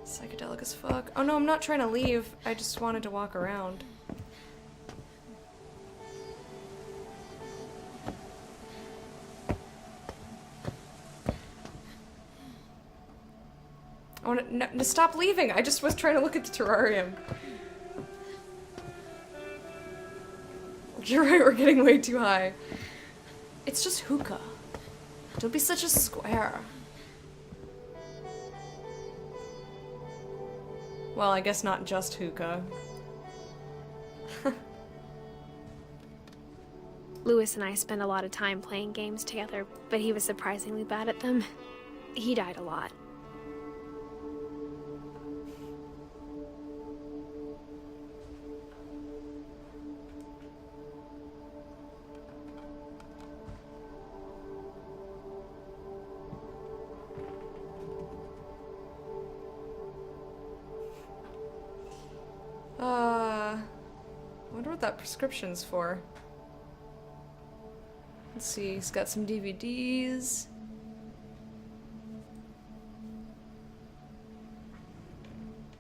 Psychedelic as fuck. Oh no, I'm not trying to leave. I just wanted to walk around. I want to stop leaving. I just was trying to look at the terrarium. You're right, we're getting way too high. It's just hookah. Don't be such a square. Well, I guess not just hookah. Lewis and I spent a lot of time playing games together, but he was surprisingly bad at them. He died a lot. I wonder what that prescription's for. Let's see, he's got some DVDs.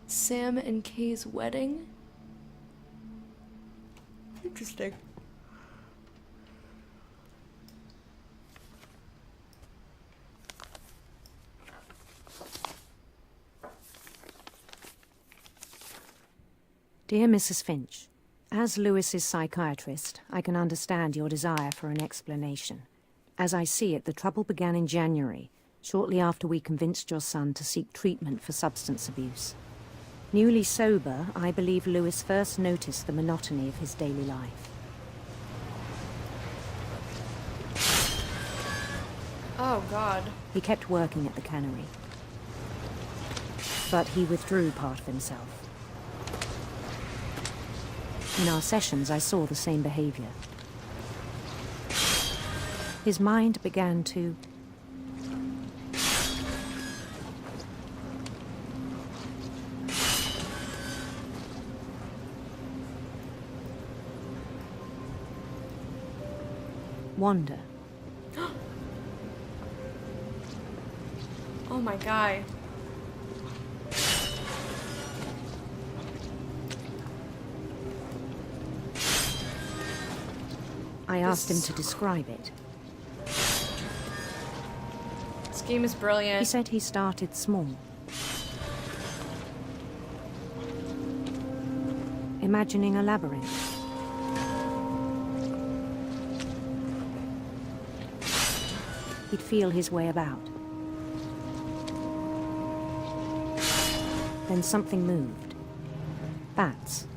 Sam and Kay's wedding? Interesting. Dear Mrs. Finch, as Lewis's psychiatrist, I can understand your desire for an explanation. As I see it, the trouble began in January, shortly after we convinced your son to seek treatment for substance abuse. Newly sober, I believe Lewis first noticed the monotony of his daily life. Oh, God. He kept working at the cannery, but he withdrew part of himself. In our sessions, I saw the same behavior. His mind began to wander. Oh my God. I asked him to describe it. This game is brilliant. He said he started small. Imagining a labyrinth. He'd feel his way about. Then something moved. Bats.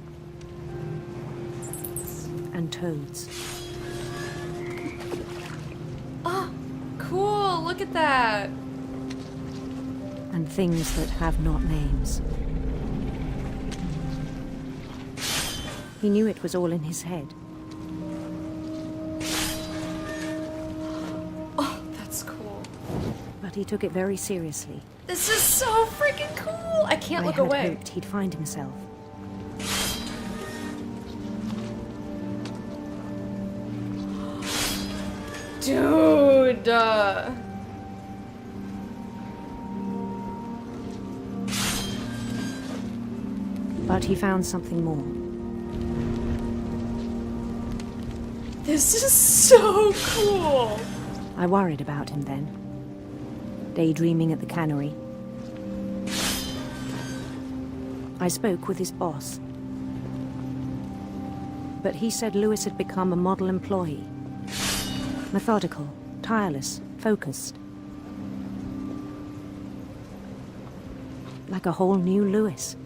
And toads. Oh, cool, look at that. And things that have not names. He knew it was all in his head. Oh, that's cool. But he took it very seriously. This is so freaking cool. I can't look away. I had hoped he'd find himself. Dude. But he found something more. This is so cool. I worried about him then. Daydreaming at the cannery. I spoke with his boss. But he said Lewis had become a model employee. Methodical, tireless, focused. Like a whole new Lewis.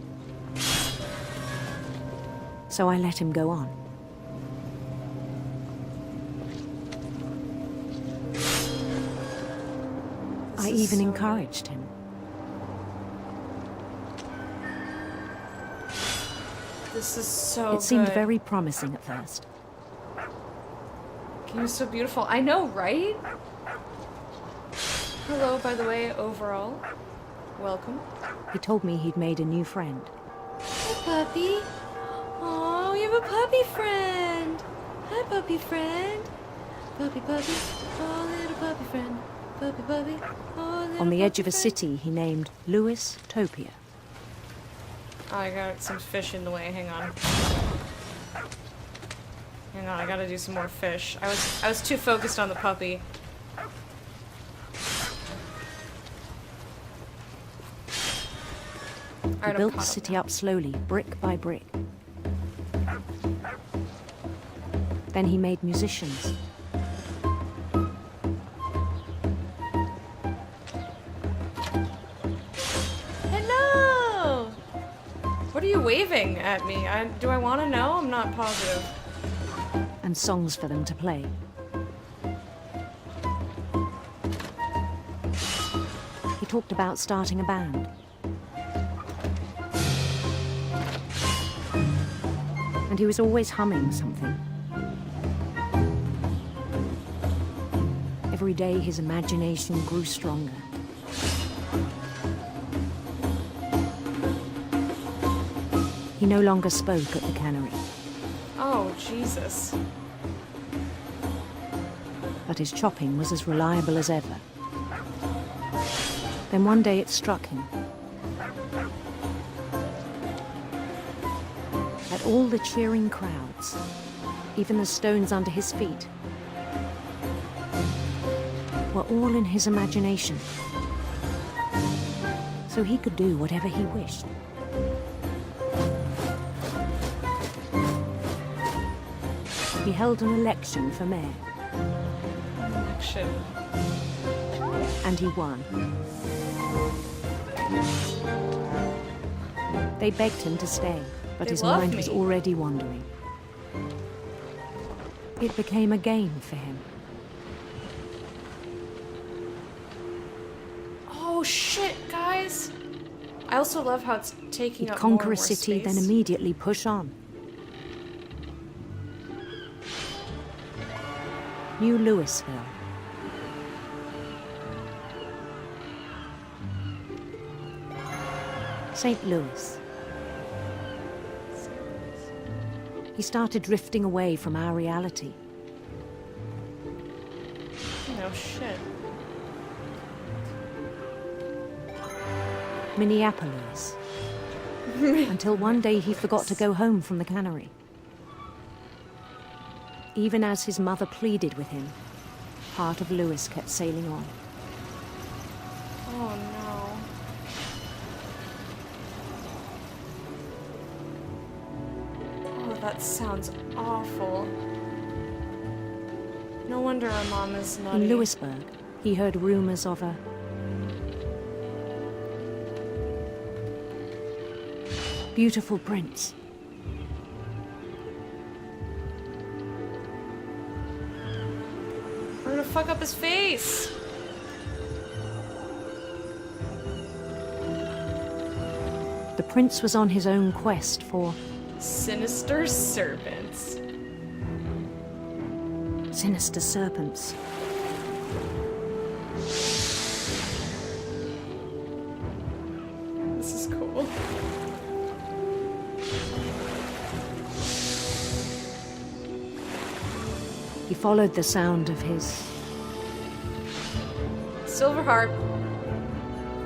So I let him go on. I even encouraged him. This is so It seemed good. very promising at first. He was so beautiful. I know, right? Hello, by the way, overall. Welcome. He told me he'd made a new friend. Hi, puppy. Oh, you have a puppy friend. Hi, puppy friend. Puppy, puppy. Oh, little puppy friend. Puppy, puppy. Oh, little On the edge of a puppy city he named Louis Topia. Oh, I got some fish in the way. Hang on. Hang on, I gotta do some more fish. I was too focused on the puppy. He built the city up slowly, brick by brick. Then he made musicians. Hello! What are you waving at me? Do I want to know? I'm not positive. And songs for them to play. He talked about starting a band. And he was always humming something. Every day his imagination grew stronger. He no longer spoke at the cannery. Oh, Jesus. But his chopping was as reliable as ever. Then one day it struck him. At all the cheering crowds, even the stones under his feet, were all in his imagination. So he could do whatever he wished. He held an election for mayor. Election. And he won. They begged him to stay, but his mind was already wandering. It became a game for him. Oh shit, guys! I also love how it's taking He'd up more and conquer more a city, space. then immediately push on. New Louisville. St. Louis. He started drifting away from our reality. No shit. Minneapolis. Until one day he forgot to go home from the cannery. Even as his mother pleaded with him, part of Louis kept sailing on. Oh no. Oh, that sounds awful. No wonder our mom is nutty. In Louisburg, he heard rumors of a beautiful prince. We're gonna fuck up his face. The prince was on his own quest for Sinister serpents. sinister serpents. This is cool. He followed the sound of his Silver harp.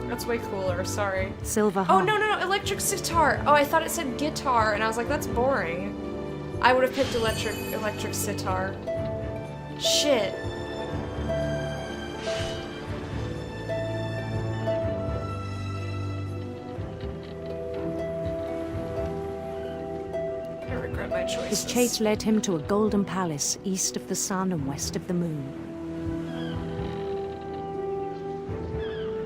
That's way cooler, sorry. silver Oh, harp. no, electric sitar. Oh, I thought it said guitar, and I was like, that's boring. I would have picked electric sitar. Shit. I regret my choices. His chase led him to a golden palace east of the sun and west of the moon.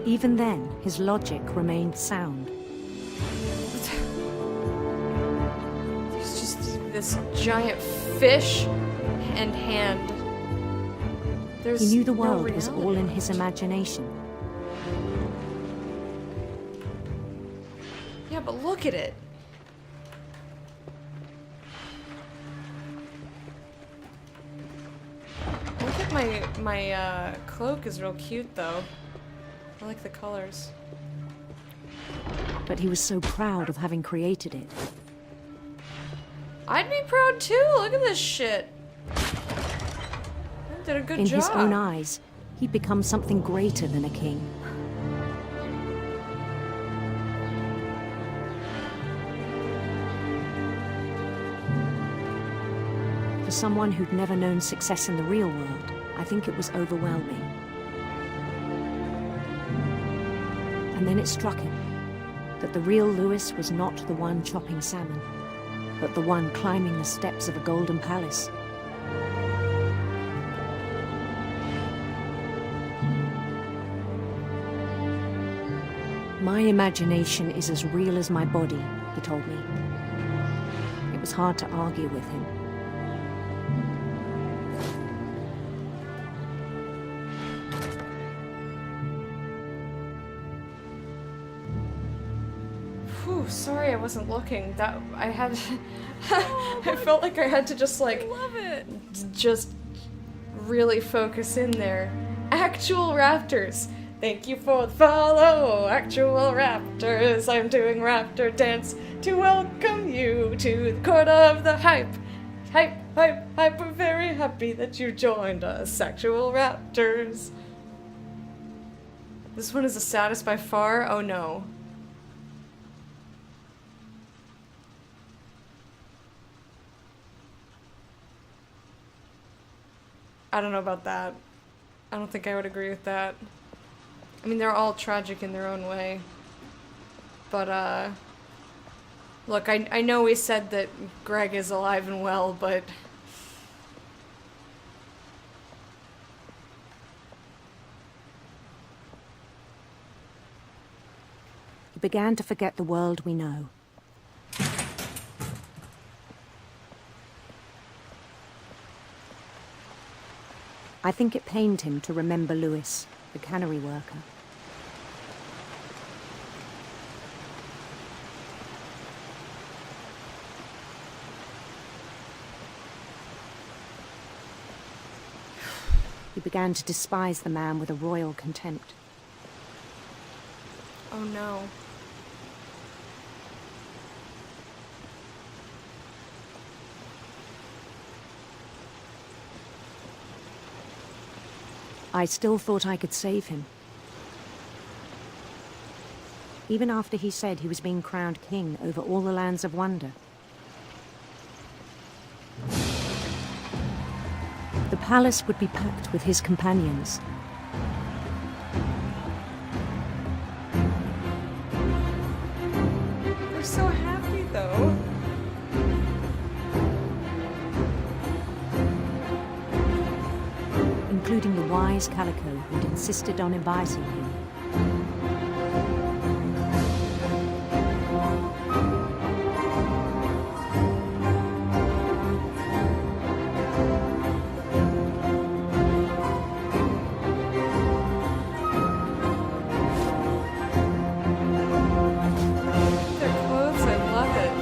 Even then, his logic remained sound. There's just this giant fish and hand. There's He knew the no world was reality. all in his imagination. Yeah, but look at it. my cloak is real cute though. I like the colors. But he was so proud of having created it. I'd be proud too. Look at this shit. I did a good job. In his own eyes, he'd become something greater than a king. For someone who'd never known success in the real world, I think it was overwhelming. And then it struck him that the real Lewis was not the one chopping salmon, but the one climbing the steps of a golden palace. My imagination is as real as my body, he told me. It was hard to argue with him. Whew, sorry I wasn't looking. That I had I felt like I had to just like just really focus in there. Actual raptors. Thank you for the follow, actual raptors. I'm doing raptor dance to welcome you to the court of the hype. Hype, hype, hype. We're very happy that you joined us, actual raptors. This one is the saddest by far. Oh no. I don't know about that. I don't think I would agree with that. I mean, they're all tragic in their own way. But, look, I know we said that Greg is alive and well, but... He began to forget the world we know. I think it pained him to remember Lewis, the cannery worker. He began to despise the man with a royal contempt. Oh no. I still thought I could save him. Even after he said he was being crowned king over all the lands of wonder. The palace would be packed with his companions. They're so happy though. Including the wise Calico who'd insisted on advising him. Their clothes, I love it.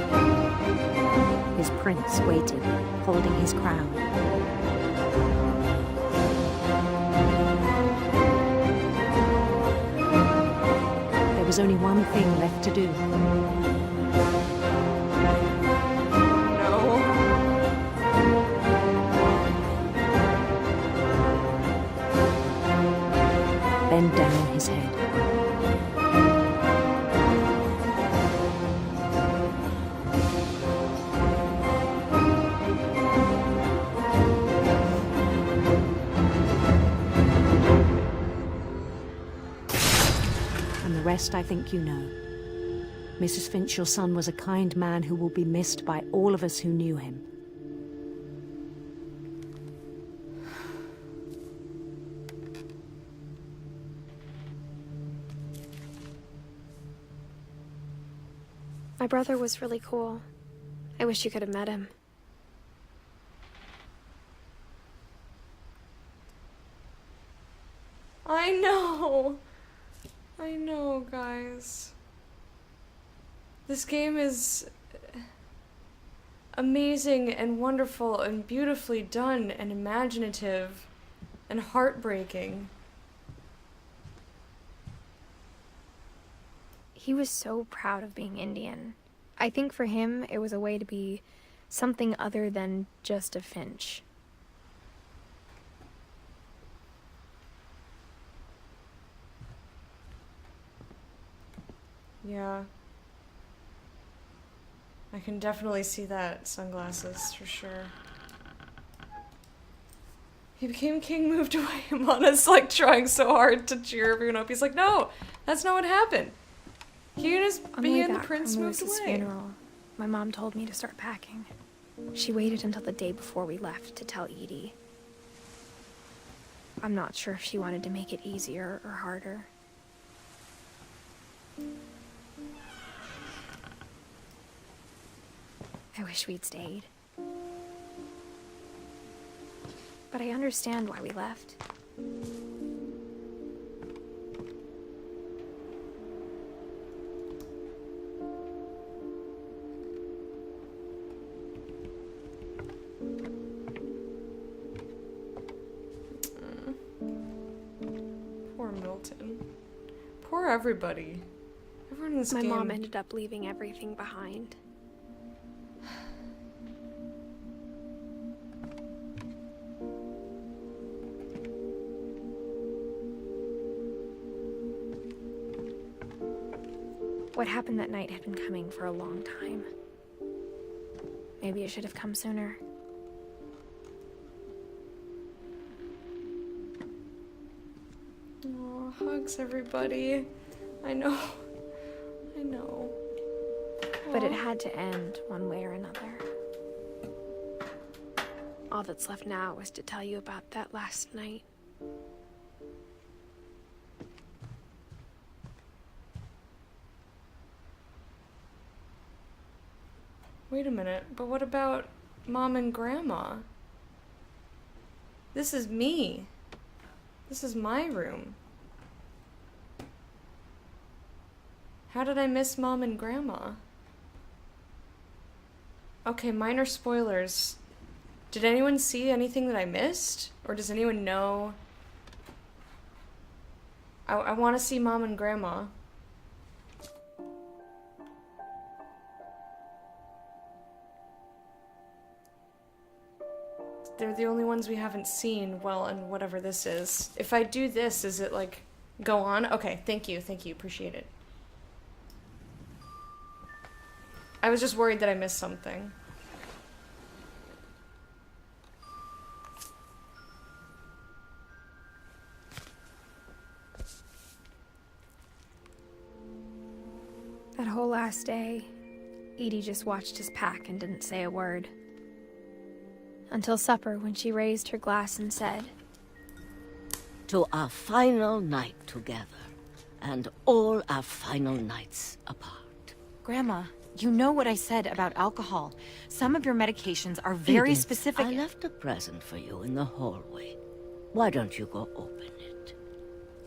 His prince waited, holding his crown. There was only one thing left to do. No. Bend down his head. And the rest I think you know. Mrs. Finch, your son was a kind man who will be missed by all of us who knew him. My brother was really cool. I wish you could have met him. I know. I know, guys. This game is amazing and wonderful and beautifully done and imaginative and heartbreaking. He was so proud of being Indian. I think for him, it was a way to be something other than just a Finch. Yeah. I can definitely see that. Sunglasses, for sure. He became king, moved away. Mana's like trying so hard to cheer everyone up. He's like, no, that's not what happened. He and On the way the back prince from moved Lewis's away. funeral, my mom told me to start packing. She waited until the day before we left to tell Edie. I'm not sure if she wanted to make it easier or harder. I wish we'd stayed. But I understand why we left. Poor Milton. Poor everybody. Everyone in this My game. mom ended up leaving everything behind. What happened that night had been coming for a long time. Maybe it should have come sooner. Oh, hugs, everybody. I know. I know. But it had to end one way or another. All that's left now is to tell you about that last night. Wait a minute, but what about Mom and Grandma? This is me. This is my room. How did I miss Mom and Grandma? Okay, minor spoilers. Did anyone see anything that I missed? Or does anyone know? I want to see Mom and Grandma. They're the only ones we haven't seen, well, and whatever this is. If I do this, is it, like, go on? Okay, thank you, appreciate it. I was just worried that I missed something. That whole last day, Edie just watched us pack and didn't say a word. Until supper, when she raised her glass and said, "To our final night together, and all our final nights apart." Grandma, you know what I said about alcohol. Some of your medications are very Edith, specific. I left a present for you in the hallway. Why don't you go open it?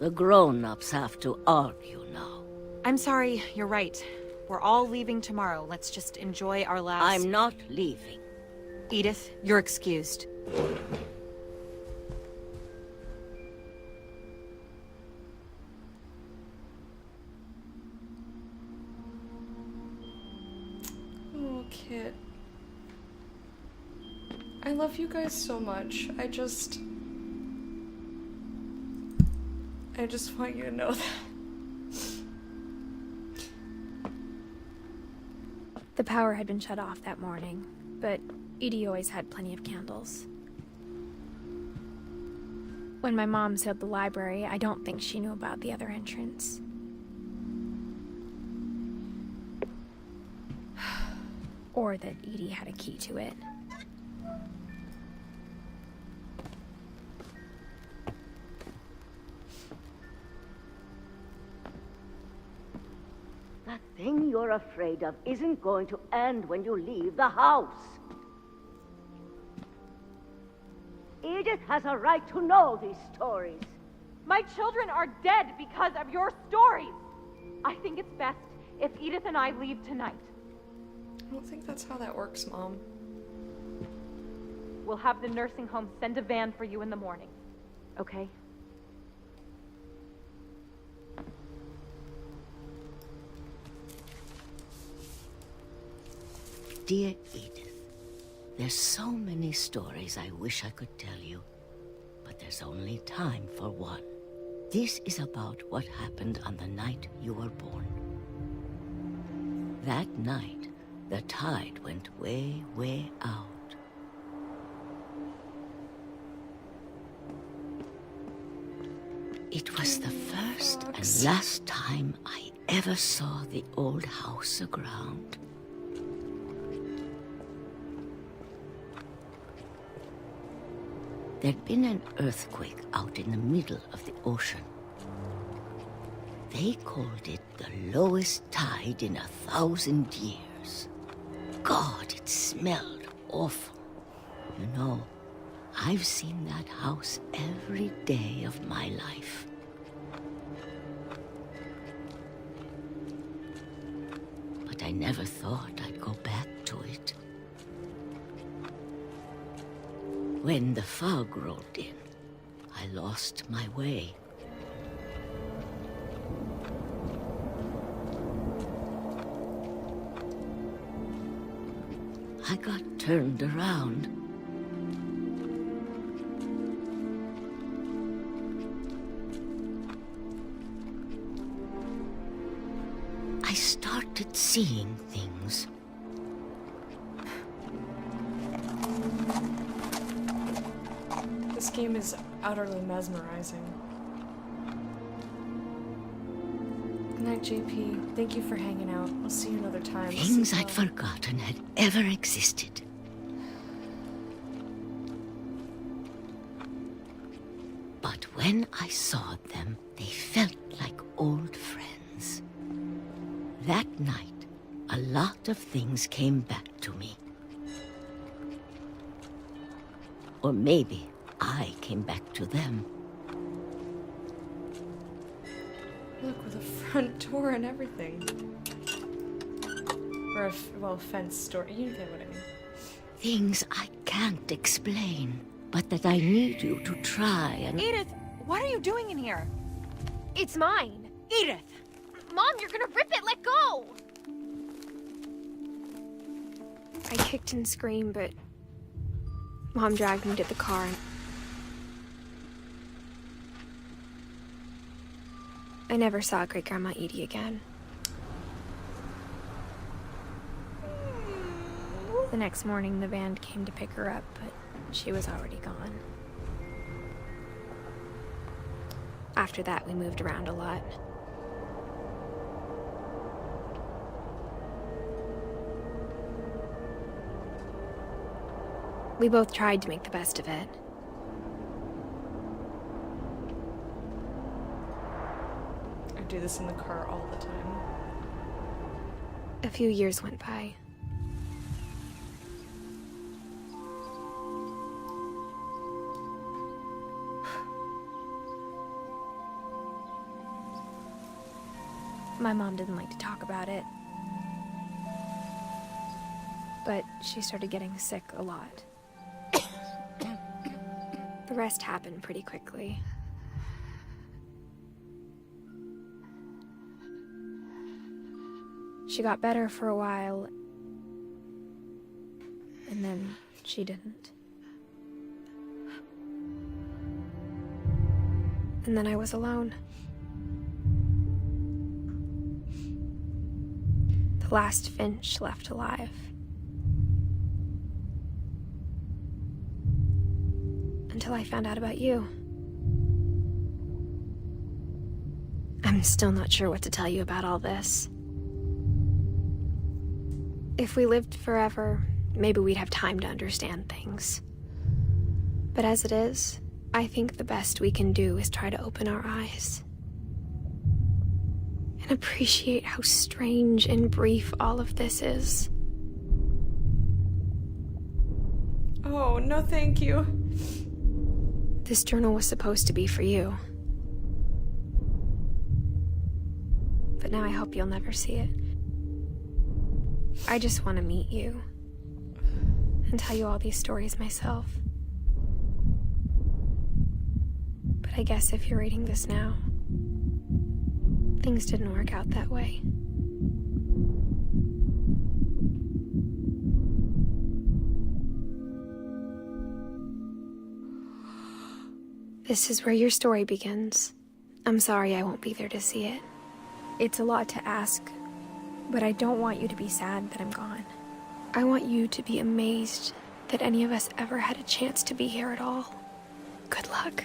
The grown-ups have to argue now. I'm sorry, you're right. We're all leaving tomorrow. Let's just enjoy our last... I'm not leaving. Edith, you're excused. Oh, Kit. I love you guys so much. I just want you to know that. The power had been shut off that morning, but Edie always had plenty of candles. When my mom sealed the library, I don't think she knew about the other entrance. Or that Edie had a key to it. That thing you're afraid of isn't going to end when you leave the house. Edith has a right to know these stories. My children are dead because of your stories. I think it's best if Edith and I leave tonight. I don't think that's how that works, Mom. We'll have the nursing home send a van for you in the morning. okay? Dear Edith, there's so many stories I wish I could tell you, but there's only time for one. This is about what happened on the night you were born. That night, the tide went way, way out. It was the first and last time I ever saw the old house aground. There'd been an earthquake out in the middle of the ocean. They called it the lowest tide in 1,000 years. God, it smelled awful. You know, I've seen that house every day of my life. But I never thought I'd go back to it. When the fog rolled in, I lost my way. I got turned around. I started seeing things. This game is utterly mesmerizing. Good night, JP. Thank you for hanging out. I'll see you another time. Things I'd forgotten had ever existed. But when I saw them, they felt like old friends. That night, a lot of things came back to me. Or maybe I came back to them. Look, with a front door and everything. Or well, fence door. You get what I mean. Things I can't explain, but that I need you to try and... Edith, what are you doing in here? It's mine. Edith! Mom, you're gonna rip it! Let go! I kicked and screamed, but Mom dragged me to the car and I never saw Great-Grandma Edie again. The next morning, the band came to pick her up, but she was already gone. After that, we moved around a lot. We both tried to make the best of it. I do this in the car all the time. A few years went by. My mom didn't like to talk about it. But she started getting sick a lot. The rest happened pretty quickly. She got better for a while, and then she didn't. And then I was alone. The last Finch left alive. Until I found out about you. I'm still not sure what to tell you about all this. If we lived forever, maybe we'd have time to understand things. But as it is, I think the best we can do is try to open our eyes. And appreciate how strange and brief all of this is. Oh, no thank you. This journal was supposed to be for you. But now I hope you'll never see it. I just want to meet you and tell you all these stories myself. But I guess if you're reading this now, things didn't work out that way. This is where your story begins. I'm sorry I won't be there to see it. It's a lot to ask, but I don't want you to be sad that I'm gone. I want you to be amazed that any of us ever had a chance to be here at all. Good luck.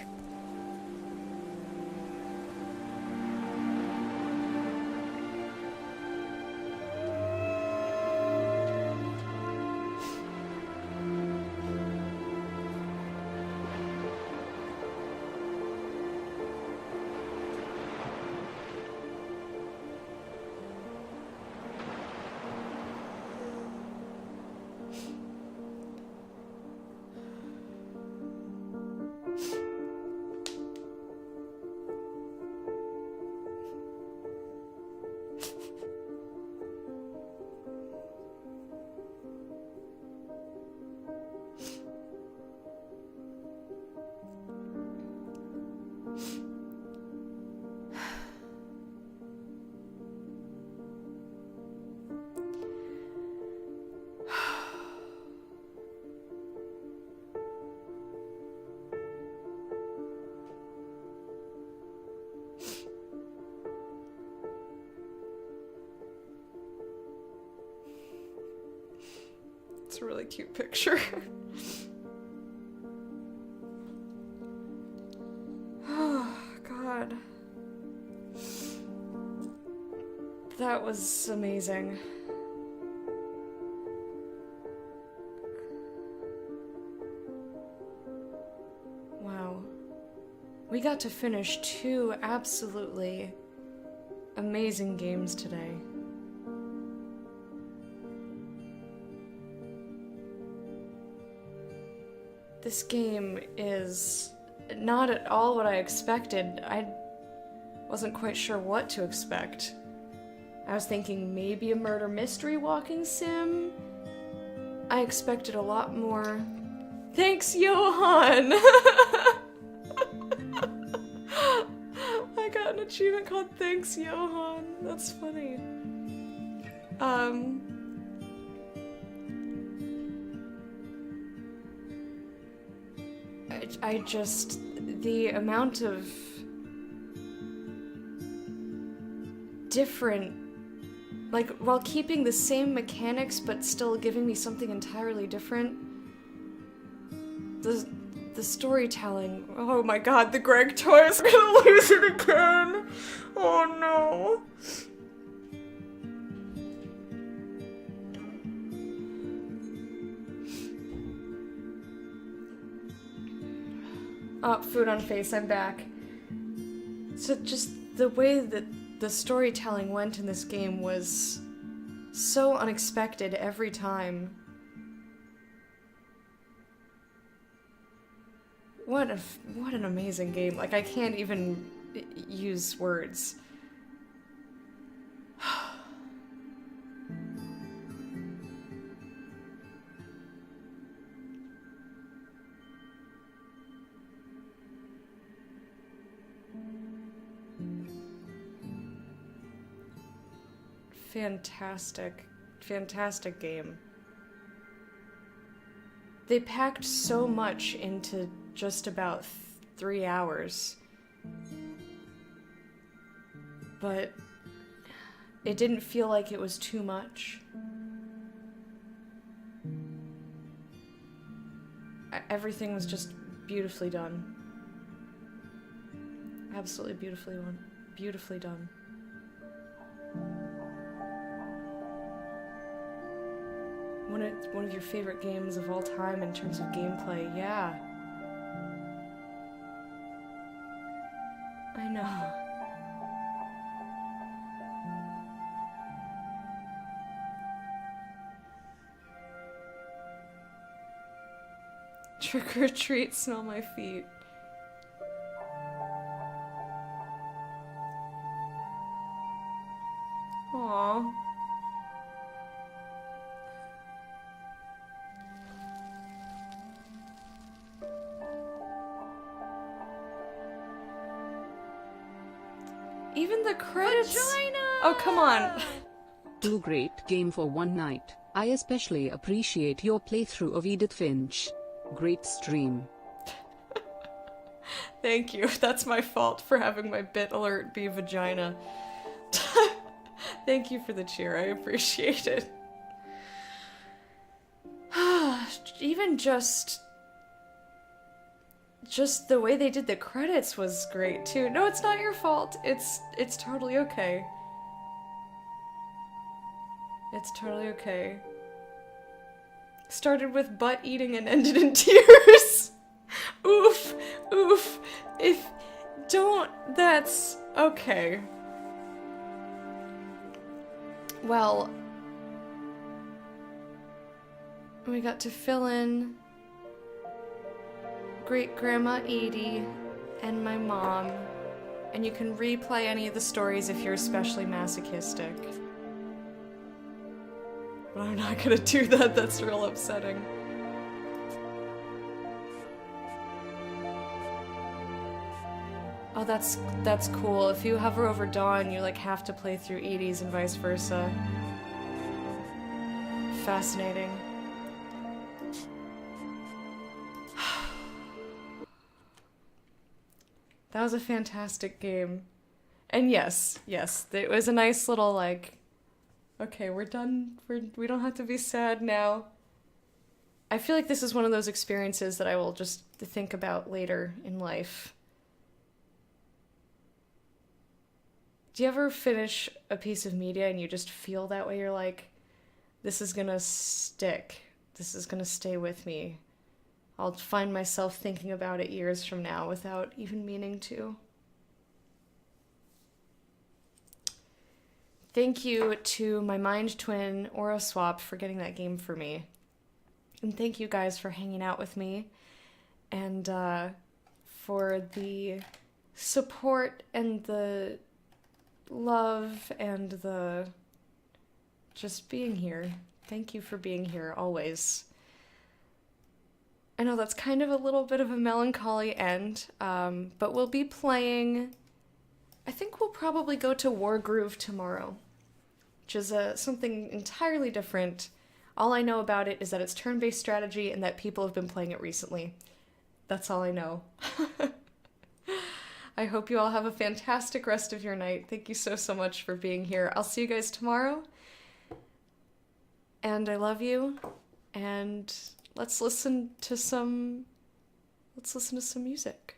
It's a really cute picture. Oh, God. That was amazing. Wow. We got to finish 2 absolutely amazing games today. This game is not at all what I expected. I wasn't quite sure what to expect. I was thinking maybe a murder mystery walking sim. I expected a lot more. Thanks, Johan! I got an achievement called Thanks, Johan. That's funny. I just, the amount of different, like, while keeping the same mechanics but still giving me something entirely different. The storytelling. Oh my god, the Greg toy is gonna lose it again! Oh no. Oh, food on face, I'm back. So just the way that the storytelling went in this game was so unexpected every time. What an amazing game. Like, I can't even use words. Fantastic game. They packed so much into just about 3 hours. But it didn't feel like it was too much. Everything was just beautifully done. Absolutely beautifully done. One of your favorite games of all time in terms of gameplay, yeah. I know. Trick or treat, smell my feet. Aww. Even the credits. Oh, come on. Too great game for one night. I especially appreciate your playthrough of Edith Finch. Great stream. Thank you. That's my fault for having my bit alert be vagina. Thank you for the cheer. I appreciate it. Even just the way they did the credits was great too. No, it's not your fault. It's totally okay. It's totally okay. Started with butt eating and ended in tears. Oof, oof. That's okay. Well, we got to fill in Great-Grandma Edie and my mom, and you can replay any of the stories if you're especially masochistic. But I'm not gonna do that, that's real upsetting. Oh, that's cool. If you hover over Dawn, you like have to play through Edie's and vice versa. Fascinating. That was a fantastic game. And yes, it was a nice little like, okay, we're done. We don't have to be sad now. I feel like this is one of those experiences that I will just think about later in life. Do you ever finish a piece of media and you just feel that way? You're like, this is gonna stick. This is gonna stay with me. I'll find myself thinking about it years from now without even meaning to. Thank you to my mind twin, Aura Swap, for getting that game for me. And thank you guys for hanging out with me. And for the support and the love and the just being here. Thank you for being here always. I know that's kind of a little bit of a melancholy end, but we'll be playing... I think we'll probably go to Wargroove tomorrow, which is something entirely different. All I know about it is that it's turn-based strategy and that people have been playing it recently. That's all I know. I hope you all have a fantastic rest of your night. Thank you so much for being here. I'll see you guys tomorrow. And I love you. And let's listen to some music.